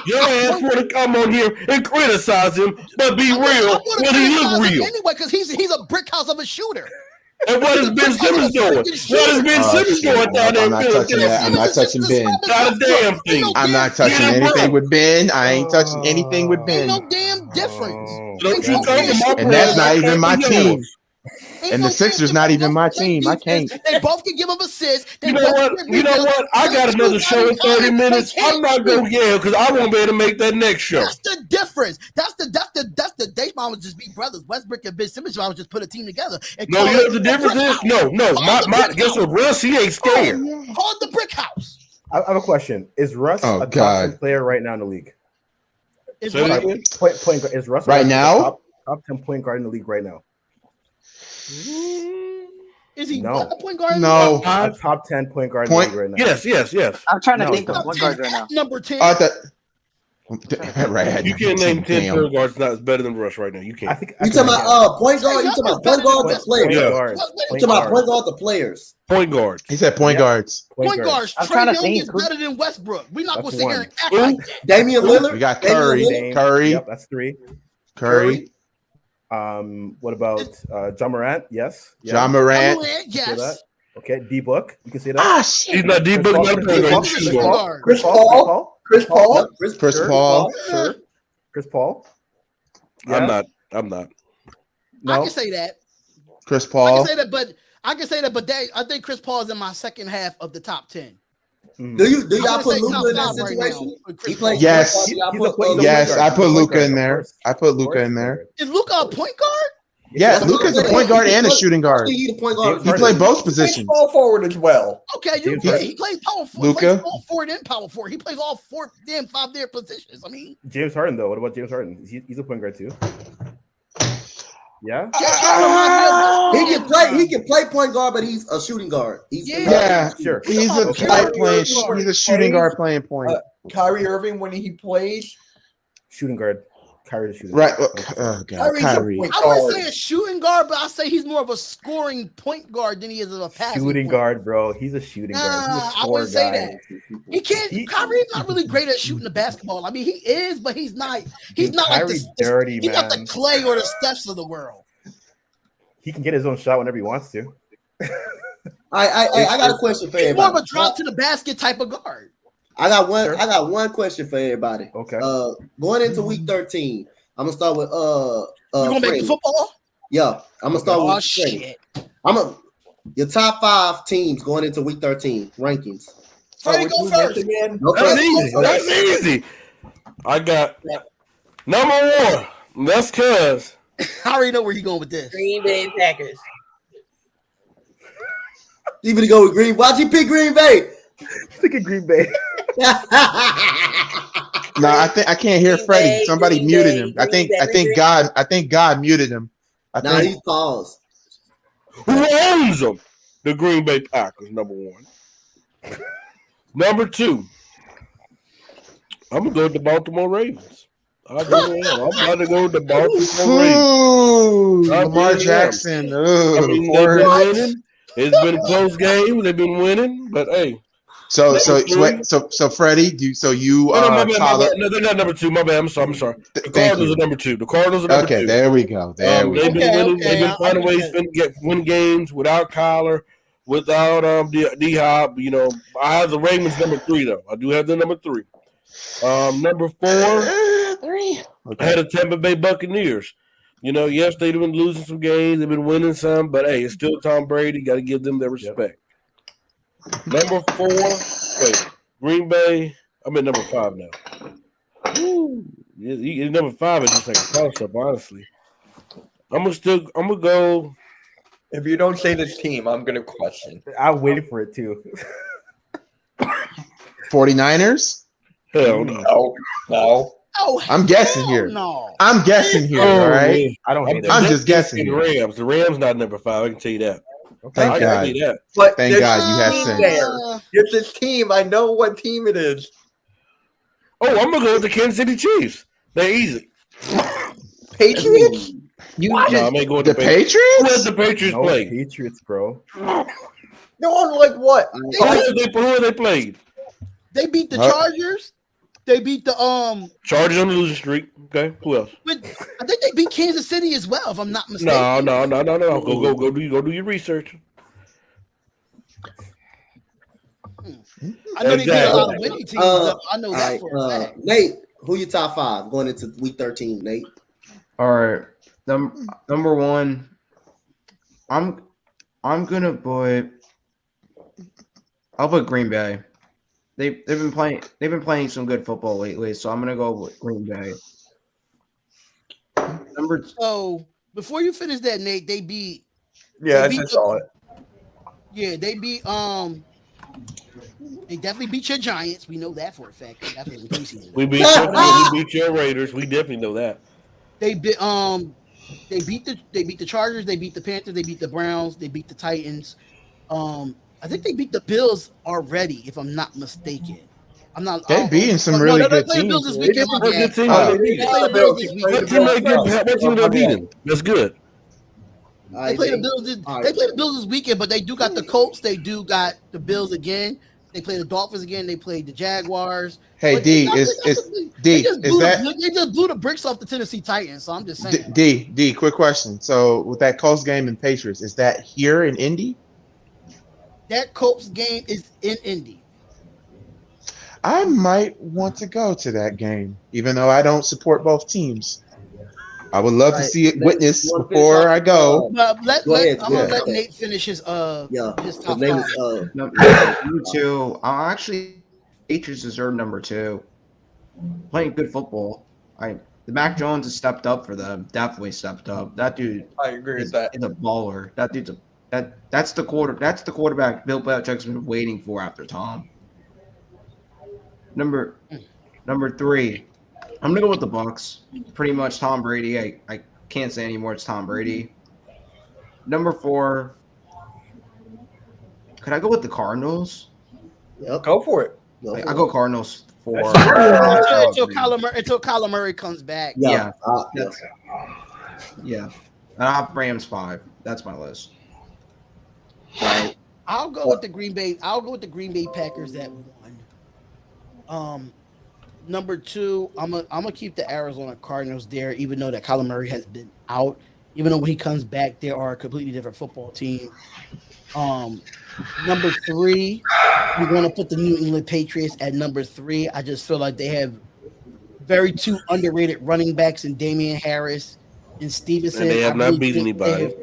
Speaker 7: Your ass want to come on here and criticize him, but be real when he look real.
Speaker 11: Anyway, because he's a brick house of a shooter.
Speaker 7: And what is Ben Simmons doing? What is Ben Simmons doing down there in Philadelphia?
Speaker 17: I'm not touching Ben.
Speaker 7: Not a damn thing.
Speaker 17: I'm not touching anything with Ben. I ain't touching anything with Ben.
Speaker 11: No damn difference.
Speaker 7: Don't you come to my
Speaker 17: And that's not even my team.
Speaker 11: Ain't
Speaker 17: And
Speaker 11: no
Speaker 17: the Sixers not even my team. I can't.
Speaker 11: They both can give him assists. They
Speaker 7: You know
Speaker 11: both
Speaker 7: what?
Speaker 11: can
Speaker 7: You know
Speaker 11: rebound.
Speaker 7: what? I got another show in 30 minutes. I'm not gonna yell because I won't be able to make that next show.
Speaker 11: That's the difference. That's the they mama just be brothers. Westbrook and Ben Simmons mama just put a team together. And
Speaker 7: No,
Speaker 11: call
Speaker 7: you know
Speaker 11: it
Speaker 7: what the
Speaker 11: the
Speaker 7: difference
Speaker 11: Brick
Speaker 7: is?
Speaker 11: House.
Speaker 7: No. My guess what? Russ, he ain't scared.
Speaker 11: Call it the Brick House.
Speaker 18: I have a question. Is Russ a top 10 player right now in the league?
Speaker 11: Is
Speaker 18: Is Russ
Speaker 17: Right now?
Speaker 18: top 10 point guard in the league right now?
Speaker 11: Is he
Speaker 18: No.
Speaker 11: a point guard?
Speaker 17: No.
Speaker 18: A top 10 point guard in the league right now.
Speaker 7: Yes.
Speaker 1: I'm trying to
Speaker 18: No,
Speaker 1: think
Speaker 18: it's
Speaker 1: of
Speaker 18: not.
Speaker 1: one guard right now.
Speaker 11: Number 10.
Speaker 17: Right.
Speaker 7: You can't name 10 point guards that's better than Russ right now. You can't.
Speaker 2: You talking about point guard? You talking about point guard to players?
Speaker 7: Yeah.
Speaker 2: You talking about point guard to players?
Speaker 7: Point guards.
Speaker 17: He said point guards.
Speaker 11: Point guards.
Speaker 1: I'm
Speaker 11: Trae
Speaker 1: trying to
Speaker 11: Young
Speaker 1: think.
Speaker 11: is better than Westbrook. We're not going to
Speaker 18: That's
Speaker 11: sit here
Speaker 18: one.
Speaker 11: and act like that.
Speaker 2: Damian Lillard.
Speaker 17: We got
Speaker 2: Damian
Speaker 17: Curry.
Speaker 2: Lillard.
Speaker 17: Curry.
Speaker 18: Yep, that's 3.
Speaker 17: Curry.
Speaker 18: What about John Morant? Yes. Yeah.
Speaker 17: John Morant.
Speaker 18: You can say
Speaker 11: Yes.
Speaker 18: that. Okay, D Book. You can say that.
Speaker 17: Ah, shit.
Speaker 7: He's not D Book, not a point guard. He's a shooting guard.
Speaker 2: Chris Paul.
Speaker 17: Chris Paul.
Speaker 18: Sure. Chris Paul. Yeah.
Speaker 7: I'm not.
Speaker 11: I can say that.
Speaker 17: Chris
Speaker 11: I
Speaker 17: Paul.
Speaker 11: can say that, but I think Chris Paul is in my second half of the top 10.
Speaker 2: Do y'all
Speaker 11: I'm
Speaker 2: put
Speaker 11: gonna say
Speaker 2: Luka
Speaker 11: top
Speaker 2: in that
Speaker 11: 5 right
Speaker 2: situation?
Speaker 11: now with
Speaker 2: He
Speaker 11: Chris
Speaker 2: plays
Speaker 11: Paul.
Speaker 17: Yes.
Speaker 2: Y'all
Speaker 18: He's
Speaker 2: put,
Speaker 18: a point
Speaker 17: Yes,
Speaker 18: guard.
Speaker 17: I put
Speaker 18: Point
Speaker 17: Luka
Speaker 18: guard,
Speaker 17: in
Speaker 18: of
Speaker 17: there.
Speaker 18: course.
Speaker 17: I put Luka in there.
Speaker 11: Is Luka a point guard?
Speaker 17: Yes,
Speaker 2: That's what
Speaker 17: Luka's
Speaker 2: I'm
Speaker 17: a point
Speaker 2: saying.
Speaker 17: guard and a shooting guard.
Speaker 2: He the point guard.
Speaker 17: He played both positions.
Speaker 3: Small forward as well.
Speaker 11: Okay, he plays power forward.
Speaker 17: Luka?
Speaker 11: Plays small forward and power forward. He plays all 5 different positions. I mean,
Speaker 18: James Harden, though. What about James Harden? He's a point guard too. Yeah.
Speaker 2: He can play point guard, but he's a shooting guard.
Speaker 17: Yeah,
Speaker 18: Sure.
Speaker 17: he's a he's a shooting guard playing point.
Speaker 3: Kyrie Irving when he plays.
Speaker 18: Shooting guard. Kyrie's a shooting
Speaker 17: Right.
Speaker 18: guard.
Speaker 17: Oh god,
Speaker 3: Kyrie's a
Speaker 17: Kyrie.
Speaker 3: point
Speaker 11: I wouldn't
Speaker 3: guard.
Speaker 11: say a shooting guard, but I say he's more of a scoring point guard than he is a passing
Speaker 18: Shooting
Speaker 11: point.
Speaker 18: guard, bro. He's a shooting guard. He's a
Speaker 11: I
Speaker 18: score
Speaker 11: wouldn't say
Speaker 18: guy.
Speaker 11: that. He can't. Kyrie's not really great at shooting the basketball. I mean, he is, but he's not. He's
Speaker 18: Dude,
Speaker 11: not like
Speaker 18: Kyrie's
Speaker 11: the.
Speaker 18: dirty,
Speaker 11: He's not the
Speaker 18: man.
Speaker 11: Clay or the Stephs of the world.
Speaker 18: He can get his own shot whenever he wants to.
Speaker 2: I got a question for
Speaker 11: He's more of
Speaker 2: everybody.
Speaker 11: a drop to the basket type of guard.
Speaker 2: I got one question for everybody.
Speaker 18: Okay.
Speaker 2: Going into week 13, I'm gonna start with
Speaker 11: You gonna make
Speaker 2: Freddie.
Speaker 11: the football?
Speaker 2: Yeah, I'm gonna start
Speaker 11: Oh
Speaker 2: with Freddie.
Speaker 11: shit!
Speaker 2: Your top 5 teams going into week 13 rankings.
Speaker 11: Freddie, go first.
Speaker 3: Again.
Speaker 2: No
Speaker 7: That's
Speaker 2: pressure.
Speaker 7: easy. That's easy. I got number 1. That's cuz.
Speaker 11: I already know where you're going with this.
Speaker 9: Green Bay Packers.
Speaker 2: You gonna go with Green? Why'd you pick Green Bay?
Speaker 18: Look at Green Bay.
Speaker 17: No, I can't hear
Speaker 9: Green
Speaker 17: Freddie.
Speaker 9: Bay,
Speaker 17: Somebody
Speaker 9: Green
Speaker 17: muted
Speaker 9: Bay,
Speaker 17: him. I
Speaker 9: Green
Speaker 17: think
Speaker 9: Bay.
Speaker 17: God muted him.
Speaker 2: Nah, he's paused.
Speaker 7: Who owns them? The Green Bay Packers, number 1. Number 2. I'm gonna go with the Baltimore Ravens. I'm about to go with the Baltimore Ravens.
Speaker 17: Ooh,
Speaker 7: I
Speaker 17: Lamar
Speaker 7: really am.
Speaker 17: Jackson.
Speaker 7: I
Speaker 17: Ooh,
Speaker 7: mean,
Speaker 17: the
Speaker 7: they've been
Speaker 17: Fords.
Speaker 7: winning. It's been a close game. They've been winning, but hey.
Speaker 17: So
Speaker 7: Number 3.
Speaker 17: Freddie, you
Speaker 7: No, my bad,
Speaker 17: Tyler.
Speaker 7: No, they're not number 2. My bad. I'm sorry. The
Speaker 17: Thank
Speaker 7: Cardinals
Speaker 17: you.
Speaker 7: are number 2. The Cardinals are number 2.
Speaker 17: Okay, there we go. There we
Speaker 7: They've
Speaker 17: go.
Speaker 7: been winning.
Speaker 11: Okay,
Speaker 7: They've been
Speaker 11: I
Speaker 7: finding ways
Speaker 11: understand.
Speaker 7: to win games without Kyler, without D-Hop. You know, I have the Ravens number 3 though. I do have the number 3. Number 4. I had the Tampa Bay Buccaneers. You know, yes, they've been losing some games. They've been winning some, but hey, it's still Tom Brady. Got to give them their respect. Number 4. Wait, Green Bay. I'm at number 5 now. Woo. Number 5 is just like a toss-up, honestly. I'm gonna go.
Speaker 3: If you don't say this team, I'm gonna question.
Speaker 18: I'm waiting for it too.
Speaker 17: 49ers?
Speaker 7: Hell no.
Speaker 3: No.
Speaker 11: Oh,
Speaker 17: I'm guessing
Speaker 11: hell
Speaker 17: here.
Speaker 11: no.
Speaker 17: I'm guessing here.
Speaker 7: Oh,
Speaker 17: All right.
Speaker 7: man.
Speaker 18: I don't hate it.
Speaker 17: I'm just guessing
Speaker 7: The
Speaker 17: here.
Speaker 7: Rams. The Rams not number 5. I can tell you that.
Speaker 17: Thank
Speaker 7: I can
Speaker 17: God.
Speaker 7: tell you that.
Speaker 3: But
Speaker 17: Thank
Speaker 3: there's
Speaker 17: God you
Speaker 3: a
Speaker 17: have
Speaker 3: team
Speaker 17: sense.
Speaker 3: there. There's this team. I know what team it is.
Speaker 7: Oh, I'm gonna go with the Kansas City Chiefs. They're easy.
Speaker 3: Patriots?
Speaker 13: You
Speaker 7: No,
Speaker 13: just
Speaker 7: I'm ain't going
Speaker 17: The
Speaker 7: to Who has
Speaker 17: Patriots?
Speaker 7: the Patriots
Speaker 18: No
Speaker 7: played?
Speaker 18: Patriots, bro.
Speaker 3: No one like what?
Speaker 7: Who have they played?
Speaker 11: They beat the
Speaker 17: Huh?
Speaker 11: Chargers. They beat the
Speaker 7: Chargers on the losing streak. Okay, who else?
Speaker 11: but I think they beat Kansas City as well, if I'm not mistaken.
Speaker 7: No. Go do your research.
Speaker 11: I know they beat a lot of
Speaker 7: Exactly.
Speaker 11: winning teams. Though. I know
Speaker 2: All
Speaker 11: that
Speaker 2: right,
Speaker 11: for a fact.
Speaker 2: Nate, who your top 5 going into week 13? Nate.
Speaker 8: All right. Number one, I'm gonna I'll put Green Bay. They've been playing some good football lately, so I'm gonna go with Green Bay.
Speaker 11: So before you finish that, Nate, they beat.
Speaker 3: Yeah,
Speaker 11: they
Speaker 3: I
Speaker 11: beat
Speaker 3: just saw it.
Speaker 11: Yeah, they beat. They definitely beat your Giants. We know that for a fact. That was in preseason.
Speaker 7: We beat your Raiders. We definitely know that.
Speaker 11: They beat the Chargers. They beat the Panthers. They beat the Browns. They beat the Titans. I think they beat the Bills already, if I'm not mistaken. I'm not.
Speaker 17: They beating some really good
Speaker 11: They Bills
Speaker 17: teams.
Speaker 11: this weekend.
Speaker 7: What good team
Speaker 11: They
Speaker 7: they beat?
Speaker 11: played the Bills this
Speaker 7: What
Speaker 11: weekend.
Speaker 7: team they beating? That's good.
Speaker 11: They played the Bills. They played the Bills this weekend, but they do got the Colts. They do got the Bills again. They play the Dolphins again. They played the Jaguars.
Speaker 17: Hey,
Speaker 11: But
Speaker 17: D,
Speaker 11: they just blew the bricks off the Tennessee Titans. So I'm just saying.
Speaker 17: D, quick question. So with that Colts game and Patriots, is that here in Indy?
Speaker 11: That Colts game is in Indy.
Speaker 17: I might want to go to that game, even though I don't support both teams. I would love to see it witness before I go.
Speaker 11: I'm gonna let Nate finish his his top 5.
Speaker 8: Number 2. Actually, Patriots deserve number 2. Playing good football. The Mac Jones has stepped up for them. Definitely stepped up. That dude.
Speaker 3: I agree with that.
Speaker 8: Is a baller. That dude's that's the quarterback Bill Belichick's been waiting for after Tom. Number 3. I'm gonna go with the Bucs. Pretty much Tom Brady. I can't say anymore. It's Tom Brady. Number 4. Could I go with the Cardinals?
Speaker 2: Yep.
Speaker 3: Go for it.
Speaker 8: I go Cardinals 4.
Speaker 11: Until Kyler Murray comes back.
Speaker 8: Yeah. And I'll have Rams 5. That's my list.
Speaker 2: Right.
Speaker 11: I'll go with the Green Bay. I'll go with the Green Bay Packers at 1. Number 2, I'm gonna keep the Arizona Cardinals there, even though that Kyler Murray has been out. Even though when he comes back, they are a completely different football team. Number 3, we're going to put the New England Patriots at number 3. I just feel like they have very 2 underrated running backs in Damian Harris and Stevenson.
Speaker 7: And they have not beat anybody.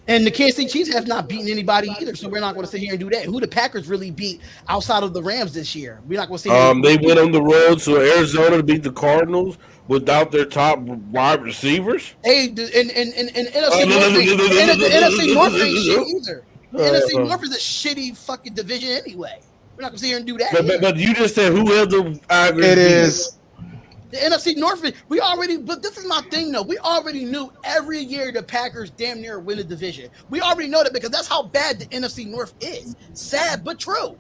Speaker 11: And the Kansas City Chiefs have not beaten anybody either, so we're not going to sit here and do that. Who the Packers really beat outside of the Rams this year? We're not going to sit here.
Speaker 7: They went on the road, so Arizona beat the Cardinals without their top wide receivers.
Speaker 11: Hey, and NFC North ain't shit either. The NFC North is a shitty fucking division anyway. We're not going to sit here and do that.
Speaker 7: But you just said who held the Packers?
Speaker 17: It is.
Speaker 11: The NFC North, but this is my thing though. We already knew every year the Packers damn near win the division. We already know that because that's how bad the NFC North is. Sad but true.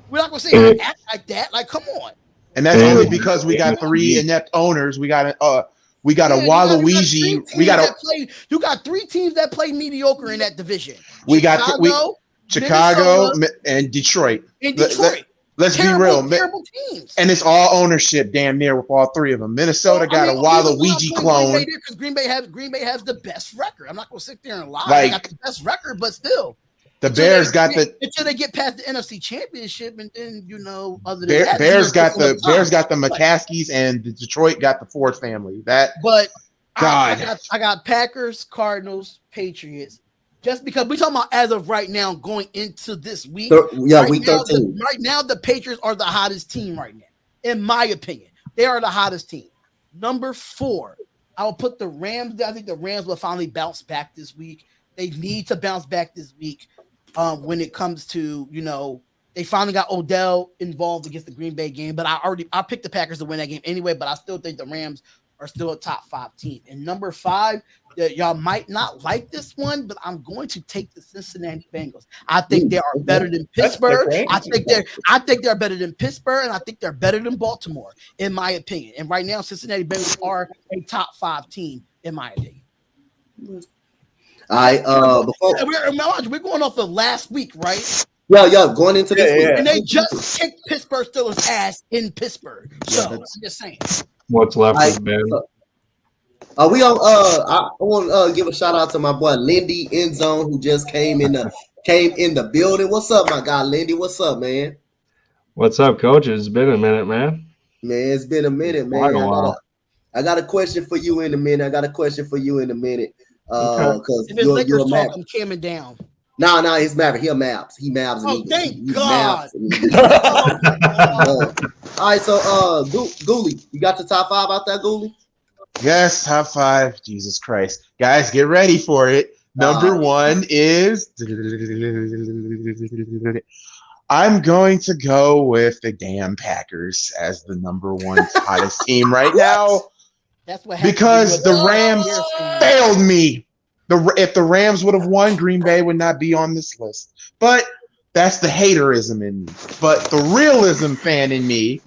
Speaker 11: We're not gonna say act like that. Like, come on.
Speaker 17: And that's only because we got 3 inept owners. We got a Waluigi.
Speaker 11: You got 3 teams that play mediocre in that division.
Speaker 17: We got Chicago and Detroit. Let's be real, terrible teams. And it's all ownership, damn near, with all 3 of them. Minnesota got a Waluigi clone.
Speaker 11: Because Green Bay has the best record. I'm not going to sit there and lie. They got the best record, but still,
Speaker 17: the Bears
Speaker 11: until they get past the NFC Championship, and then other than that,
Speaker 17: Bears got the McCaskies, and the Detroit got the Ford family. I got
Speaker 11: Packers, Cardinals, Patriots. Just because we're talking about as of right now, going into this week.
Speaker 2: Week 13.
Speaker 11: Right now, the Patriots are the hottest team right now. In my opinion, they are the hottest team. Number 4, I will put the Rams. I think the Rams will finally bounce back this week. They need to bounce back this week when it comes to, They finally got Odell involved against the Green Bay game, but I picked the Packers to win that game anyway, but I still think the Rams are still a top 5 team. And number 5, y'all might not like this one, but I'm going to take the Cincinnati Bengals. I think they are better than Pittsburgh. I think they're better than Pittsburgh, and I think they're better than Baltimore, in my opinion. And right now, Cincinnati Bengals are a top 5 team, in my opinion.
Speaker 2: All right,
Speaker 11: we're going off of last week, right?
Speaker 2: Yeah, going into this week.
Speaker 11: And they just kicked Pittsburgh Steelers' ass in Pittsburgh. So I'm just saying.
Speaker 19: What's left is bad.
Speaker 2: We on I want to give a shout out to my boy Lindy Endzone, who just came in the building. What's up, my guy Lindy? What's up, man?
Speaker 19: What's up, coach? It's been a minute, man.
Speaker 2: Man, it's been a minute, man. I got a question for you in a minute. Because
Speaker 11: if it's Lakers talk, I'm camming down.
Speaker 2: No, he's Maverick. He maps.
Speaker 11: Thank God.
Speaker 2: All right, so Goolie, you got the top 5 out there, Goolie?
Speaker 17: Yes, top 5. Jesus Christ. Guys, get ready for it. Number 1 is I'm going to go with the damn Packers as the number 1 hottest team right now.
Speaker 11: That's what
Speaker 17: because the Rams failed me. If the Rams would have won, Green Bay would not be on this list. But that's the haterism in me. But the realism fan in me,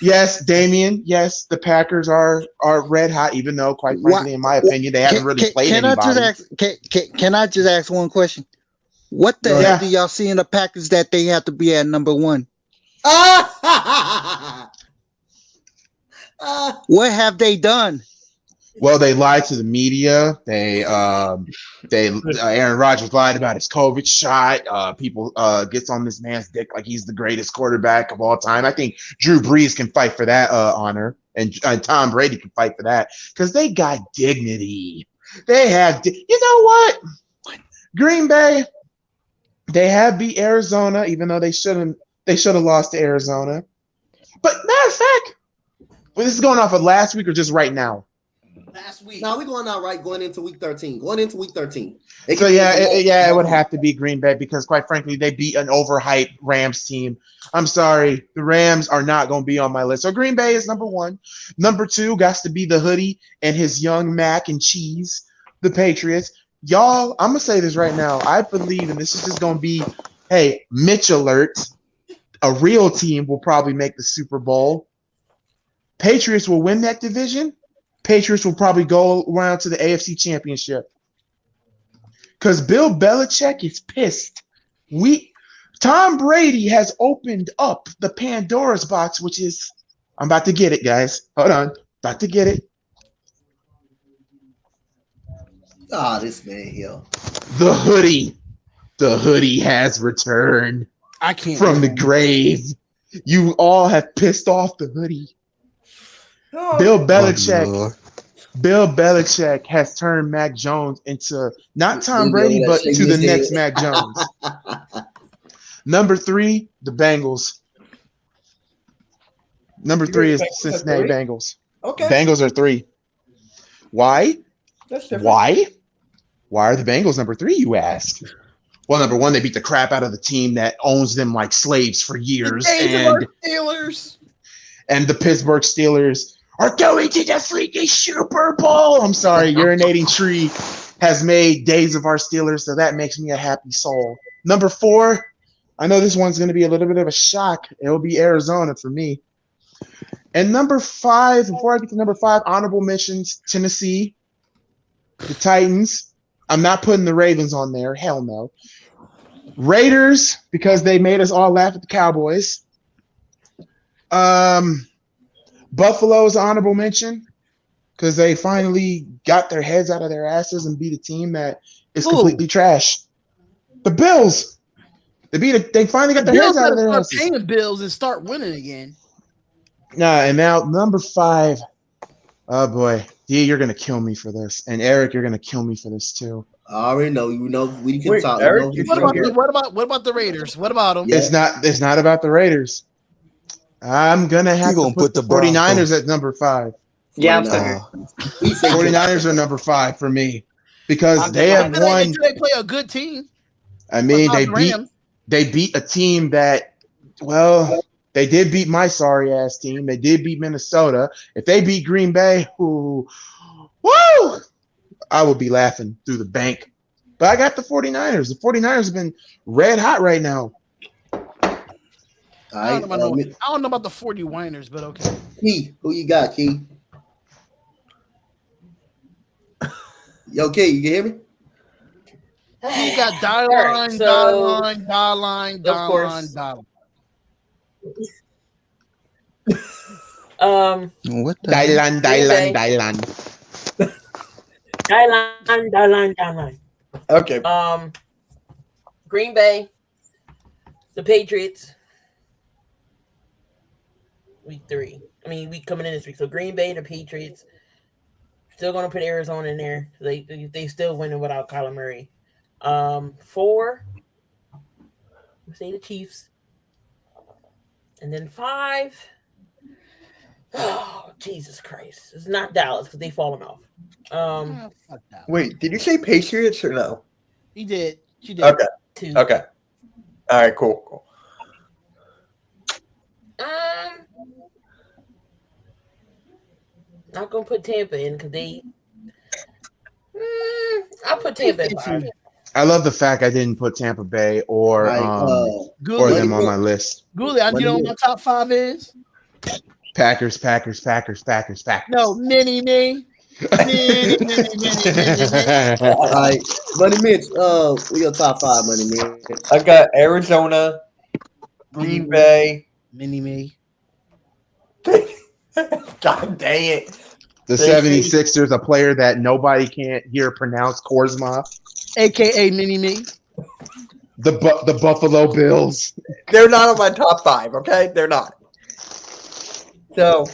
Speaker 17: yes, Damien, yes, the Packers are red hot, even though, quite frankly, in my opinion, they haven't really played anybody.
Speaker 12: Can I just ask one question? What the hell do y'all see in the Packers that they have to be at number 1? What have they done?
Speaker 17: Well, they lied to the media. Aaron Rodgers lied about his COVID shot. People gets on this man's dick like he's the greatest quarterback of all time. I think Drew Brees can fight for that honor, and Tom Brady can fight for that because they got dignity. They have, you know what? Green Bay, they have beat Arizona, even though they should have lost to Arizona. But matter of fact, this is going off of last week or just right now.
Speaker 11: Last week.
Speaker 2: No, we're going into week 13.
Speaker 17: It would have to be Green Bay because, quite frankly, they beat an overhyped Rams team. I'm sorry, the Rams are not going to be on my list. So Green Bay is number 1. Number 2 got to be the hoodie and his young mac and cheese, the Patriots. Y'all, I'm gonna say this right now. I believe, and this is just gonna be, hey, Mitch alert. A real team will probably make the Super Bowl. Patriots will win that division. Patriots will probably go around to the AFC Championship. Because Bill Belichick is pissed. Tom Brady has opened up the Pandora's box, which is, I'm about to get it, guys. Hold on. About to get it.
Speaker 2: This man here.
Speaker 17: The hoodie. The hoodie has returned.
Speaker 11: I can't
Speaker 17: from the grave. You all have pissed off the hoodie. Bill Belichick has turned Mac Jones into not Tom Brady, but to the next Mac Jones. Number 3, the Bengals. Number 3 is the Cincinnati Bengals.
Speaker 11: Okay.
Speaker 17: Bengals are 3. Why?
Speaker 11: That's different.
Speaker 17: Why? Why are the Bengals number 3, you ask? Well, number 1, they beat the crap out of the team that owns them like slaves for years.
Speaker 11: And Steelers.
Speaker 17: And the Pittsburgh Steelers are going to the freaking Super Bowl. I'm sorry, urinating tree has made days of our Steelers, so that makes me a happy soul. Number 4, I know this one's going to be a little bit of a shock. It will be Arizona for me. And number 5, before I get to number 5, honorable mentions, Tennessee, the Titans. I'm not putting the Ravens on there. Hell no. Raiders, because they made us all laugh at the Cowboys. Buffalo's honorable mention because they finally got their heads out of their asses and beat a team that is completely trash. The Bills. They finally got their heads out of their asses.
Speaker 11: Paying the bills and start winning again.
Speaker 17: And now number 5. Oh boy, D, you're gonna kill me for this, and Eric, you're gonna kill me for this too.
Speaker 2: I already know. You know we can talk.
Speaker 11: Eric, what about the Raiders? What about them?
Speaker 17: It's not about the Raiders. I'm gonna have to put the 49ers at number 5.
Speaker 1: Yeah, I'm sorry.
Speaker 17: 49ers are number 5 for me because they have won.
Speaker 11: They play a good team.
Speaker 17: I mean, they beat a team that Well, they did beat my sorry ass team. They did beat Minnesota. If they beat Green Bay, woo, I would be laughing through the bank. But I got the 49ers. The 49ers have been red hot right now.
Speaker 11: I don't know about the 40 whiners, but okay.
Speaker 2: Key, who you got, Key? Yo, Key, you can hear me?
Speaker 11: He got die
Speaker 9: Alright,
Speaker 11: line,
Speaker 9: so-
Speaker 11: die line, die line, die
Speaker 9: Of course.
Speaker 11: line, die line.
Speaker 12: What the
Speaker 17: Dylan.
Speaker 9: Dylan.
Speaker 3: Okay.
Speaker 9: Green Bay, the Patriots, week 3. I mean, week coming in this week. So Green Bay, the Patriots, still going to put Arizona in there. They still winning without Kyler Murray. 4, say the Chiefs, and then 5. Oh, Jesus Christ! It's not Dallas because they fallen off.
Speaker 11: Fuck that.
Speaker 3: Wait, did you say Patriots or no?
Speaker 11: He did. She did.
Speaker 3: Okay.
Speaker 9: 2.
Speaker 3: Okay. All right. Cool.
Speaker 9: Not gonna put Tampa in because they. I'll put Tampa in 5.
Speaker 17: I love the fact I didn't put Tampa Bay or them on my list.
Speaker 11: Goolie, you know what my top 5 is?
Speaker 17: Packers.
Speaker 11: No, mini me. Mini.
Speaker 2: All right, Money Mitch. We your top 5, Money Mitch.
Speaker 3: I got Arizona, Green Bay,
Speaker 11: mini me.
Speaker 3: God dang it!
Speaker 17: The 76ers, a player that nobody can't hear pronounce, Korsma,
Speaker 11: AKA mini me.
Speaker 17: The Buffalo Bills.
Speaker 3: They're not on my top 5. Okay, they're not. So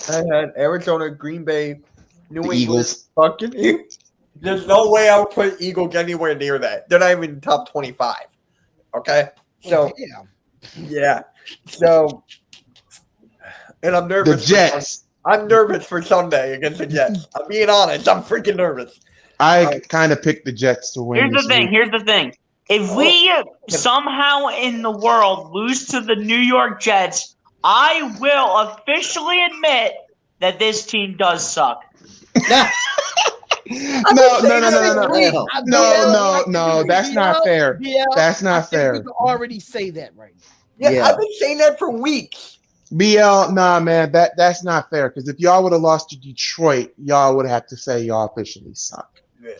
Speaker 3: I had Arizona, Green Bay, New England,
Speaker 17: Eagles.
Speaker 3: fucking Eagles. There's no way I would put Eagles anywhere near that. They're not even in the top 25. Okay, so yeah. So, and I'm nervous.
Speaker 17: The Jets.
Speaker 3: I'm nervous for Sunday against the Jets. I'm being honest. I'm freaking nervous.
Speaker 17: I kind of picked the Jets to win.
Speaker 15: Here's the thing. If we somehow in the world lose to the New York Jets, I will officially admit that this team does suck.
Speaker 17: No. That's not fair. That's not fair.
Speaker 11: We can already say that right
Speaker 3: now. Yeah, I've been saying that for weeks.
Speaker 17: BL, nah, man, that's not fair. Because if y'all would have lost to Detroit, y'all would have to say y'all officially suck.
Speaker 3: Yeah.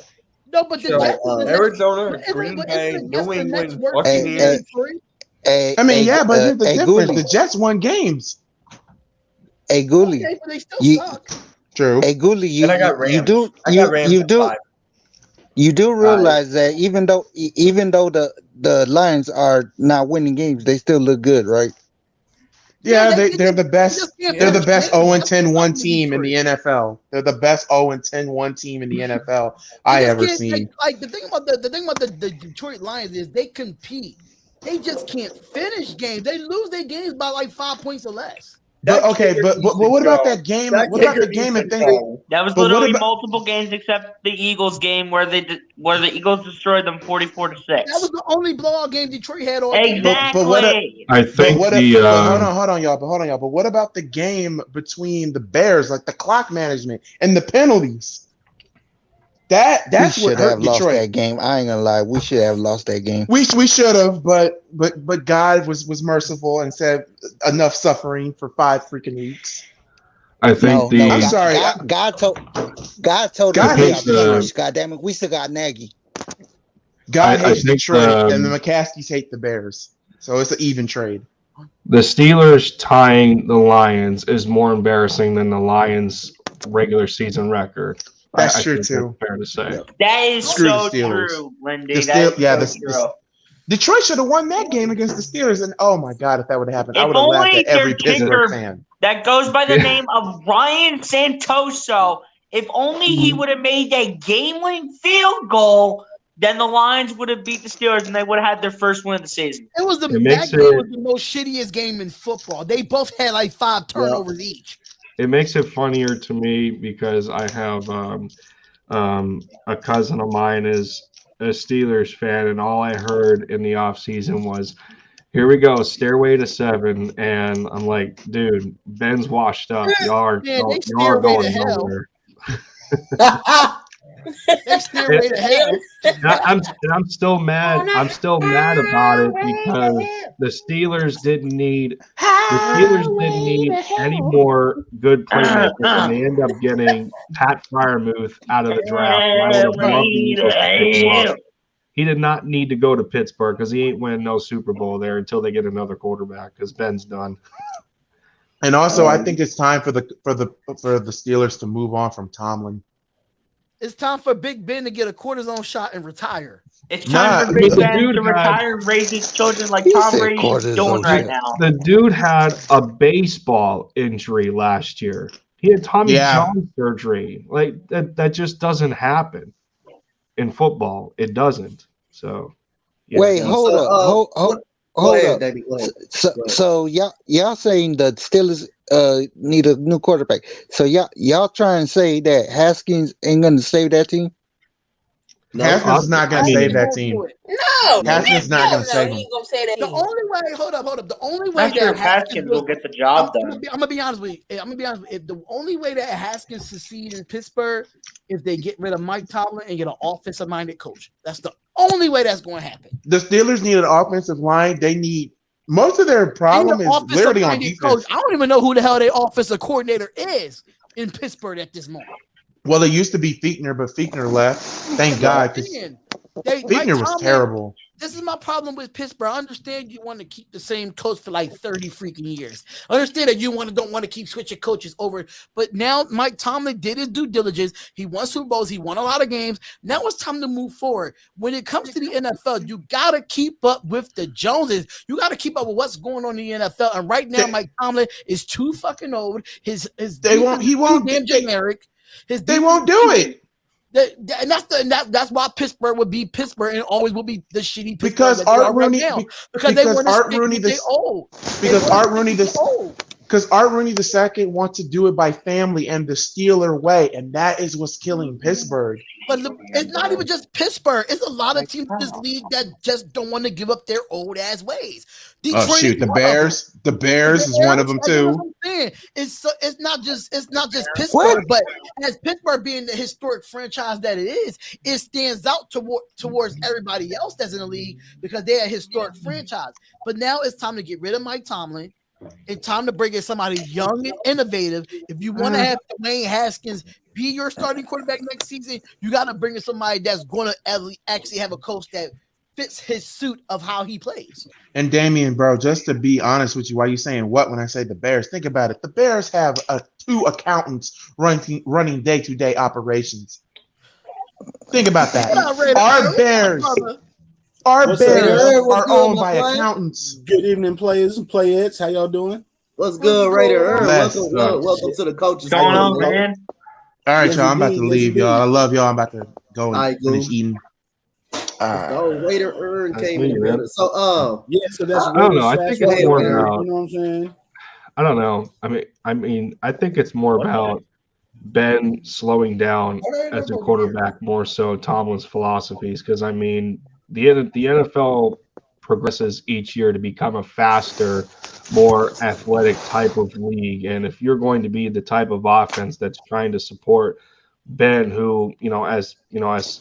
Speaker 11: No, but
Speaker 3: Arizona, Green Bay, New England, Buccaneers.
Speaker 17: I mean, but here's the difference: the Jets won games.
Speaker 12: Hey, Goolie,
Speaker 11: okay, but they still suck.
Speaker 17: True.
Speaker 12: Hey, Goolie, you do realize that even though the Lions are not winning games, they still look good, right?
Speaker 17: Yeah, they're the best. They're the best 0-10 one team in the NFL. They're the best 0-10 one team in the NFL I ever seen.
Speaker 11: Like the thing about the Detroit Lions is they compete. They just can't finish games. They lose their games by like 5 points or less.
Speaker 17: But what about that game? What about the game?
Speaker 15: That was literally multiple games except the Eagles game where the Eagles destroyed them 44-6.
Speaker 11: That was the only blowout game Detroit had all
Speaker 15: exactly.
Speaker 17: Hold on, y'all. But what about the game between the Bears, like the clock management and the penalties? That's what hurt Detroit.
Speaker 12: Lost that game. I ain't gonna lie, we should have lost that game.
Speaker 17: We should have, but God was merciful and said enough suffering for 5 freaking weeks.
Speaker 19: I think
Speaker 12: I'm sorry. God told us to finish. God damn it, we still got Nagy.
Speaker 17: God hates Detroit, and the McCaskies hate the Bears, so it's an even trade.
Speaker 19: The Steelers tying the Lions is more embarrassing than the Lions' regular season record.
Speaker 17: That's true too.
Speaker 19: Fair to say.
Speaker 15: That is so true, Lindy.
Speaker 17: Detroit should have won that game against the Steelers, and oh my god, if that would have happened, I would have laughed at every Pittsburgh fan.
Speaker 15: That goes by the name of Ryan Santoso. If only he would have made that game-winning field goal, then the Lions would have beat the Steelers, and they would have had their first win of the season.
Speaker 11: That was the most shittiest game in football. They both had like 5 turnovers each.
Speaker 19: It makes it funnier to me because I have a cousin of mine is a Steelers fan, and all I heard in the offseason was Here we go, Stairway to 7, and I'm like, dude, Ben's washed up. Y'all are going nowhere.
Speaker 11: They stairway to hell.
Speaker 19: I'm still mad. I'm still mad about it because the Steelers didn't need any more good playmakers, and they end up getting Pat Fryermuth out of the draft. And I would have loved the Eagles to pick him up. He did not need to go to Pittsburgh because he ain't winning no Super Bowl there until they get another quarterback because Ben's done.
Speaker 17: And also, I think it's time for the Steelers to move on from Tomlin.
Speaker 11: It's time for Big Ben to get a cortisone shot and retire.
Speaker 15: It's time for Big Ben to retire and raise his children like Tom Brady's doing right now.
Speaker 19: The dude had a baseball injury last year. He had Tommy John surgery. Like that just doesn't happen in football. It doesn't. So
Speaker 12: wait, hold up. Hold up. David, so y'all saying the Steelers need a new quarterback. So y'all trying to say that Haskins ain't gonna save that team?
Speaker 17: No, Haskins not gonna save that team.
Speaker 9: No,
Speaker 17: Haskins not gonna save him.
Speaker 11: The only way, hold up. The only way
Speaker 15: I'm sure Haskins will get the job done.
Speaker 11: I'm gonna be honest with you. The only way that Haskins succeed in Pittsburgh is they get rid of Mike Tomlin and get an offensive-minded coach. That's the only way that's going to happen.
Speaker 17: The Steelers need an offensive line. They need most of their problem is literally on defense.
Speaker 11: Coach. I don't even know who the hell their offensive coordinator is in Pittsburgh at this moment.
Speaker 17: Well, it used to be Fichtner, but Fichtner left. Thank God, because Fichtner was terrible.
Speaker 11: This is my problem with Pittsburgh. I understand you want to keep the same coach for like 30 freaking years. I understand that you don't want to keep switching coaches over. But now Mike Tomlin did his due diligence. He won Super Bowls. He won a lot of games. Now it's time to move forward. When it comes to the NFL, you got to keep up with the Joneses. You got to keep up with what's going on in the NFL. And right now, Mike Tomlin is too fucking old. He won't
Speaker 17: get
Speaker 11: generic.
Speaker 17: They won't do it.
Speaker 11: And that's why Pittsburgh would be Pittsburgh and always will be the shitty Pittsburgh
Speaker 17: because Art Rooney because Art Rooney II wants to do it by family and the Steeler way, and that is what's killing Pittsburgh.
Speaker 11: But it's not even just Pittsburgh. It's a lot of teams in this league that just don't want to give up their old ass ways. Detroit
Speaker 17: the Bears. The Bears is one of them too.
Speaker 11: It's not just Pittsburgh, but as Pittsburgh being the historic franchise that it is, it stands out towards everybody else that's in the league because they're a historic franchise. But now it's time to get rid of Mike Tomlin. It's time to bring in somebody young and innovative. If you want to have Dwayne Haskins be your starting quarterback next season, you got to bring in somebody that's going to actually have a coach that fits his suit of how he plays.
Speaker 17: And Damian, bro, just to be honest with you, why you saying what when I say the Bears? Think about it. The Bears have 2 accountants running day-to-day operations. Think about that. Our Bears are owned by accountants.
Speaker 20: Good evening, players and playettes. How y'all doing?
Speaker 2: What's good, Raider? Welcome to the coaches.
Speaker 15: Going on, man?
Speaker 17: All right, y'all. I'm about to leave, y'all. I love y'all. I'm about to go and finish eating.
Speaker 2: Raider came in the building. So,
Speaker 20: so that's
Speaker 19: I don't know. I think it's more about.
Speaker 20: You know what I'm saying?
Speaker 19: I don't know. I mean, I think it's more about Ben slowing down as a quarterback more so Tomlin's philosophies because I mean. The NFL progresses each year to become a faster, more athletic type of league. And if you're going to be the type of offense that's trying to support Ben, who, as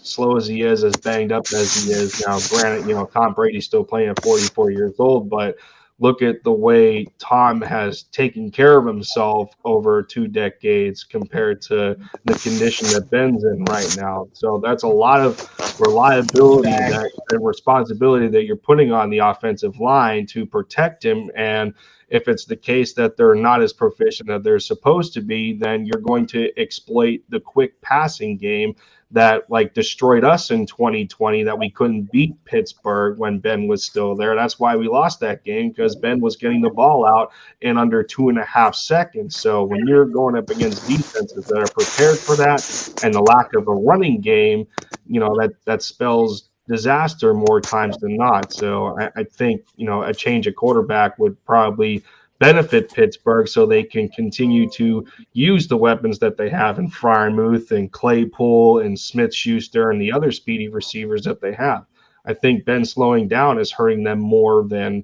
Speaker 19: slow as he is, as banged up as he is now, granted, Tom Brady's still playing at 44 years old, but look at the way Tom has taken care of himself over 2 decades compared to the condition that Ben's in right now. So that's a lot of reliability and responsibility that you're putting on the offensive line to protect him. And if it's the case that they're not as proficient as they're supposed to be, then you're going to exploit the quick passing game that destroyed us in 2020, that we couldn't beat Pittsburgh when Ben was still there. That's why we lost that game, because Ben was getting the ball out in under 2.5 seconds. So when you're going up against defenses that are prepared for that and the lack of a running game, that spells disaster more times than not. So I think, a change of quarterback would probably benefit Pittsburgh so they can continue to use the weapons that they have in Fryermuth and Claypool and Smith-Schuster and the other speedy receivers that they have. I think Ben slowing down is hurting them more than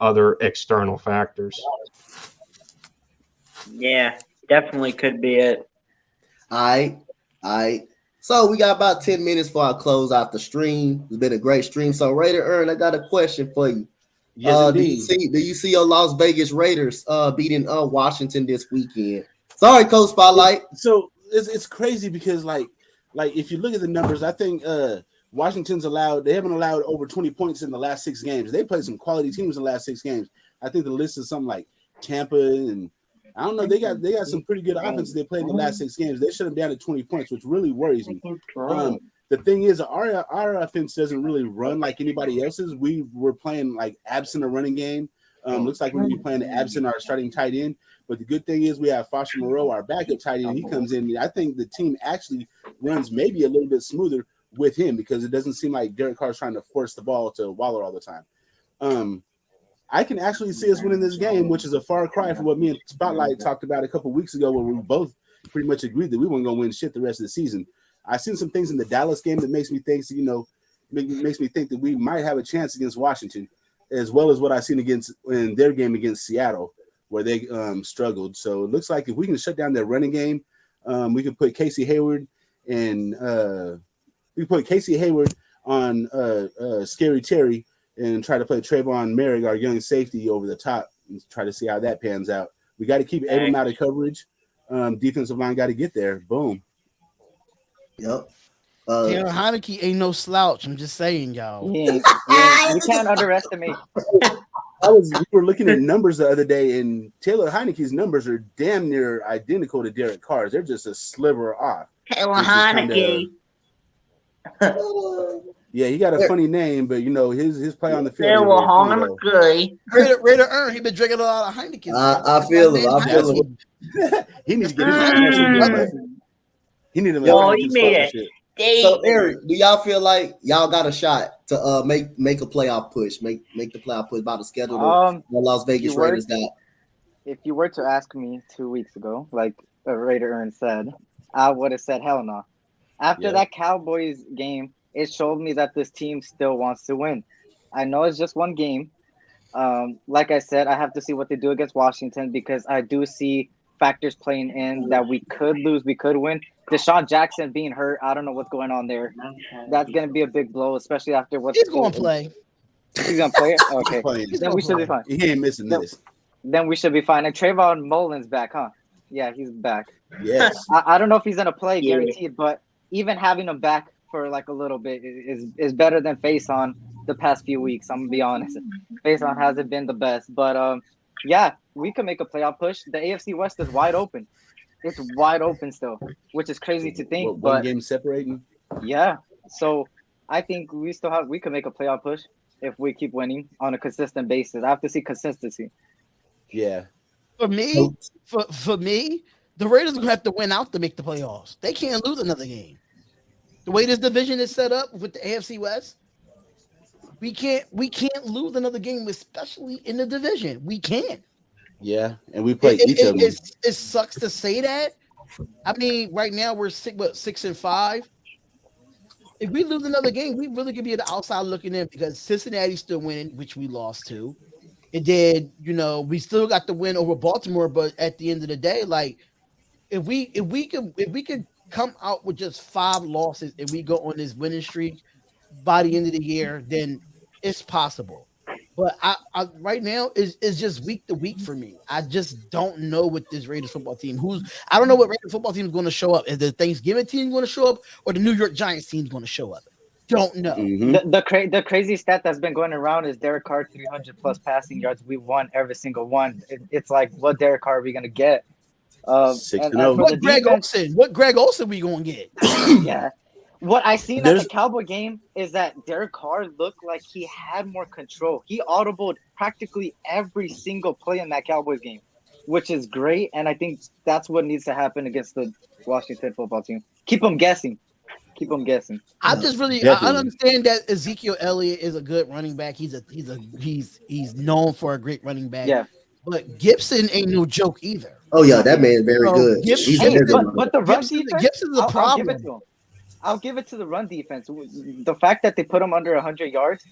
Speaker 19: other external factors.
Speaker 15: Yeah, definitely could be it.
Speaker 2: All right. So we got about 10 minutes for our close out the stream. It's been a great stream. So Raider Earn, I got a question for you.
Speaker 20: Yes,
Speaker 2: do you see your Las Vegas Raiders beating Washington this weekend? Sorry, Coach Spotlight.
Speaker 20: So it's crazy because like if you look at the numbers, I think Washington's they haven't allowed over 20 points in the last 6 games. They played some quality teams in the last 6 games. I think the list is something like Tampa, and I don't know. They got some pretty good offenses they played in the last 6 games. They shut them down at 20 points, which really worries me. The thing is, our offense doesn't really run like anybody else's. We were playing like absent a running game. Looks like we're going to be playing absent our starting tight end. But the good thing is we have Foster Moreau, our backup tight end. He comes in. I think the team actually runs maybe a little bit smoother with him because it doesn't seem like Derek Carr's trying to force the ball to Waller all the time. I can actually see us winning this game, which is a far cry from what me and Spotlight talked about a couple weeks ago, where we both pretty much agreed that we weren't going to win shit the rest of the season. I've seen some things in the Dallas game that makes me think, makes me think that we might have a chance against Washington, as well as what I've seen in their game against Seattle, where they struggled. So it looks like if we can shut down their running game, we can put Casey Hayward on Scary Terry and try to play Trayvon Merrick, our young safety, over the top and try to see how that pans out. We got to keep Abram out of coverage. Defensive line got to get there. Boom.
Speaker 2: Yep.
Speaker 11: Taylor Heineke ain't no slouch. I'm just saying, y'all.
Speaker 1: You can't underestimate.
Speaker 20: We were looking at numbers the other day, and Taylor Heineke's numbers are damn near identical to Derek Carr's. They're just a sliver off.
Speaker 15: Taylor Heineke.
Speaker 20: Yeah, he got a funny name, but his play on the field.
Speaker 15: Taylor Heineke.
Speaker 11: Raider Earn, he been drinking a lot of Heineken.
Speaker 2: I feel him.
Speaker 20: He needs to get his He need to
Speaker 15: made it.
Speaker 2: So Eric, do y'all feel like y'all got a shot to make a playoff push, make the playoff push by the schedule the Las Vegas Raiders got?
Speaker 1: If you were to ask me 2 weeks ago, like Raider Earn said, I would have said hell no. After that Cowboys game, it showed me that this team still wants to win. I know it's just one game. Like I said, I have to see what they do against Washington because I do see factors playing in that we could lose, we could win. Deshaun Jackson being hurt, I don't know what's going on there. That's going to be a big blow, especially after what
Speaker 11: he's going to play.
Speaker 1: He's going to play it? Okay. Then we should be fine.
Speaker 20: He ain't missing this.
Speaker 1: Then we should be fine. And Trayvon Mullen's back, huh? Yeah, he's back.
Speaker 20: Yes.
Speaker 1: I don't know if he's going to play, guaranteed, but even having him back for like a little bit is better than Faison the past few weeks. I'm going to be honest. Faison hasn't been the best. But, yeah, we can make a playoff push. The AFC West is wide open. It's wide open still, which is crazy to think.
Speaker 20: One game separating.
Speaker 1: Yeah. So I think we can make a playoff push if we keep winning on a consistent basis. I have to see consistency.
Speaker 20: Yeah.
Speaker 11: For me, the Raiders are gonna have to win out to make the playoffs. They can't lose another game. The way this division is set up with the AFC West, we can't lose another game, especially in the division. We can't.
Speaker 20: Yeah, and we play each of them.
Speaker 11: It sucks to say that. I mean, right now we're 6-5. If we lose another game, we really could be at the outside looking in because Cincinnati's still winning, which we lost to. And then, we still got the win over Baltimore, but at the end of the day, like if we could come out with just 5 losses and we go on this winning streak by the end of the year, then it's possible. But I right now is just week to week for me. I just don't know what this Raiders football team. I don't know what Raiders football team is going to show up. Is the Thanksgiving team going to show up, or the New York Giants team is going to show up? Don't know.
Speaker 1: Mm-hmm. The crazy stat that's been going around is Derek Carr 300 plus passing yards. We won every single one. It's like, what Derek Carr are we going to get?
Speaker 20: 6-0.
Speaker 11: What Greg Olsen we going to get?
Speaker 1: Yeah. What I seen at the Cowboy game is that Derek Carr looked like he had more control. He audibled practically every single play in that Cowboys game, which is great. And I think that's what needs to happen against the Washington football team. Keep them guessing.
Speaker 11: I understand that Ezekiel Elliott is a good running back. He's known for a great running back.
Speaker 1: Yeah.
Speaker 11: But Gibson ain't no joke either.
Speaker 2: Oh yeah, that man is very good.
Speaker 1: But the run defense,
Speaker 11: Gibson's a problem.
Speaker 1: I'll give it to the run defense. The fact that they put him under 100 yards,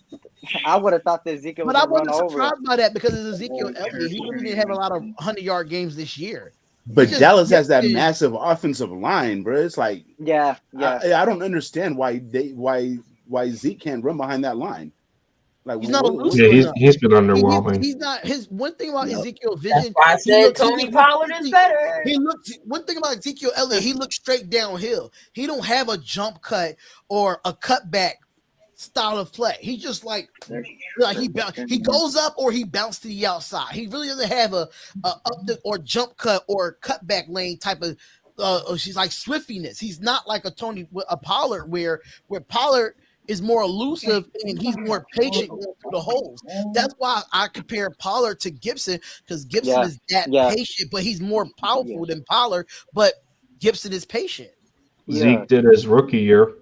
Speaker 1: I would have thought that Ezekiel
Speaker 11: But
Speaker 1: was
Speaker 11: I
Speaker 1: going to run
Speaker 11: wasn't
Speaker 1: over him.
Speaker 11: surprised by that because it's Ezekiel Elliott. He really didn't have a lot of 100-yard games this year.
Speaker 20: But
Speaker 11: just
Speaker 20: Dallas has that
Speaker 11: gifted.
Speaker 20: massive offensive line, bro. It's like,
Speaker 1: yeah.
Speaker 20: I don't understand why Zeke can't run behind that line. Like,
Speaker 11: He's not elusive.
Speaker 19: Yeah, he's been underwhelming.
Speaker 11: He's not his one thing about Ezekiel's vision.
Speaker 9: That's why I said Tony Pollard is better.
Speaker 11: He looked one thing about Ezekiel Elliott. He looks straight downhill. He don't have a jump cut or a cutback style of play. He just like he goes up or he bounces to the outside. He really doesn't have a up or jump cut or cutback lane type of. She's like swiftiness. He's not like a Pollard where Pollard is more elusive and he's more patient going through the holes. That's why I compare Pollard to Gibson because Gibson is that patient, but he's more powerful than Pollard. But Gibson is patient.
Speaker 19: Zeke did his rookie year,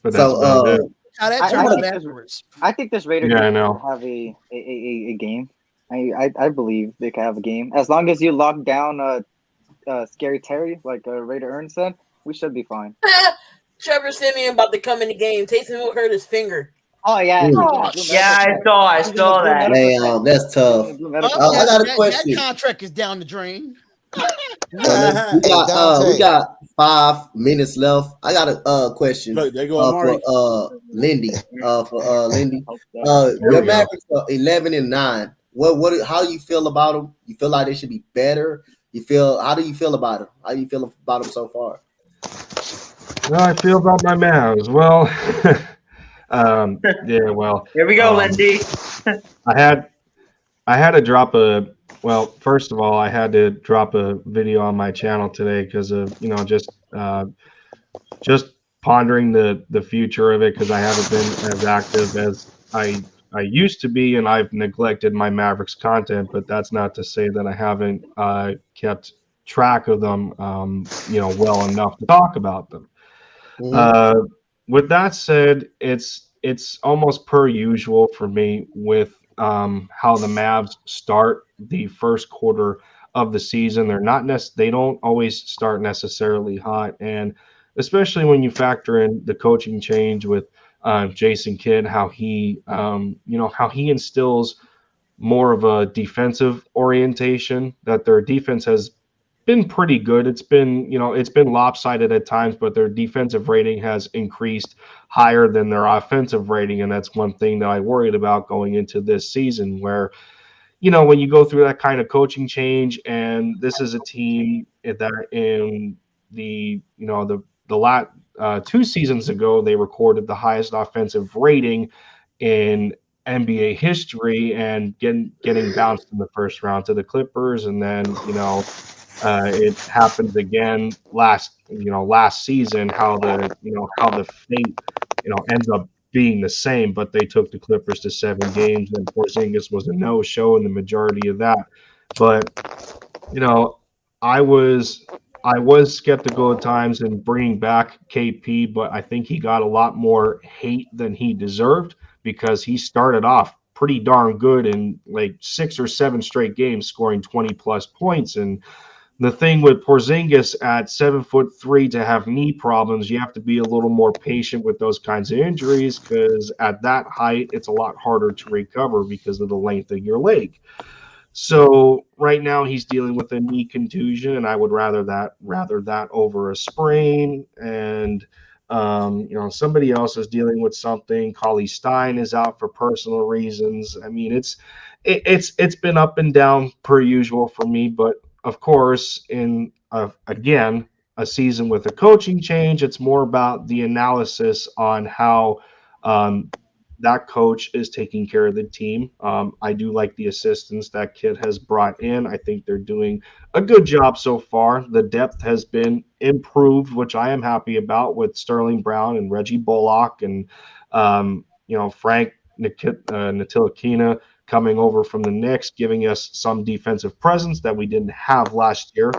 Speaker 19: but that's about it.
Speaker 1: I think this Raider
Speaker 19: Yeah, I
Speaker 1: game
Speaker 19: know.
Speaker 1: will have a game. I believe they can have a game as long as you lock down Scary Terry like Raider Ern said. We should be fine.
Speaker 9: Trevor Simeon about to come in the game. Taysom Hill hurt his finger.
Speaker 1: Oh yeah.
Speaker 15: Yeah, I saw that.
Speaker 2: Damn, that's tough. I got a question.
Speaker 11: That contract is down the drain.
Speaker 2: we got 5 minutes left. I got a question.
Speaker 20: Look, there go Amari.
Speaker 2: For Lindy. Lindy. Your Mavericks are 11-9. What? How you feel about them? You feel like they should be better? How do you feel about them? How do you feel about them so far?
Speaker 19: Well, I feel about my Mavs. Well, well.
Speaker 15: Here we go, Lindy.
Speaker 19: I had to drop first of all, I had to drop a video on my channel today because of just pondering the future of it because I haven't been as active as I used to be, and I've neglected my Mavericks content. But that's not to say that I haven't kept track of them, well enough to talk about them. With that said, it's almost per usual for me with how the Mavs start the first quarter of the season. They don't always start necessarily hot, and especially when you factor in the coaching change with Jason Kidd, how he instills more of a defensive orientation. That their defense has been pretty good. It's been lopsided at times, but their defensive rating has increased higher than their offensive rating, and that's one thing that I worried about going into this season. Where, when you go through that kind of coaching change, and this is a team that in the last 2 seasons ago they recorded the highest offensive rating in NBA history, and getting bounced in the first round to the Clippers, and then it happened again last season. How the fate ends up being the same, but they took the Clippers to 7 games, and Porzingis was a no-show in the majority of that. But I was skeptical at times in bringing back KP, but I think he got a lot more hate than he deserved because he started off pretty darn good in like 6 or 7 straight games, scoring 20+ points. And the thing with Porzingis at 7'3" to have knee problems, you have to be a little more patient with those kinds of injuries because at that height, it's a lot harder to recover because of the length of your leg. So right now he's dealing with a knee contusion, and I would rather that over a sprain. And somebody else is dealing with something. Cauley Stein is out for personal reasons. I mean, it's been up and down per usual for me, but of course, in again a season with a coaching change, it's more about the analysis on how that coach is taking care of the team. I do like the assistants that Kid has brought in. I think they're doing a good job so far. The depth has been improved, which I am happy about, with Sterling Brown and Reggie Bullock and Frank Ntilikina coming over from the Knicks, giving us some defensive presence that we didn't have last year.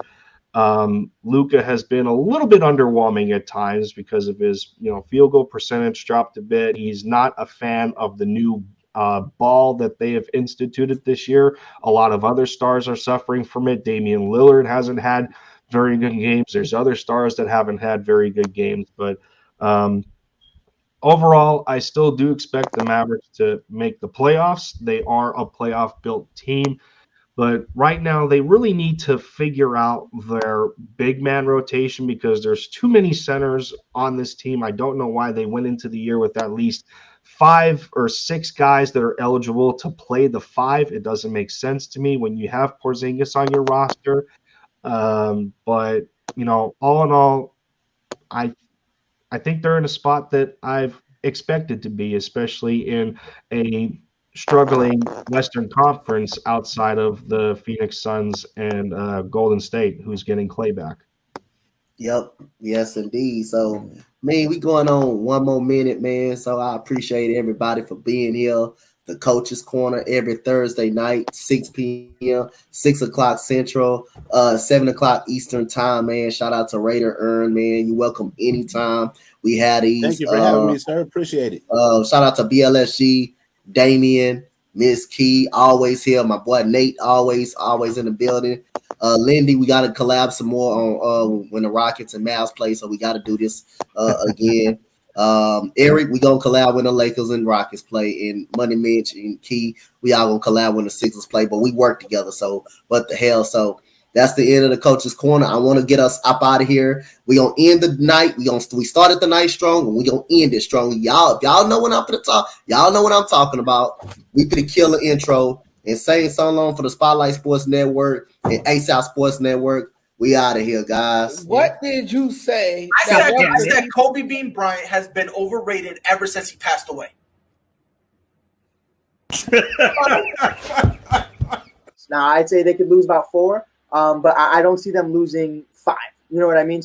Speaker 19: Luka has been a little bit underwhelming at times because of his, field goal percentage dropped a bit. He's not a fan of the new ball that they have instituted this year. A lot of other stars are suffering from it. Damian Lillard hasn't had very good games. There's other stars that haven't had very good games, but Overall, I still do expect the Mavericks to make the playoffs. They are a playoff built team. But right now, they really need to figure out their big man rotation because there's too many centers on this team. I don't know why they went into the year with at least 5 or 6 guys that are eligible to play the 5. It doesn't make sense to me when you have Porzingis on your roster. But, all in all, I think they're in a spot that I've expected to be, especially in a struggling Western Conference outside of the Phoenix Suns and Golden State, who's getting Clay back.
Speaker 2: Yep. Yes, indeed. So, man, we going on 1 more minute, man. So I appreciate everybody for being here. The Coach's Corner every Thursday night, 6 p.m., 6 o'clock Central, 7 o'clock Eastern time, man. Shout out to Raider Earn, man. You're welcome anytime. We had these.
Speaker 20: Thank you for having me, sir. Appreciate it.
Speaker 2: Shout out to BLSG, Damien, Miss Key, always here. My boy Nate, always in the building. Lindy, we got to collab some more on when the Rockets and Mavs play, so we got to do this again. Eric, we gonna collab when the Lakers and Rockets play, and Money Mitch and Key, we all gonna collab when the Sixers play, but we work together, so what the hell. So that's the end of the Coach's Corner. I want to get us up out of here. We gonna end the night. We started the night strong, and we gonna end it strong. Y'all know what I'm gonna talk. Y'all know what I'm talking about. We could kill the intro and saying so long for the Spotlight Sports Network and ASAP Sports Network. We out of here, guys.
Speaker 11: What did you say?
Speaker 4: I said Kobe Bean Bryant has been overrated ever since he passed away.
Speaker 5: Now, I'd say they could lose about 4, but I don't see them losing 5. You know what I mean?